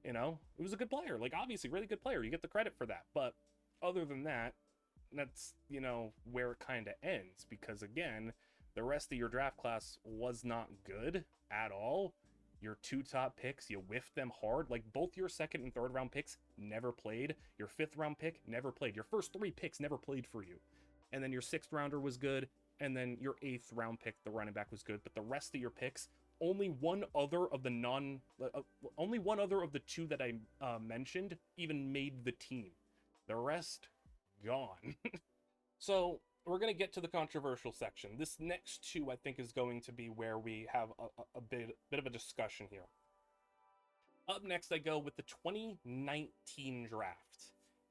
You know, it was a good player. Like, obviously, really good player. You get the credit for that. But other than that, that's, you know, where it kind of ends. Because, again, the rest of your draft class was not good at all. Your two top picks, you whiffed them hard. Like, both your second and third round picks never played. Your fifth round pick never played. Your first three picks never played for you. And then your sixth rounder was good. And then your eighth round pick, the running back, was good. But the rest of your picks, only one other of the only one other of the two that I mentioned even made the team. The rest, gone. So we're going to get to the controversial section. This next two, I think, is going to be where we have a bit of a discussion here. Up next, I go with the 2019 draft.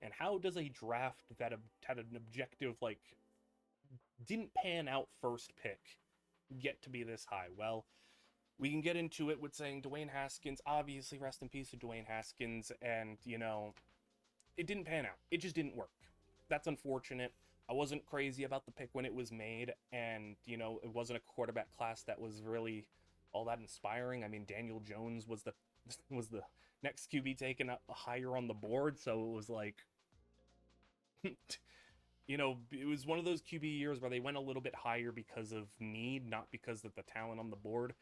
And how does a draft that had an objective, like, didn't pan out first pick get to be this high? Well, we can get into it with saying Dwayne Haskins, obviously, rest in peace to Dwayne Haskins, and, you know, it didn't pan out. It just didn't work. That's unfortunate. I wasn't crazy about the pick when it was made, and, you know, it wasn't a quarterback class that was really all that inspiring. I mean, Daniel Jones was the next QB taken up higher on the board, so it was like, you know, it was one of those QB years where they went a little bit higher because of need, not because of the talent on the board.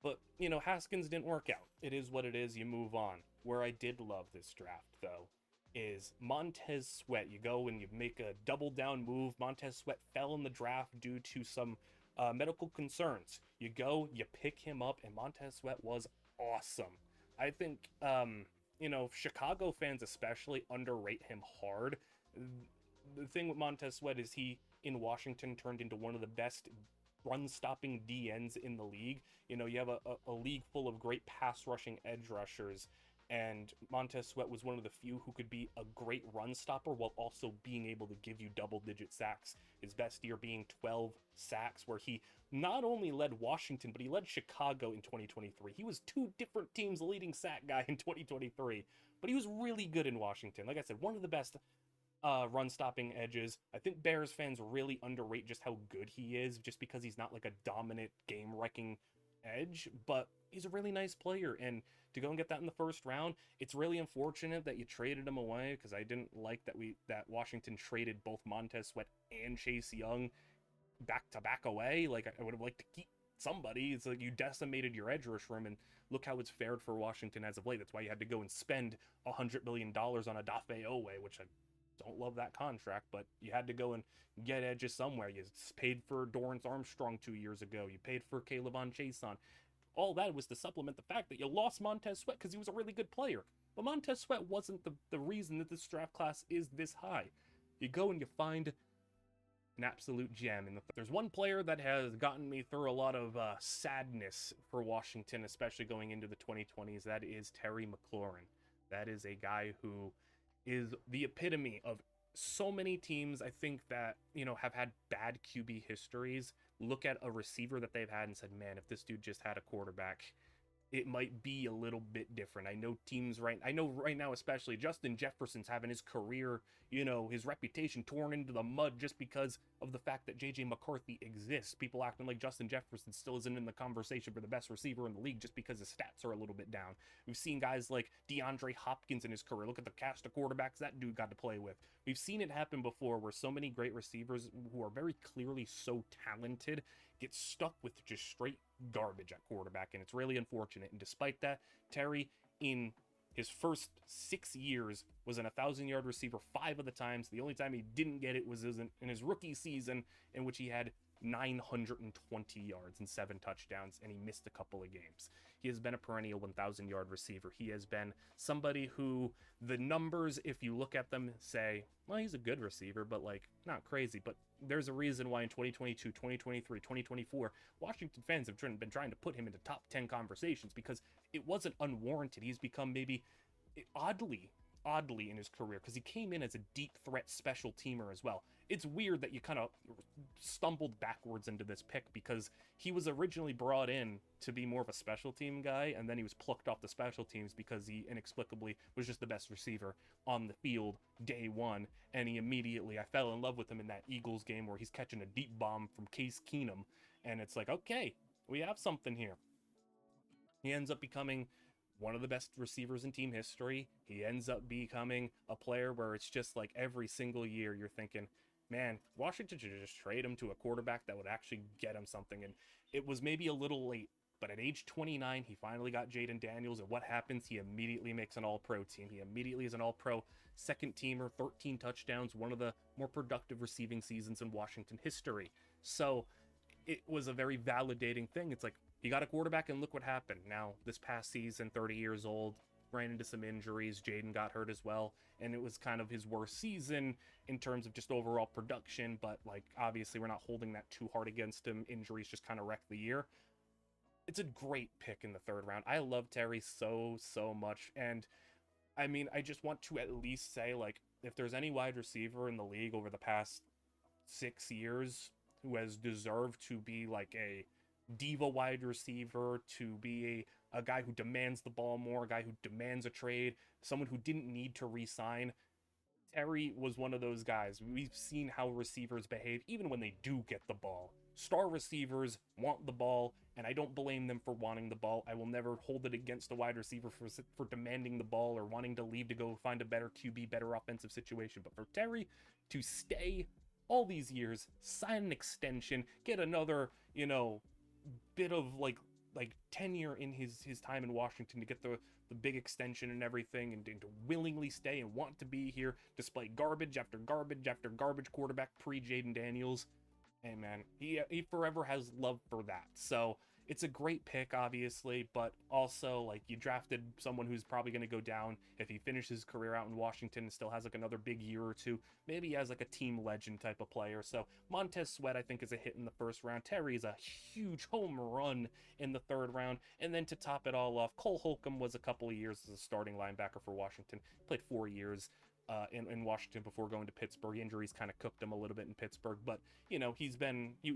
But, you know, Haskins didn't work out. It is what it is. You move on. Where I did love this draft, though, is Montez Sweat. You go and you make a double down move. Montez Sweat fell in the draft due to some medical concerns. You go, you pick him up, and Montez Sweat was awesome. I think, you know, Chicago fans especially underrate him hard. The thing with Montez Sweat is he, in Washington, turned into one of the best run-stopping DNs in the league. You know, you have a league full of great pass-rushing edge rushers, and Montez Sweat was one of the few who could be a great run stopper while also being able to give you double-digit sacks. His best year being 12 sacks, where he not only led Washington, but he led Chicago in 2023. He was two different teams' leading sack guy in 2023, but he was really good in Washington. Like I said, one of the best run-stopping edges. I think Bears fans really underrate just how good he is, just because he's not like a dominant game-wrecking edge, but he's a really nice player, and to go and get that in the first round, it's really unfortunate that you traded him away, because I didn't like that Washington traded both Montez Sweat and Chase Young back-to-back away. Like, I would have liked to keep somebody. It's like you decimated your edge rush room, and look how it's fared for Washington as of late. That's why you had to go and spend $100 million on Odafe Oweh, which I don't love that contract, but you had to go and get edges somewhere. You paid for Dorrance Armstrong 2 years ago. You paid for K'Lavon Chaisson. All that was to supplement the fact that you lost Montez Sweat because he was a really good player. But Montez Sweat wasn't the reason that this draft class is this high. You go and you find an absolute gem. And there's one player that has gotten me through a lot of sadness for Washington, especially going into the 2020s. That is Terry McLaurin. That is a guy who is the epitome of so many teams, I think, that, you know, have had bad QB histories, look at a receiver that they've had and said, man, if this dude just had a quarterback, it might be a little bit different. I know right now, especially Justin Jefferson's having his career, you know, his reputation torn into the mud just because of the fact that JJ McCarthy exists. People acting like Justin Jefferson still isn't in the conversation for the best receiver in the league just because his stats are a little bit down. We've seen guys like DeAndre Hopkins in his career. Look at the cast of quarterbacks that dude got to play with. We've seen it happen before where so many great receivers who are very clearly so talented get stuck with just straight garbage at quarterback, and it's really unfortunate. And despite that, Terry, in his first 6 years, was an 1,000-yard receiver 5 of the times. The only time he didn't get it was in his rookie season, in which he had 920 yards and 7 touchdowns, and he missed a couple of games. He has been a perennial 1,000-yard receiver. He has been somebody who the numbers, if you look at them, say, well, he's a good receiver, but, like, not crazy. But there's a reason why in 2022, 2023, 2024, Washington fans have been trying to put him into top 10 conversations because it wasn't unwarranted. He's become maybe oddly in his career because he came in as a deep threat special teamer as well. It's weird that you kind of stumbled backwards into this pick because he was originally brought in to be more of a special team guy, and then he was plucked off the special teams because he inexplicably was just the best receiver on the field day one, and I fell in love with him in that Eagles game where he's catching a deep bomb from Case Keenum, and it's like, okay, we have something here. He ends up becoming one of the best receivers in team history. He ends up becoming a player where it's just like every single year you're thinking, man, Washington should just trade him to a quarterback that would actually get him something. And it was maybe a little late, but at age 29, he finally got Jayden Daniels. And what happens? He immediately makes an all-pro team. He immediately is an all-pro second teamer, 13 touchdowns, one of the more productive receiving seasons in Washington history. So it was a very validating thing. It's like, he got a quarterback and look what happened. Now, this past season, 30 years old, ran into some injuries. Jayden got hurt as well, and it was kind of his worst season in terms of just overall production, but like obviously we're not holding that too hard against him. Injuries just kind of wrecked the year. It's a great pick in the third round. I love Terry so much, and I mean, I just want to at least say, like, if there's any wide receiver in the league over the past 6 years who has deserved to be like a diva wide receiver, to be a guy who demands the ball more, a guy who demands a trade, someone who didn't need to re-sign, Terry was one of those guys. We've seen how receivers behave even when they do get the ball. Star receivers want the ball, and I don't blame them for wanting the ball. I will never hold it against a wide receiver for demanding the ball or wanting to leave to go find a better QB, better offensive situation. But for Terry to stay all these years, sign an extension, get another, bit of like tenure in his time in Washington, to get the big extension and everything, and to willingly stay and want to be here despite garbage after garbage after garbage quarterback pre Jayden Daniels. Hey man, he forever has love for that. So it's a great pick, obviously, but also like you drafted someone who's probably going to go down if he finishes his career out in Washington and still has like another big year or two, maybe as like a team legend type of player. So Montez Sweat, I think, is a hit in the first round. Terry is a huge home run in the third round. And then to top it all off, Cole Holcomb was a couple of years as a starting linebacker for Washington, played 4 years in Washington before going to Pittsburgh. Injuries kind of cooked him a little bit in Pittsburgh, but he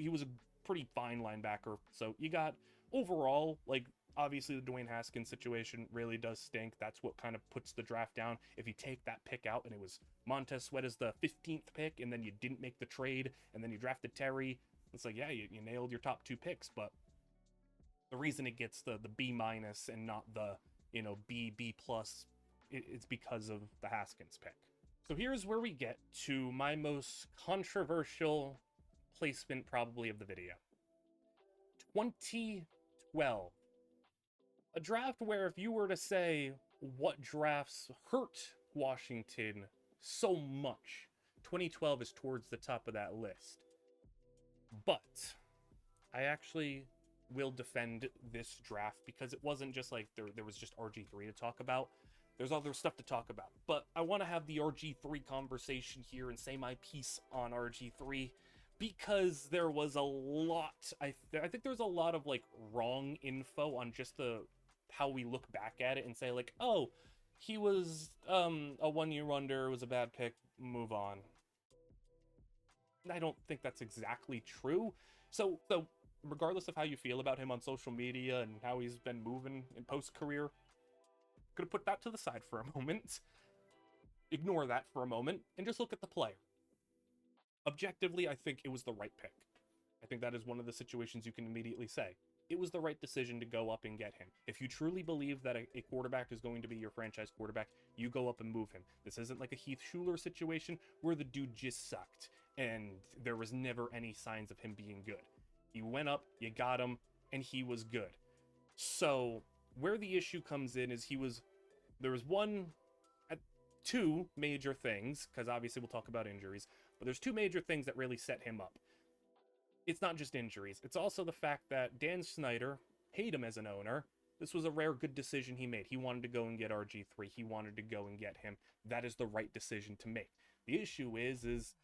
was a pretty fine linebacker. So you got overall, like, obviously the Dwayne Haskins situation really does stink. That's what kind of puts the draft down. If you take that pick out and it was Montez Sweat as the 15th pick, and then you didn't make the trade, and then you drafted Terry, it's like, yeah, you nailed your top 2 picks, but the reason it gets the B minus and not the B plus, it's because of the Haskins pick. So here's where we get to my most controversial placement probably of the video. 2012. A draft where if you were to say what drafts hurt Washington so much, 2012 is towards the top of that list. But I actually will defend this draft because it wasn't just like there was just RG3 to talk about. There's other stuff to talk about, but I want to have the RG3 conversation here and say my piece on RG3 because there was a lot. I think there's a lot of like wrong info on just how we look back at it and say like, oh, he was a 1 year wonder, was a bad pick, move on. I don't think that's exactly true. So regardless of how you feel about him on social media and how he's been moving in post-career, gonna put that to the side for a moment, ignore that for a moment, and just look at the player. Objectively, I think it was the right pick. I think that is one of the situations you can immediately say. It was the right decision to go up and get him. If you truly believe that a quarterback is going to be your franchise quarterback, you go up and move him. This isn't like a Heath Schuler situation where the dude just sucked and there was never any signs of him being good. You went up, you got him, and he was good. So where the issue comes in is there was two major things, because obviously we'll talk about injuries, but there's 2 major things that really set him up. It's not just injuries, it's also the fact that Dan Snyder, hate him as an owner, this was a rare good decision he made. He wanted to go and get RG3, he wanted to go and get him. That is the right decision to make. The issue is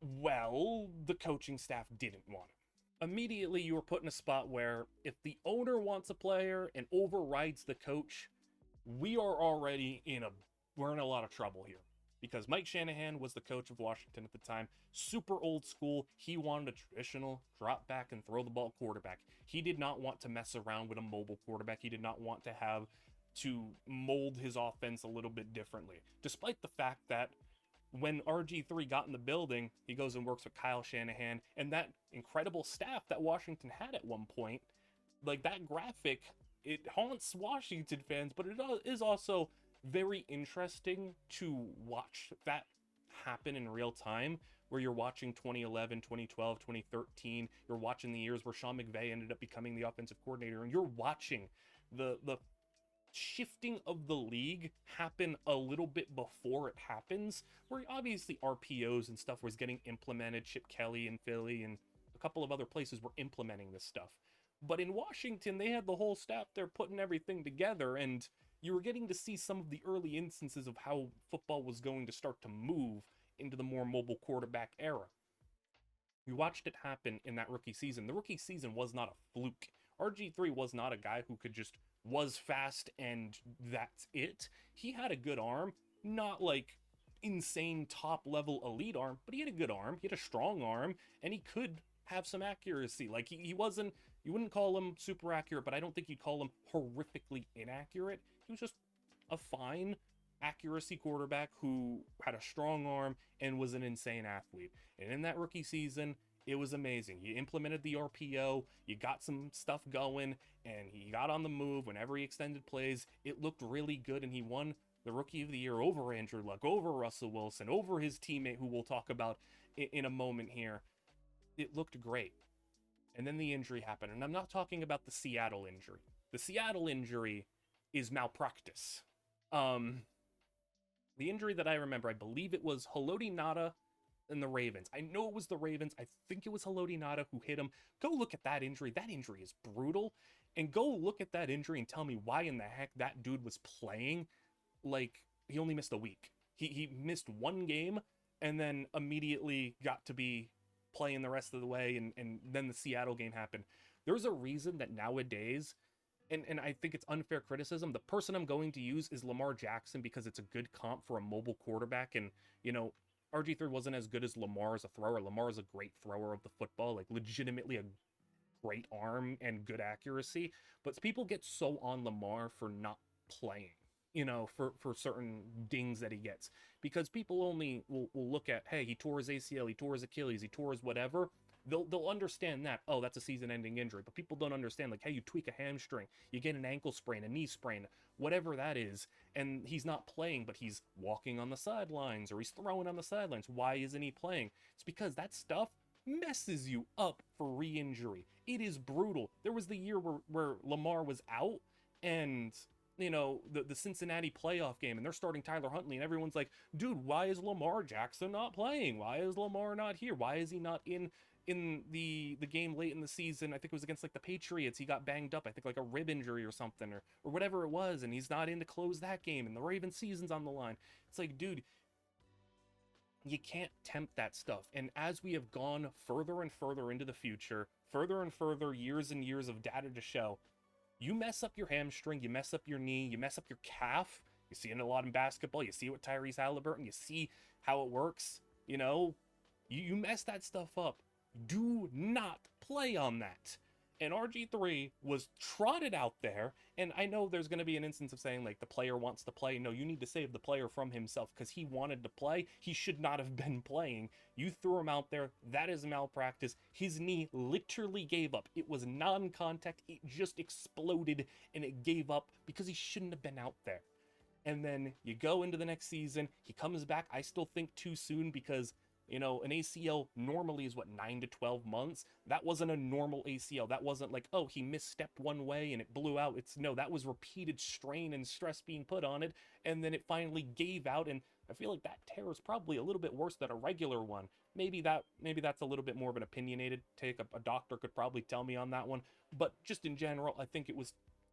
well, the coaching staff didn't want him. Immediately you were put in a spot where if the owner wants a player and overrides the coach, we're in a lot of trouble here. Because Mike Shanahan was the coach of Washington at the time, super old school. He wanted a traditional drop back and throw the ball quarterback. He did not want to mess around with a mobile quarterback. He did not want to have to mold his offense a little bit differently. Despite the fact that when RG3 got in the building, he goes and works with Kyle Shanahan and that incredible staff that Washington had at one point. Like, that graphic it haunts Washington fans, but it is also very interesting to watch that happen in real time, where you're watching 2011, 2012, 2013, you're watching the years where Sean McVay ended up becoming the offensive coordinator, and you're watching the shifting of the league happen a little bit before it happens, where obviously RPOs and stuff was getting implemented. Chip Kelly in Philly and a couple of other places were implementing this stuff. But in Washington, they had the whole staff there putting everything together, and you were getting to see some of the early instances of how football was going to start to move into the more mobile quarterback era. We watched it happen in that rookie season. The rookie season was not a fluke. RG3 was not a guy who could just was fast and that's it. He had a good arm, not like insane top level elite arm, but he had a good arm. He had a strong arm, and he could have some accuracy. Like he wasn't, you wouldn't call him super accurate, but I don't think you'd call him horrifically inaccurate. He was just a fine accuracy quarterback who had a strong arm and was an insane athlete. And in that rookie season, it was amazing. You implemented the RPO, you got some stuff going, and he got on the move whenever he extended plays. It looked really good, and he won the Rookie of the Year over Andrew Luck, over Russell Wilson, over his teammate, who we'll talk about in a moment here. It looked great. And then the injury happened, and I'm not talking about the Seattle injury. The Seattle injury is malpractice. The injury that I remember, I believe it was Haloti Ngata and the Ravens. I know it was the Ravens. I think it was Haloti Ngata who hit him. Go look at that injury. That injury is brutal. And go look at that injury and tell me why in the heck that dude was playing like he only missed a week. He missed one game and then immediately got to be playing the rest of the way, and then the Seattle game happened. There's a reason that nowadays, and I think it's unfair criticism, the person I'm going to use is Lamar Jackson, because it's a good comp for a mobile quarterback. And, you know, RG3 wasn't as good as Lamar as a thrower. Lamar is a great thrower of the football, like legitimately a great arm and good accuracy. But people get so on Lamar for not playing, you know, for certain dings that he gets, because people only will look at, hey, he tore his ACL, he tore his Achilles, he tore his whatever. They'll understand that, oh, that's a season-ending injury. But people don't understand, like, hey, you tweak a hamstring, you get an ankle sprain, a knee sprain, whatever that is, and he's not playing, but he's walking on the sidelines, or he's throwing on the sidelines. Why isn't he playing? It's because that stuff messes you up for re-injury. It is brutal. There was the year where Lamar was out, and, you know, the Cincinnati playoff game, and they're starting Tyler Huntley, and everyone's like, dude, why is Lamar Jackson not playing? Why is Lamar not here? Why is he not in the game late in the season? I think it was against like the Patriots. He got banged up, I think like a rib injury or something, or whatever it was, and he's not in to close that game, and the Ravens season's on the line. It's like, dude, you can't tempt that stuff. And as we have gone further and further into the future, further and further, years and years of data to show, you mess up your hamstring, you mess up your knee, you mess up your calf. You see it a lot in basketball. You see it with Tyrese Halliburton. You see how it works. You know, you mess that stuff up. Do not play on that. And RG3 was trotted out there, and I know there's going to be an instance of saying, like, the player wants to play. No, you need to save the player from himself, because he wanted to play. He should not have been playing. You threw him out there. That is malpractice. His knee literally gave up. It was non-contact. It just exploded, and it gave up because he shouldn't have been out there. And then you go into the next season. He comes back. I still think too soon, because, you know, an ACL normally is, what, 9 to 12 months? That wasn't a normal ACL. That wasn't like, oh, he misstepped one way and it blew out. No, that was repeated strain and stress being put on it, and then it finally gave out. And I feel like that tear is probably a little bit worse than a regular one. Maybe that's a little bit more of an opinionated take. A doctor could probably tell me on that one. But just in general, I think it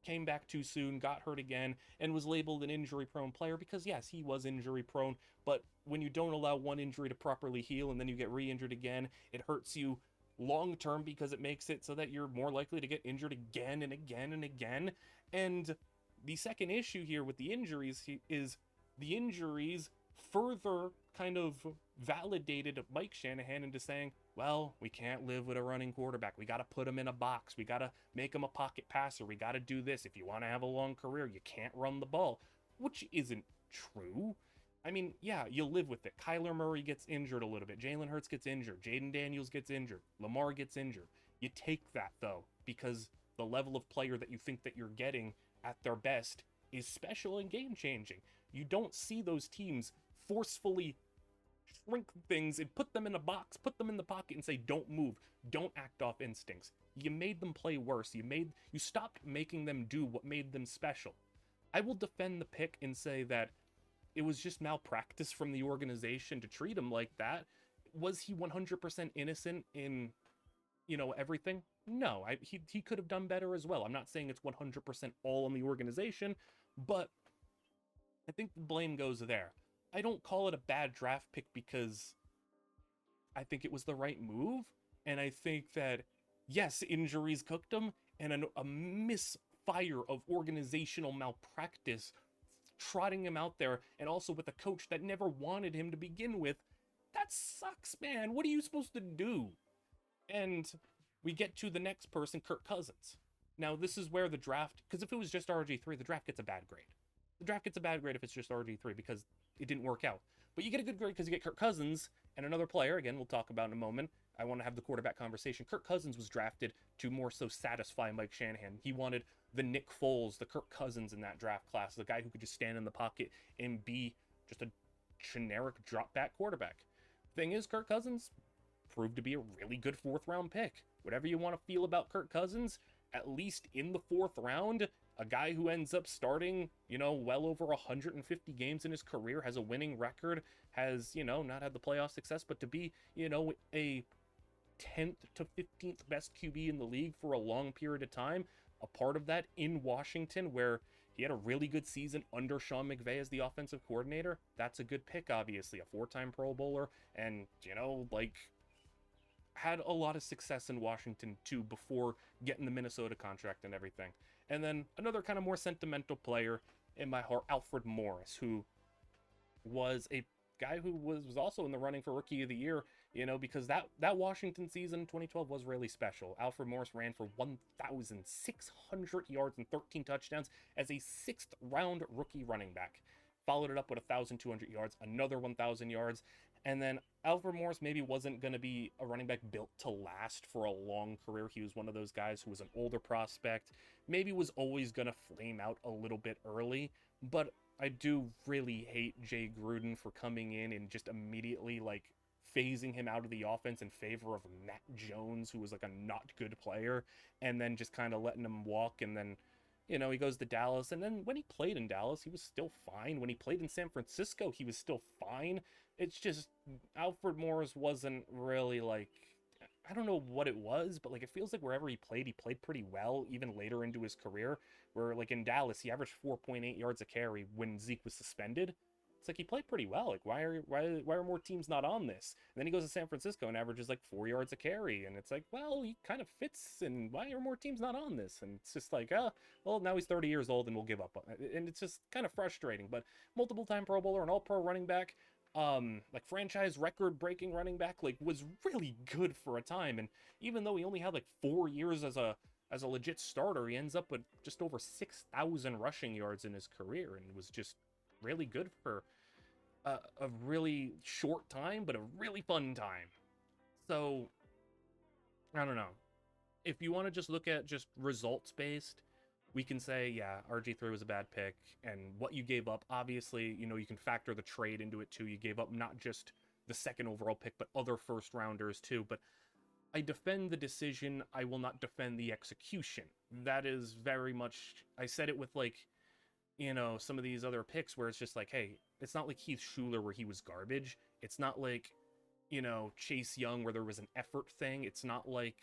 came back too soon, got hurt again, and was labeled an injury-prone player, because yes, he was injury-prone, but when you don't allow one injury to properly heal and then you get re-injured again, it hurts you long-term, because it makes it so that you're more likely to get injured again and again and again. And the second issue here with the injuries is the injuries further kind of validated Mike Shanahan into saying, well, we can't live with a running quarterback. We got to put him in a box. We got to make him a pocket passer. We got to do this. If you want to have a long career, you can't run the ball, which isn't true. I mean, yeah, you live with it. Kyler Murray gets injured a little bit. Jalen Hurts gets injured. Jaden Daniels gets injured. Lamar gets injured. You take that, though, because the level of player that you think that you're getting at their best is special and game changing. You don't see those teams forcefully shrink things and put them in a box, put them in the pocket and say, don't move, don't act off instincts. You made them play worse. You stopped making them do what made them special. I will defend the pick and say that it was just malpractice from the organization to treat him like that. Was he 100% innocent in, everything? No, he could have done better as well. I'm not saying it's 100% all on the organization, but I think the blame goes there. I don't call it a bad draft pick because I think it was the right move. And I think that, yes, injuries cooked him, and a misfire of organizational malpractice trotting him out there, and also with a coach that never wanted him to begin with. That sucks, man. What are you supposed to do? And we get to the next person, Kirk Cousins. Now, this is where the draft, because if it was just RG3, the draft gets a bad grade. The draft gets a bad grade if it's just RG3 because it didn't work out. But you get a good grade because you get Kirk Cousins and another player, again, we'll talk about in a moment. I want to have the quarterback conversation. Kirk Cousins was drafted to more so satisfy Mike Shanahan. He wanted the Nick Foles, the Kirk Cousins in that draft class, the guy who could just stand in the pocket and be just a generic drop back quarterback. Thing is, Kirk Cousins proved to be a really good fourth round pick. Whatever you want to feel about Kirk Cousins, at least in the fourth round, a guy who ends up starting, well over 150 games in his career, has a winning record, has, not had the playoff success, but to be, a 10th to 15th best QB in the league for a long period of time, a part of that in Washington where he had a really good season under Sean McVay as the offensive coordinator. That's a good pick, obviously, a four-time Pro Bowler, and, had a lot of success in Washington too before getting the Minnesota contract and everything. And then another kind of more sentimental player in my heart, Alfred Morris, who was a guy who was also in the running for Rookie of the Year, because that Washington season, 2012, was really special. Alfred Morris ran for 1,600 yards and 13 touchdowns as a sixth-round rookie running back. Followed it up with 1,200 yards, another 1,000 yards, and then Alfred Morris maybe wasn't going to be a running back built to last for a long career. He was one of those guys who was an older prospect, maybe was always going to flame out a little bit early, but I do really hate Jay Gruden for coming in and just immediately, phasing him out of the offense in favor of Matt Jones, who was, a not good player, and then just kind of letting him walk, and then he goes to Dallas, and then when he played in Dallas, he was still fine. When he played in San Francisco, he was still fine. It's just, Alfred Morris wasn't really, I don't know what it was, but, it feels like wherever he played pretty well, even later into his career, where, in Dallas, he averaged 4.8 yards a carry when Zeke was suspended. It's he played pretty well. Why are more teams not on this? And then he goes to San Francisco and averages 4 yards a carry, and it's well, he kind of fits, and why are more teams not on this? And it's just well, now he's 30 years old and we'll give up on it. And it's just kind of frustrating. But multiple time Pro Bowler, an all-pro running back, franchise record breaking running back, was really good for a time. And even though he only had 4 years as a legit starter, he ends up with just over 6,000 rushing yards in his career, and was just really good for a really short time, but a really fun time. So, I don't know. If you want to just look at just results based, we can say, yeah, RG3 was a bad pick, and what you gave up, obviously, you can factor the trade into it too. You gave up not just the second overall pick, but other first rounders too. But I defend the decision. I will not defend the execution. That is very much, I said it with some of these other picks where it's just hey, it's not like Heath Schuler where he was garbage. It's not like, Chase Young where there was an effort thing. It's not like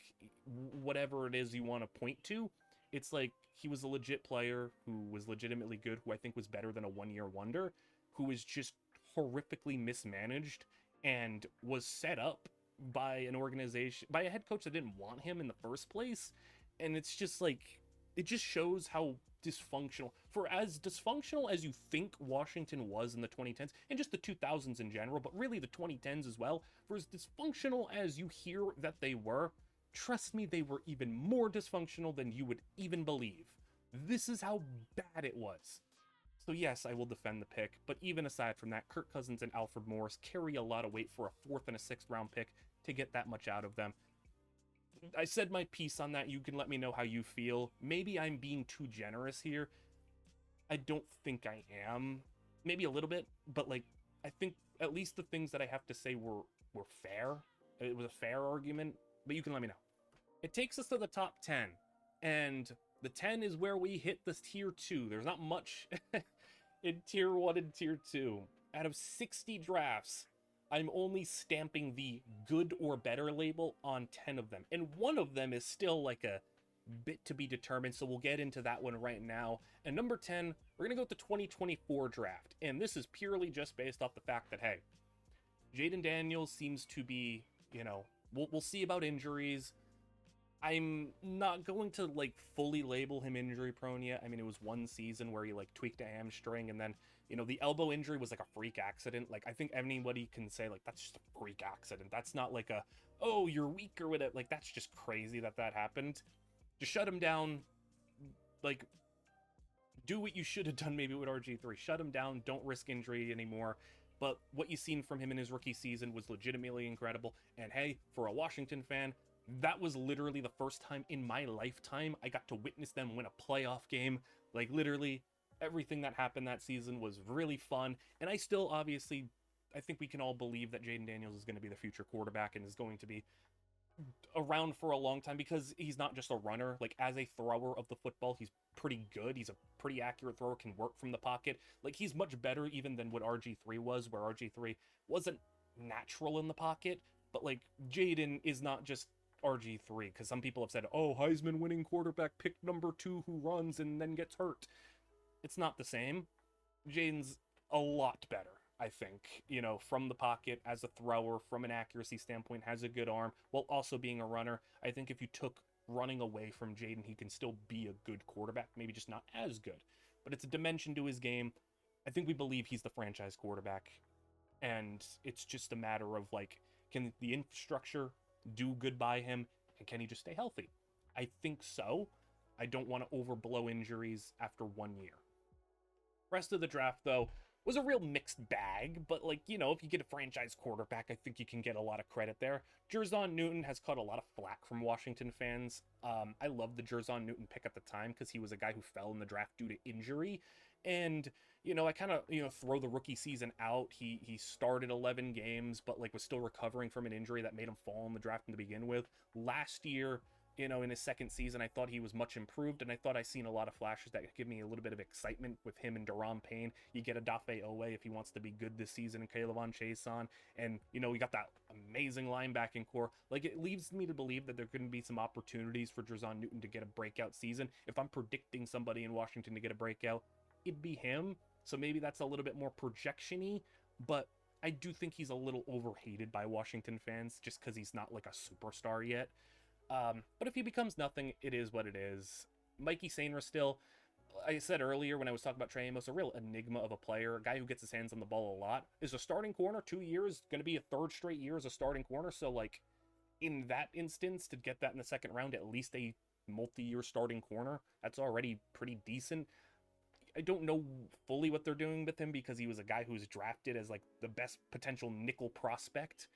whatever it is you want to point to. It's he was a legit player who was legitimately good, who I think was better than a one-year wonder, who was just horrifically mismanaged and was set up by an organization, by a head coach that didn't want him in the first place. And it's just it just shows how dysfunctional, for as dysfunctional as you think Washington was in the 2010s, and just the 2000s in general, but really the 2010s as well, for as dysfunctional as you hear that they were, trust me, they were even more dysfunctional than you would even believe. This is how bad it was. So yes, I will defend the pick, but even aside from that, Kirk Cousins and Alfred Morris carry a lot of weight for a 4th and a 6th round pick to get that much out of them. I said my piece on that. You can let me know how you feel. Maybe I'm being too generous here. I don't think I am. Maybe a little bit, but like I think at least the things that I have to say were fair. It was a fair argument, but you can let me know. It takes us to the top 10, and the 10 is where we hit the tier 2. There's not much in tier 1 and tier 2. Out of 60 drafts, I'm only stamping the good or better label on 10 of them. And one of them is still like a bit to be determined, so we'll get into that one right now. And number 10, we're going to go with the 2024 draft. And this is purely just based off the fact that, hey, Jayden Daniels seems to be, we'll see about injuries. I'm not going to like fully label him injury prone yet. I mean, it was one season where he like tweaked a hamstring, and then the elbow injury was like a freak accident. Like I think anybody can say like that's just a freak accident. That's not like oh, you're weak or whatever. Like that's just crazy that happened. Just shut him down. Like do what you should have done maybe with RG3. Shut him down. Don't risk injury anymore. But what you've seen from him in his rookie season was legitimately incredible. And hey, for a Washington fan, that was literally the first time in my lifetime I got to witness them win a playoff game. Like literally everything that happened that season was really fun. And I still obviously, I think we can all believe that Jayden Daniels is going to be the future quarterback and is going to be around for a long time because he's not just a runner. Like as a thrower of the football, he's pretty good. He's a pretty accurate thrower, can work from the pocket. Like he's much better even than what RG3 was, where RG3 wasn't natural in the pocket. But like Jayden is not just RG3, because some people have said, oh, Heisman winning quarterback picked number 2 who runs and then gets hurt. It's not the same. Jayden's a lot better, I think, from the pocket as a thrower, from an accuracy standpoint, has a good arm, while also being a runner. I think if you took running away from Jayden, he can still be a good quarterback, maybe just not as good. But it's a dimension to his game. I think we believe he's the franchise quarterback, and it's just a matter of, like, can the infrastructure do good by him, and can he just stay healthy? I think so. I don't want to overblow injuries after 1 year. Rest of the draft, though, was a real mixed bag, but like, if you get a franchise quarterback, I think you can get a lot of credit there. Jerzon Newton has caught a lot of flack from Washington fans. I loved the Jerzon Newton pick at the time because he was a guy who fell in the draft due to injury. And, I kind of, throw the rookie season out. He started 11 games, but like was still recovering from an injury that made him fall in the draft to begin with. Last year, in his second season, I thought he was much improved, and I thought I seen a lot of flashes that give me a little bit of excitement with him and Daron Payne. You get Odafe Owe if he wants to be good this season, and K'Lavon Chaisson, and, we got that amazing linebacking core. Like, it leaves me to believe that there could be some opportunities for Jerzon Newton to get a breakout season. If I'm predicting somebody in Washington to get a breakout, it'd be him. So maybe that's a little bit more projection-y, but I do think he's a little overhated by Washington fans just because he's not like a superstar yet. But if he becomes nothing, it is what it is. Mikey Sainristil, I said earlier when I was talking about Trey Amos, a real enigma of a player, a guy who gets his hands on the ball a lot, is a starting corner, 2 years, going to be a third straight year as a starting corner. So, like, in that instance, to get that in the second round, at least a multi-year starting corner, that's already pretty decent. I don't know fully what they're doing with him because he was a guy who was drafted as, like, the best potential nickel prospect.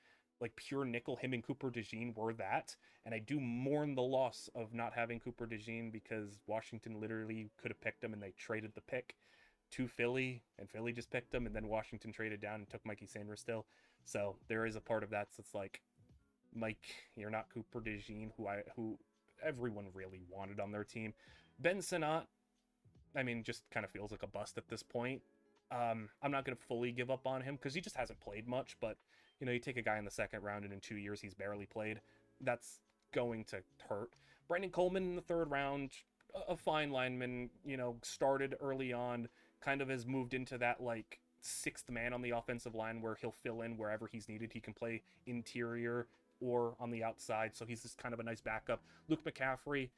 Like pure nickel, him and Cooper DeJean were that. And I do mourn the loss of not having Cooper DeJean because Washington literally could have picked him and they traded the pick to Philly, and Philly just picked him, and then Washington traded down and took Mikey Sainristil. So there is a part of that that's like, Mike, you're not Cooper DeJean, who everyone really wanted on their team. Ben Sinnott, I mean, just kind of feels like a bust at this point. I'm not going to fully give up on him because he just hasn't played much, but you take a guy in the second round and in 2 years he's barely played. That's going to hurt. Brandon Coleman in the third round, a fine lineman, started early on, kind of has moved into that like sixth man on the offensive line where he'll fill in wherever he's needed. He can play interior or on the outside, so he's just kind of a nice backup. Luke McCaffrey,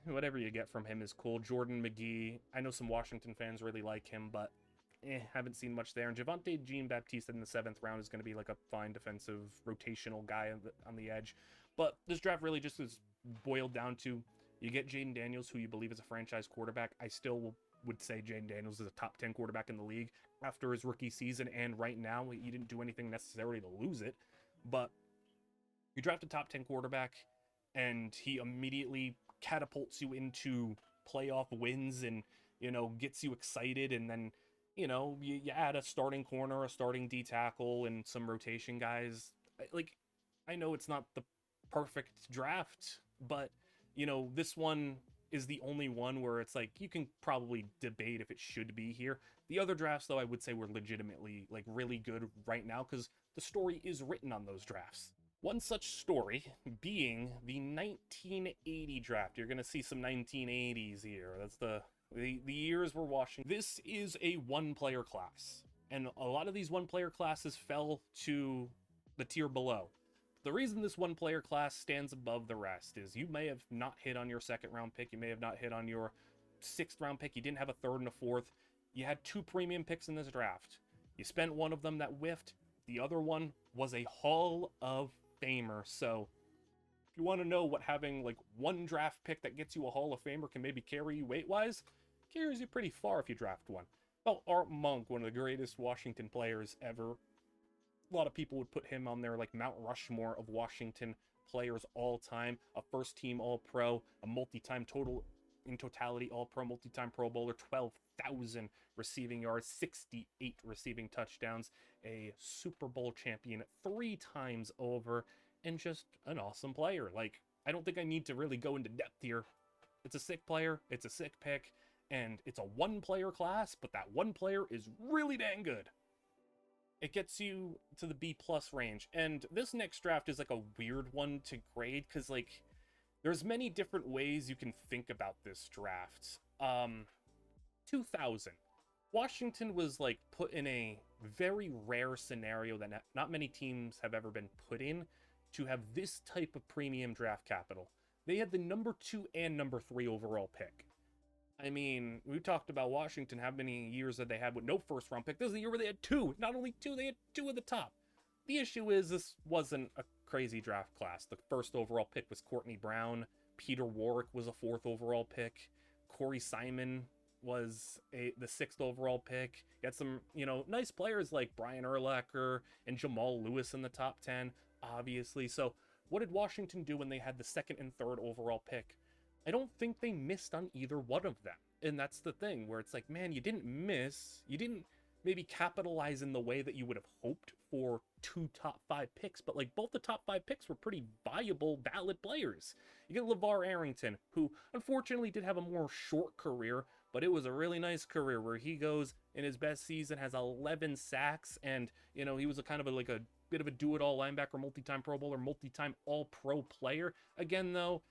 whatever you get from him is cool. Jordan McGee, I know some Washington fans really like him, but haven't seen much there. And Javonte Jean-Baptiste in the 7th round is going to be like a fine defensive rotational guy on the edge. But this draft really just is boiled down to, you get Jayden Daniels, who you believe is a franchise quarterback. I still would say Jayden Daniels is a top 10 quarterback in the league after his rookie season, and right now he didn't do anything necessarily to lose it. But You draft a top 10 quarterback, and he immediately catapults you into playoff wins and, gets you excited. And then, you add a starting corner, a starting D tackle, and some rotation guys. Like, I know it's not the perfect draft, but, this one is the only one where it's like you can probably debate if it should be here. The other drafts, though, I would say were legitimately like really good right now because the story is written on those drafts. One such story being the 1980 draft. You're going to see some 1980s here. That's the years we're watching. This is a one-player class, and a lot of these one-player classes fell to the tier below. The reason this one-player class stands above the rest is you may have not hit on your second-round pick. You may have not hit on your sixth-round pick. You didn't have a third and a fourth. You had 2 premium picks in this draft. You spent one of them that whiffed. The other one was a Hall of Famer. So if you want to know what having like one draft pick that gets you a Hall of Famer can maybe carry you weight-wise, carries you pretty far if you draft one. Well, Art Monk, one of the greatest Washington players ever. A lot of people would put him on their like Mount Rushmore of Washington players all time. A first team All-Pro, a multi-time totality All-Pro, multi-time Pro Bowler, 12,000 receiving yards, 68 receiving touchdowns, a Super Bowl champion 3 times over, and just an awesome player. Like, I don't think I need to really go into depth here. It's a sick player, it's a sick pick, and it's a one-player class, but that one player is really dang good. It gets you to the B+ range. And this next draft is like a weird one to grade because like there's many different ways you can think about this draft. 2000. Washington was like put in a very rare scenario that not many teams have ever been put in to have this type of premium draft capital. They had the number 2 and number 3 overall pick. I mean, we talked about Washington, how many years that they had with no first round pick. This is the year where they had 2. Not only 2, they had 2 at the top. The issue is this wasn't a crazy draft class. The first overall pick was Courtney Brown. Peter Warrick was a 4th overall pick. Corey Simon was the 6th overall pick. You had some, nice players like Brian Urlacher and Jamal Lewis in the top 10, obviously. So what did Washington do when they had the 2nd and 3rd overall pick? I don't think they missed on either one of them. And that's the thing where it's like, man, you didn't miss. You didn't maybe capitalize in the way that you would have hoped for 2 top 5 picks, but like both the top 5 picks were pretty viable, valid players. You get LeVar Arrington, who unfortunately did have a more short career, but it was a really nice career where he goes in his best season, has 11 sacks, and, he was a kind of like a bit of a do-it-all linebacker, multi-time Pro Bowler, multi-time All-Pro player. Again, though,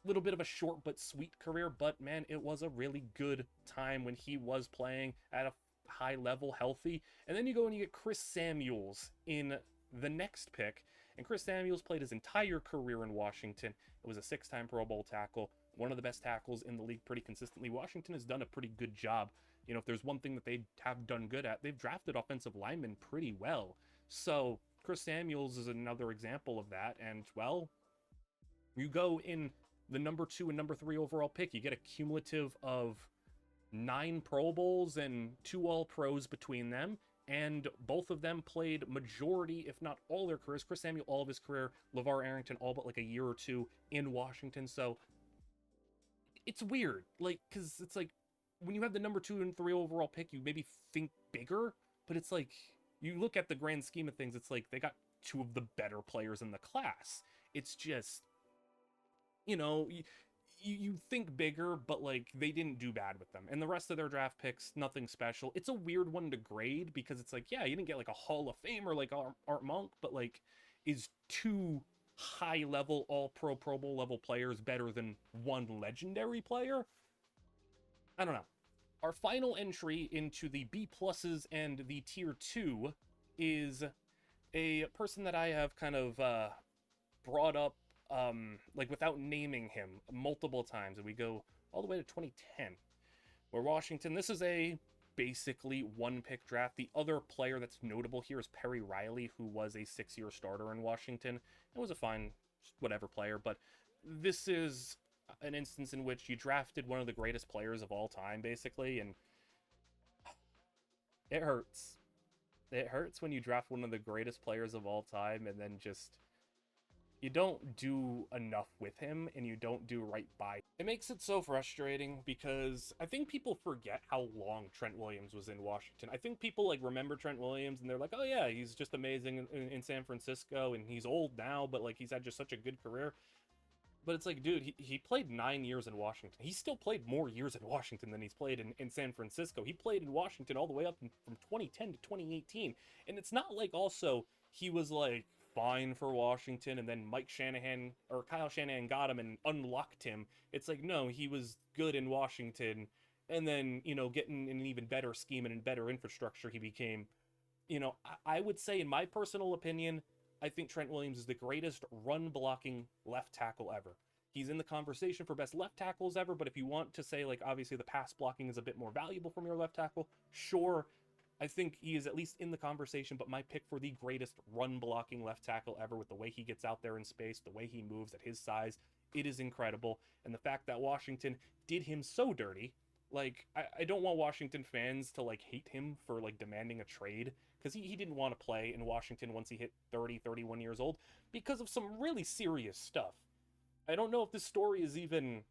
little bit of a short but sweet career, but man, it was a really good time when he was playing at a high level, healthy. And then you go and you get Chris Samuels in the next pick, and Chris Samuels played his entire career in Washington. It was a 6-time Pro Bowl tackle, one of the best tackles in the league pretty consistently. Washington has done a pretty good job. If there's one thing that they have done good at, they've drafted offensive linemen pretty well. So Chris Samuels is another example of that. And well, you go in the number 2 and number 3 overall pick, you get a cumulative of 9 Pro Bowls and 2 All-Pros between them, and both of them played majority, if not all their careers. Chris Samuel, all of his career. LeVar Arrington, all but like a year or 2 in Washington. So it's weird, like, because it's like when you have the number 2 and 3 overall pick, you maybe think bigger, but it's like you look at the grand scheme of things, it's like they got 2 of the better players in the class. It's just, you think bigger, but like they didn't do bad with them. And the rest of their draft picks, nothing special. It's a weird one to grade because it's like, yeah, you didn't get like a Hall of Famer like Art Monk, but like, is 2 high level All-Pro, Pro Bowl level players better than 1 legendary player? I don't know. Our final entry into the B pluses and the tier 2 is a person that I have kind of brought up like without naming him multiple times, and we go all the way to 2010, where Washington, this is a basically 1 pick draft. The other player that's notable here is Perry Riley, who was a 6-year starter in Washington and was a fine whatever player, but this is an instance in which you drafted one of the greatest players of all time, basically, and it hurts. It hurts when you draft one of the greatest players of all time and then just you don't do enough with him and you don't do right by him. It makes it so frustrating because I think people forget how long Trent Williams was in Washington. I think people like remember Trent Williams and they're like, oh yeah, he's just amazing in San Francisco and he's old now, but like he's had just such a good career. But it's like, dude, he played 9 years in Washington. He still played more years in Washington than he's played in San Francisco. He played in Washington all the way up from 2010 to 2018. And it's not like also he was like fine for Washington and then Mike Shanahan or Kyle Shanahan got him and unlocked him. It's like, no, he was good in Washington. And then, getting an even better scheme and better infrastructure, he became, I would say, in my personal opinion, I think Trent Williams is the greatest run blocking left tackle ever. He's in the conversation for best left tackles ever, but if you want to say, like, obviously the pass blocking is a bit more valuable from your left tackle, sure, I think he is at least in the conversation, but my pick for the greatest run blocking left tackle ever with the way he gets out there in space, the way he moves at his size, it is incredible. And the fact that Washington did him so dirty, like, I don't want Washington fans to, like, hate him for, like, demanding a trade because he didn't want to play in Washington once he hit 30, 31 years old because of some really serious stuff. I don't know if this story is even,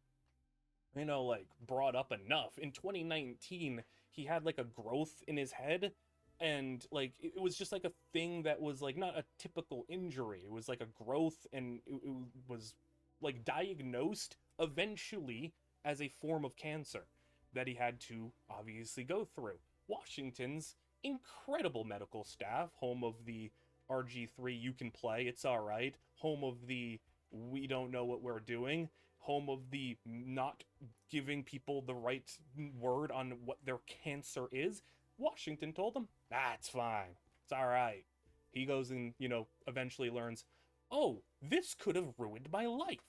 like brought up enough. In 2019, he had like a growth in his head and like it was just like a thing that was like not a typical injury. It was like a growth and it was like diagnosed eventually as a form of cancer that he had to obviously go through. Washington's incredible medical staff, home of the RG3 you can play, it's all right, home of the we don't know what we're doing, home of the not giving people the right word on what their cancer is. Washington told him, that's fine, it's all right. He goes and, eventually learns, oh, this could have ruined my life.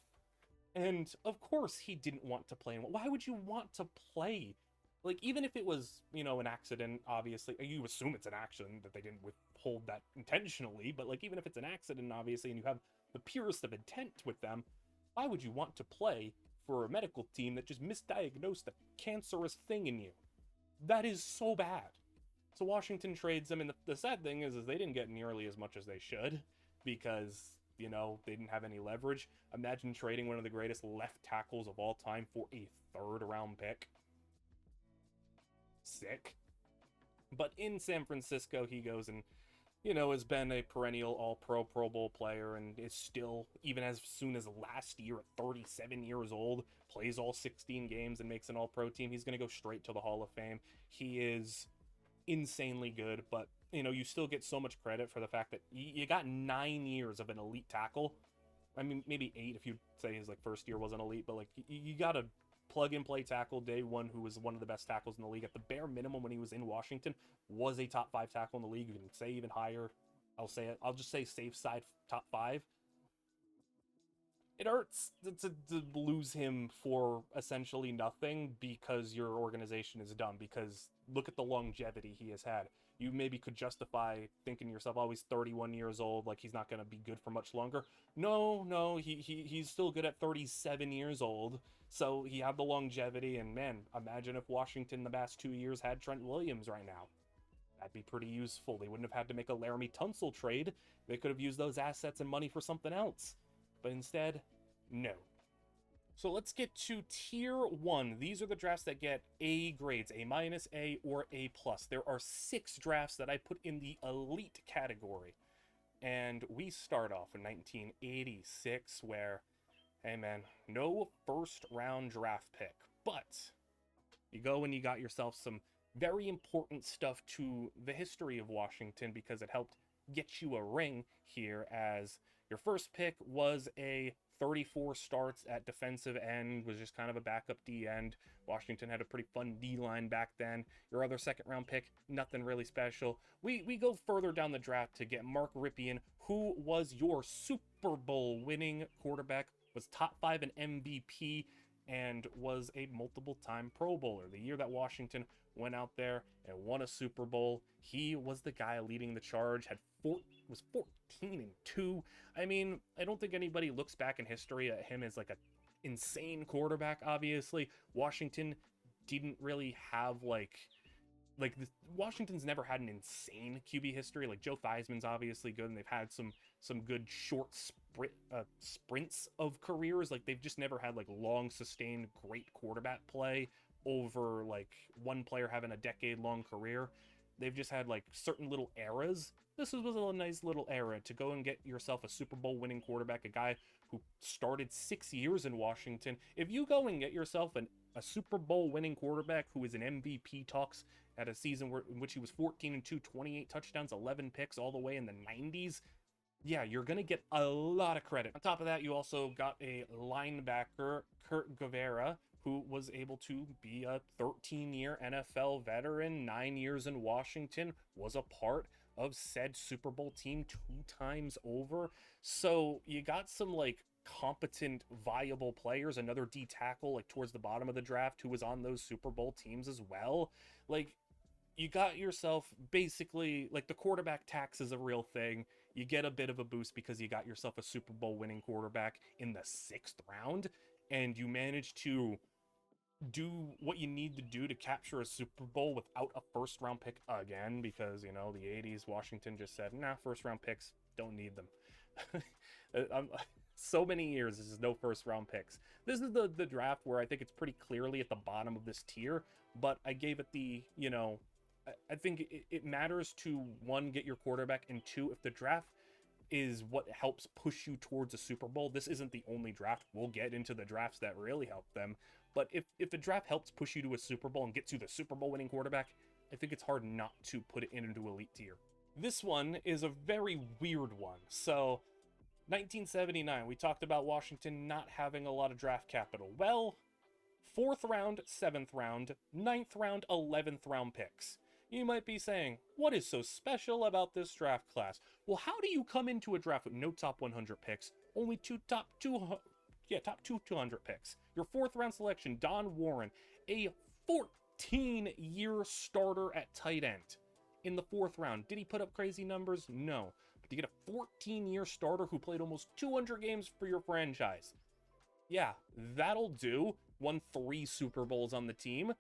And of course he didn't want to play. Why would you want to play? Like, even if it was, an accident, obviously, you assume it's an accident, that they didn't withhold that intentionally, but, like, even if it's an accident, obviously, and you have the purest of intent with them, why would you want to play for a medical team that just misdiagnosed a cancerous thing in you? That is so bad. So Washington trades them, and the sad thing is they didn't get nearly as much as they should, because, they didn't have any leverage. Imagine trading one of the greatest left tackles of all time for a third-round pick. Sick. But in San Francisco, he goes and, has been a perennial all-pro, Pro Bowl player, and is still, even as soon as last year at 37 years old, plays all 16 games and makes an all-pro team. He's going to go straight to the Hall of Fame. He is insanely good, but, you still get so much credit for the fact that you got 9 years of an elite tackle. I mean, maybe 8 if you say his, like, first year wasn't elite, but, like, you got a plug-and-play tackle day one who was one of the best tackles in the league. At the bare minimum, when he was in Washington, was a top 5 tackle in the league. You can say even higher. I'll just say safe side top 5. It hurts to lose him for essentially nothing because your organization is dumb, because look at the longevity he has had. You maybe could justify thinking to yourself, oh, he's 31 years old, like he's not going to be good for much longer. No, he's still good at 37 years old, so he had the longevity, and man, imagine if Washington the past 2 years had Trent Williams right now. That'd be pretty useful. They wouldn't have had to make a Laramie Tunsil trade. They could have used those assets and money for something else. But instead, no. So let's get to tier 1. These are the drafts that get A grades, A minus, A, or A plus. There are 6 drafts that I put in the elite category. And we start off in 1986 where, hey man, no first round draft pick. But you go and you got yourself some very important stuff to the history of Washington because it helped get you a ring here, as your first pick was a 34 starts at defensive end, was just kind of a backup D end. Washington had a pretty fun D line back then. Your other second round pick, nothing really special. We go further down the draft to get Mark Rypien, who was your Super Bowl winning quarterback, was top 5 in MVP, and was a multiple time Pro Bowler. The year that Washington went out there and won a Super Bowl, he was the guy leading the charge, was 14-2. I mean, I don't think anybody looks back in history at him as like a insane quarterback. Obviously, Washington didn't really have like like Washington's never had an insane QB history. Like Joe Theismann's obviously good, and they've had some good short sprints of careers. Like they've just never had like long sustained great quarterback play over like one player having a decade long career. They've just had like certain little eras. This was a nice little era to go and get yourself a Super Bowl winning quarterback, a guy who started 6 years in Washington. If you go and get yourself a Super Bowl winning quarterback who is an MVP talks at a season in which he was 14-2, 28 touchdowns, 11 picks all the way in the 90s, yeah, you're going to get a lot of credit. On top of that, you also got a linebacker, Kurt Guevara, who was able to be a 13-year NFL veteran, 9 years in Washington, was a part of said Super Bowl team 2 times over. So you got some like competent, viable players, another D tackle like towards the bottom of the draft who was on those Super Bowl teams as well. Like you got yourself basically like the quarterback tax is a real thing. You get a bit of a boost because you got yourself a Super Bowl winning quarterback in the 6th round, and you managed to do what you need to do to capture a Super Bowl without a 1st round pick again, because you know the 80s Washington just said, nah, 1st round picks, don't need them. So many years this is no 1st round picks. This is the draft where I think it's pretty clearly at the bottom of this tier, but I gave it the, you know, I think it matters to, one, get your quarterback, and two, if the draft is what helps push you towards a Super Bowl. This isn't the only draft. We'll get into the drafts that really help them. But if the draft helps push you to a Super Bowl and gets you the Super Bowl winning quarterback, I think it's hard not to put it into elite tier. This one is a very weird one. So 1979, we talked about Washington not having a lot of draft capital. Well, 4th round, 7th round, 9th round, 11th round picks. You might be saying, what is so special about this draft class? Well, how do you come into a draft with no top 100 picks, only top 200 picks? Your 4th round selection, Don Warren, a 14-year starter at tight end in the 4th round. Did he put up crazy numbers? No. But to get a 14-year starter who played almost 200 games for your franchise, yeah, that'll do. Won 3 Super Bowls on the team.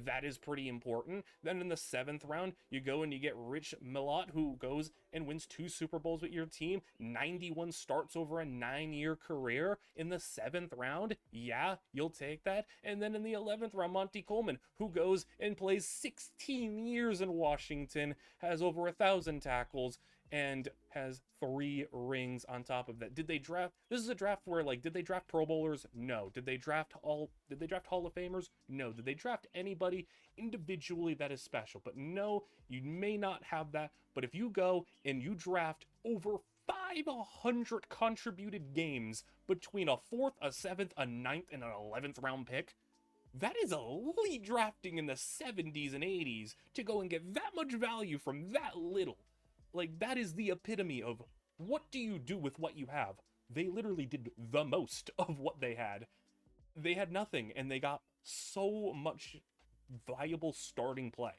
That is pretty important. Then in the 7th round, you go and you get Rich Millot, who goes and wins 2 Super Bowls with your team. 91 starts over a 9-year career in the 7th round. Yeah, you'll take that. And then in the 11th round, Monty Coleman, who goes and plays 16 years in Washington, has over 1,000 tackles, and has 3 rings on top of that. Did they draft? This is a draft where, like, did they draft Pro Bowlers? No. Did they draft Hall of Famers? No. Did they draft anybody individually that is special? But no, you may not have that. But if you go and you draft over 500 contributed games between a 4th, a 7th, a 9th, and an 11th round pick, that is elite drafting in the 70s and 80s to go and get that much value from that little. Like, that is the epitome of what do you do with what you have? They literally did the most of what they had. They had nothing, and they got so much viable starting play.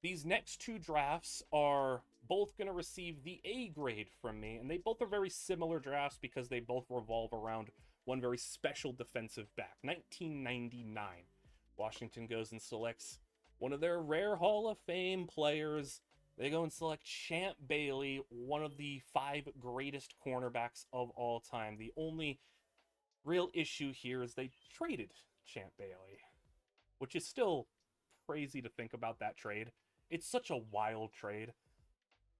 These next 2 drafts are both going to receive the A grade from me, and they both are very similar drafts because they both revolve around one very special defensive back. 1999, Washington goes and selects one of their rare Hall of Fame players. They go and select Champ Bailey, one of the 5 greatest cornerbacks of all time. The only real issue here is they traded Champ Bailey, which is still crazy to think about that trade. It's such a wild trade.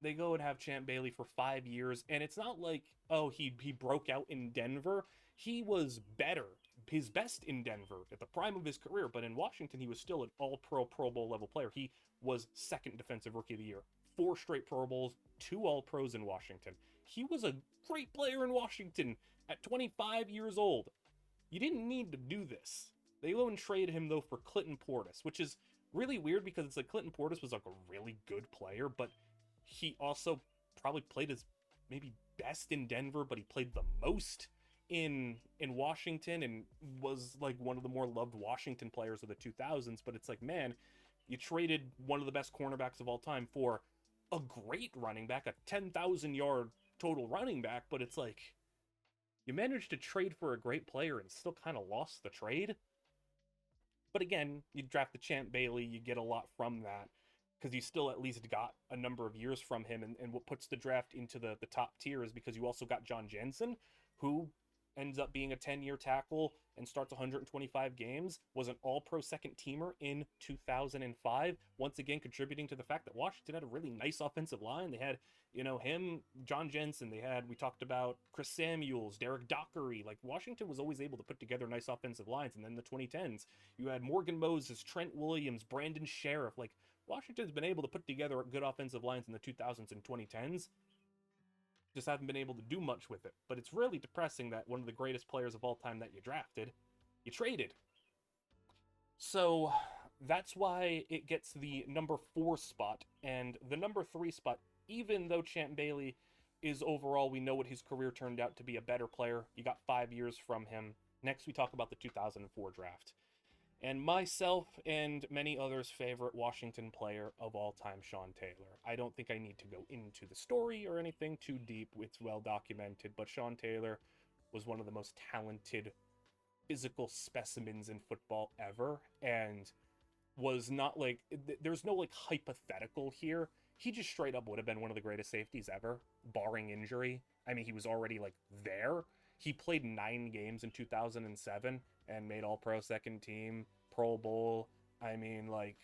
They go and have Champ Bailey for 5 years, and it's not like, oh, he broke out in Denver. He was better, his best in Denver at the prime of his career, but in Washington, he was still an all-pro, Pro Bowl level player. He was 2nd Defensive Rookie of the Year, 4 straight Pro Bowls, 2 All-Pros in Washington. He was a great player in Washington at 25 years old. You didn't need to do this. They go and trade him, though, for Clinton Portis, which is really weird because it's like Clinton Portis was like a really good player, but he also probably played his maybe best in Denver, but he played the most in Washington and was like one of the more loved Washington players of the 2000s. But it's like, man, you traded one of the best cornerbacks of all time for a great running back, a 10,000 yard total running back, but it's like you managed to trade for a great player and still kind of lost the trade. But again, you draft the Champ Bailey, you get a lot from that. because you still at least got a number of years from him. And what puts the draft into the top tier is because you also got John Jensen, who ends up being a 10-year tackle and starts 125 games, was an all-pro second teamer in 2005, once again contributing to the fact that Washington had a really nice offensive line. They had, him, John Jensen, we talked about Chris Samuels, Derek Dockery. Like, Washington was always able to put together nice offensive lines. And then the 2010s, you had Morgan Moses, Trent Williams, Brandon Sheriff. Like, Washington's been able to put together good offensive lines in the 2000s and 2010s, just haven't been able to do much with it. But it's really depressing that one of the greatest players of all time that you drafted, you traded. So that's why it gets the number 4 spot. And the number 3 spot, even though Champ Bailey is overall, we know what his career turned out to be, a better player. You got 5 years from him. Next, we talk about the 2004 draft. And myself and many others' favorite Washington player of all time, Sean Taylor. I don't think I need to go into the story or anything too deep. It's well documented, but Sean Taylor was one of the most talented physical specimens in football ever, and was not like, there's no like hypothetical here. He just straight up would have been one of the greatest safeties ever, barring injury. I mean, he was already like there. He played 9 games in 2007 and made All-Pro second team, Pro Bowl. I mean, like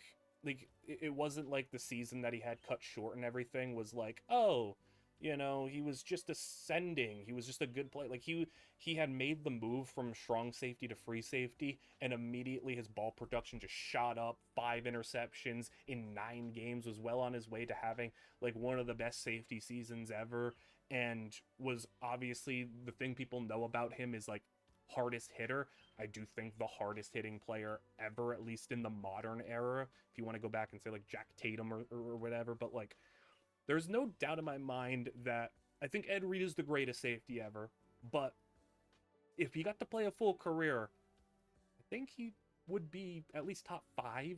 it wasn't like the season that he had cut short and everything was like, oh, he was just ascending. He was just a good player. Like he had made the move from strong safety to free safety, and immediately his ball production just shot up. 5 interceptions in 9 games, was well on his way to having like one of the best safety seasons ever, and was obviously, the thing people know about him is like hardest hitter. I do think the hardest hitting player ever, at least in the modern era, if you want to go back and say like Jack Tatum or whatever. But like, there's no doubt in my mind that I think Ed Reed is the greatest safety ever, but if he got to play a full career, I think he would be at least top 5.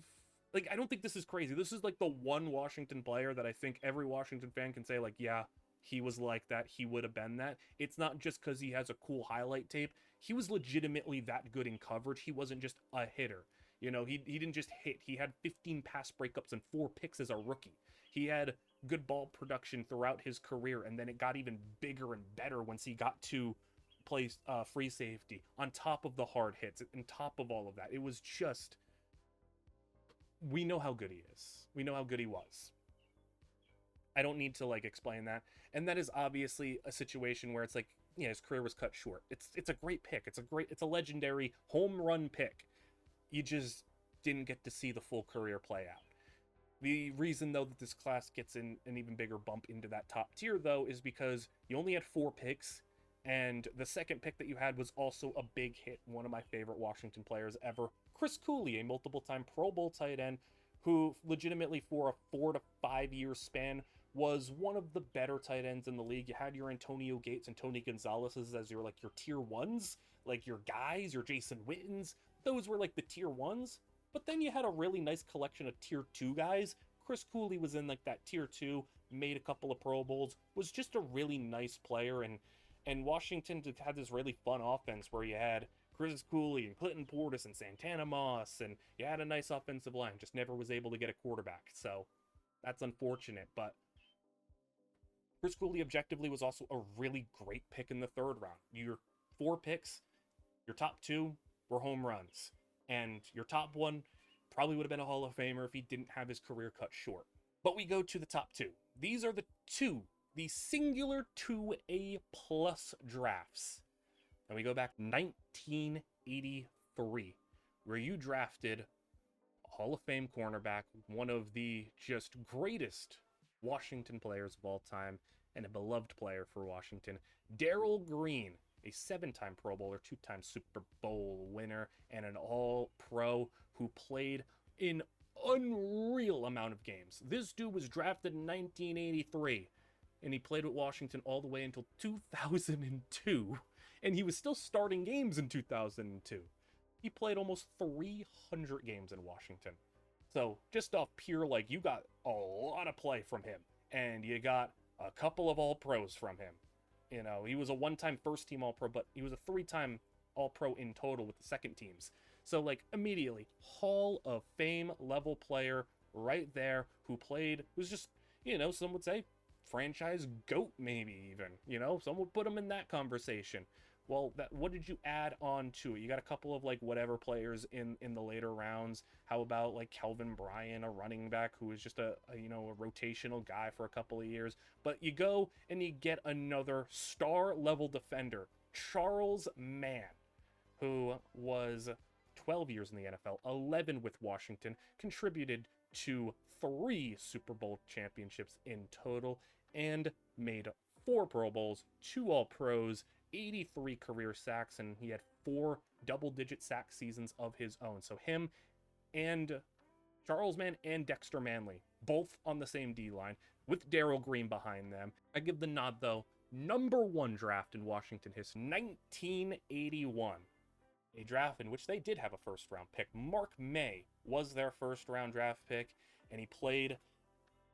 Like, I don't think this is crazy. This is like the one Washington player that I think every Washington fan can say like, yeah, he was like that, he would have been that. It's not just because he has a cool highlight tape. He was legitimately that good in coverage. He wasn't just a hitter. He didn't just hit. He had 15 pass breakups and 4 picks as a rookie. He had good ball production throughout his career, and then it got even bigger and better once he got to play free safety, on top of the hard hits, on top of all of that. It was just, we know how good he is. We know how good he was. I don't need to like explain that. And that is obviously a situation where it's like, his career was cut short. It's a great pick. It's a legendary home run pick. You just didn't get to see the full career play out. The reason, though, that this class gets an even bigger bump into that top tier, though, is because you only had 4 picks, and the second pick that you had was also a big hit. One of my favorite Washington players ever, Chris Cooley, a multiple-time Pro Bowl tight end, who legitimately for a 4 to 5 year span was one of the better tight ends in the league. You had your Antonio Gates and Tony Gonzalez's as your tier 1s, like your guys, your Jason Wittens. Those were like the tier 1s. But then you had a really nice collection of tier 2 guys. Chris Cooley was in like that tier 2, made a couple of Pro Bowls, was just a really nice player. And Washington had this really fun offense where you had Chris Cooley and Clinton Portis and Santana Moss, and you had a nice offensive line, just never was able to get a quarterback. So that's unfortunate. But Chris Cooley objectively was also a really great pick in the 3rd round. Your 4 picks, your top 2 were home runs. And your top 1 probably would have been a Hall of Famer if he didn't have his career cut short. But we go to the top 2. These are the singular 2A plus drafts. And we go back 1983, where you drafted a Hall of Fame cornerback, one of the just greatest Washington players of all time, and a beloved player for Washington, Darrell Green, a 7-time Pro Bowler, 2-time Super Bowl winner, and an All-Pro who played an unreal amount of games. This dude was drafted in 1983, and he played with Washington all the way until 2002, and he was still starting games in 2002. He played almost 300 games in Washington. So just off pure, you got a lot of play from him, and you got a couple of All-Pros from him. He was a 1-time first-team All-Pro, but he was a 3-time All-Pro in total with the second teams. So, immediately, Hall of Fame level player right there who played, who's just, some would say franchise GOAT, maybe even, some would put him in that conversation. Well, what did you add on to it? You got a couple of like whatever players in the later rounds. How about like Kelvin Bryant, a running back who was just a rotational guy for a couple of years. But you go and you get another star level defender, Charles Mann, who was 12 years in the NFL, 11 with Washington, contributed to 3 Super Bowl championships in total, and made 4 Pro Bowls, 2 All-Pros, 83 career sacks, and he had 4 double-digit sack seasons of his own. So him and Charles Mann and Dexter Manley, both on the same D-line, with Darrell Green behind them. I give the nod, though. Number 1 draft in Washington history, 1981. A draft in which they did have a first-round pick. Mark May was their first-round draft pick, and he played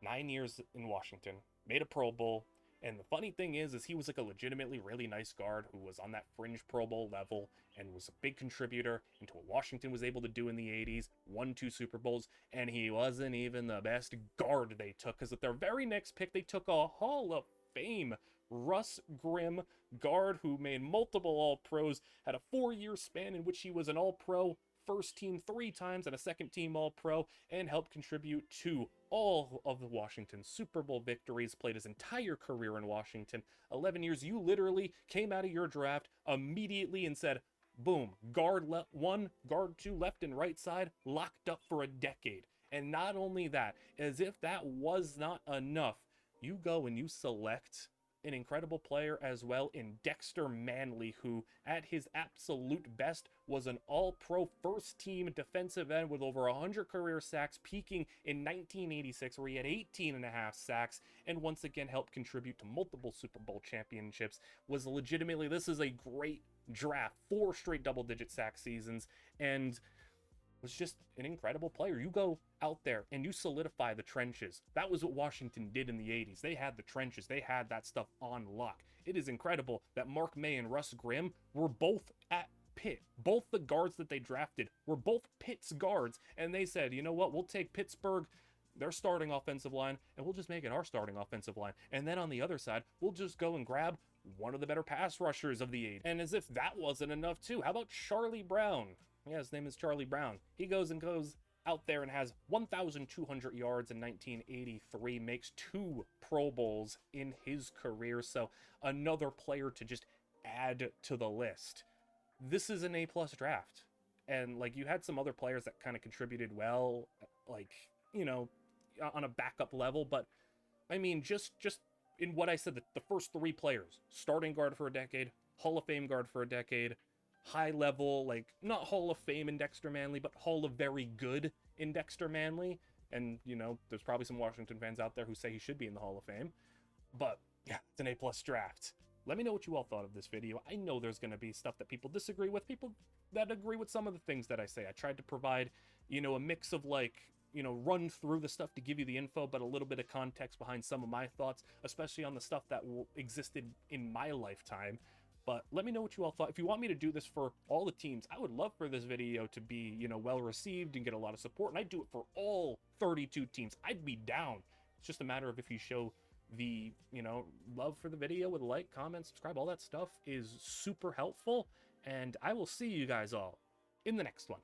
9 years in Washington, made a Pro Bowl. And the funny thing is he was like a legitimately really nice guard who was on that fringe Pro Bowl level and was a big contributor into what Washington was able to do in the 80s, won 2 Super Bowls, and he wasn't even the best guard they took, because at their very next pick, they took a Hall of Fame Russ Grimm guard who made multiple All-Pros, had a 4-year span in which he was an All-Pro, first team 3 times and a second team All-Pro, and helped contribute to all of the Washington Super Bowl victories, played his entire career in Washington. 11 years, you literally came out of your draft immediately and said, boom, guard 1, guard 2, left and right side, locked up for a decade. And not only that, as if that was not enough, you go and you select an incredible player as well in Dexter Manley, who at his absolute best was an all-pro first-team defensive end with over 100 career sacks, peaking in 1986 where he had 18.5 sacks, and once again helped contribute to multiple Super Bowl championships. Was legitimately, this is a great draft, 4 straight double-digit sack seasons, and was just an incredible player. You go out there and you solidify the trenches. That was what Washington did in the 80s. They had the trenches. They had that stuff on lock. It is incredible that Mark May and Russ Grimm were both at Pitt. Both the guards that they drafted were both Pitt's guards. And they said, you know what, we'll take Pittsburgh, their starting offensive line, and we'll just make it our starting offensive line. And then on the other side, we'll just go and grab one of the better pass rushers of the 80s. And as if that wasn't enough too, how about Charlie Brown? Yeah, his name is Charlie Brown. He goes out there and has 1,200 yards in 1983, makes 2 Pro Bowls in his career. So another player to just add to the list. This is an A-plus draft. And like, you had some other players that kind of contributed well, like, on a backup level. But I mean, just in what I said, the first 3 players, starting guard for a decade, Hall of Fame guard for a decade, high level, like, not Hall of Fame in Dexter Manley, but Hall of Very Good in Dexter Manley. And, there's probably some Washington fans out there who say he should be in the Hall of Fame. But, yeah, it's an A-plus draft. Let me know what you all thought of this video. I know there's going to be stuff that people disagree with, people that agree with some of the things that I say. I tried to provide, a mix of, like, run through the stuff to give you the info, but a little bit of context behind some of my thoughts, especially on the stuff that existed in my lifetime. But let me know what you all thought. If you want me to do this for all the teams, I would love for this video to be, well received and get a lot of support. And I'd do it for all 32 teams. I'd be down. It's just a matter of if you show the, love for the video with a like, comment, subscribe. All that stuff is super helpful. And I will see you guys all in the next one.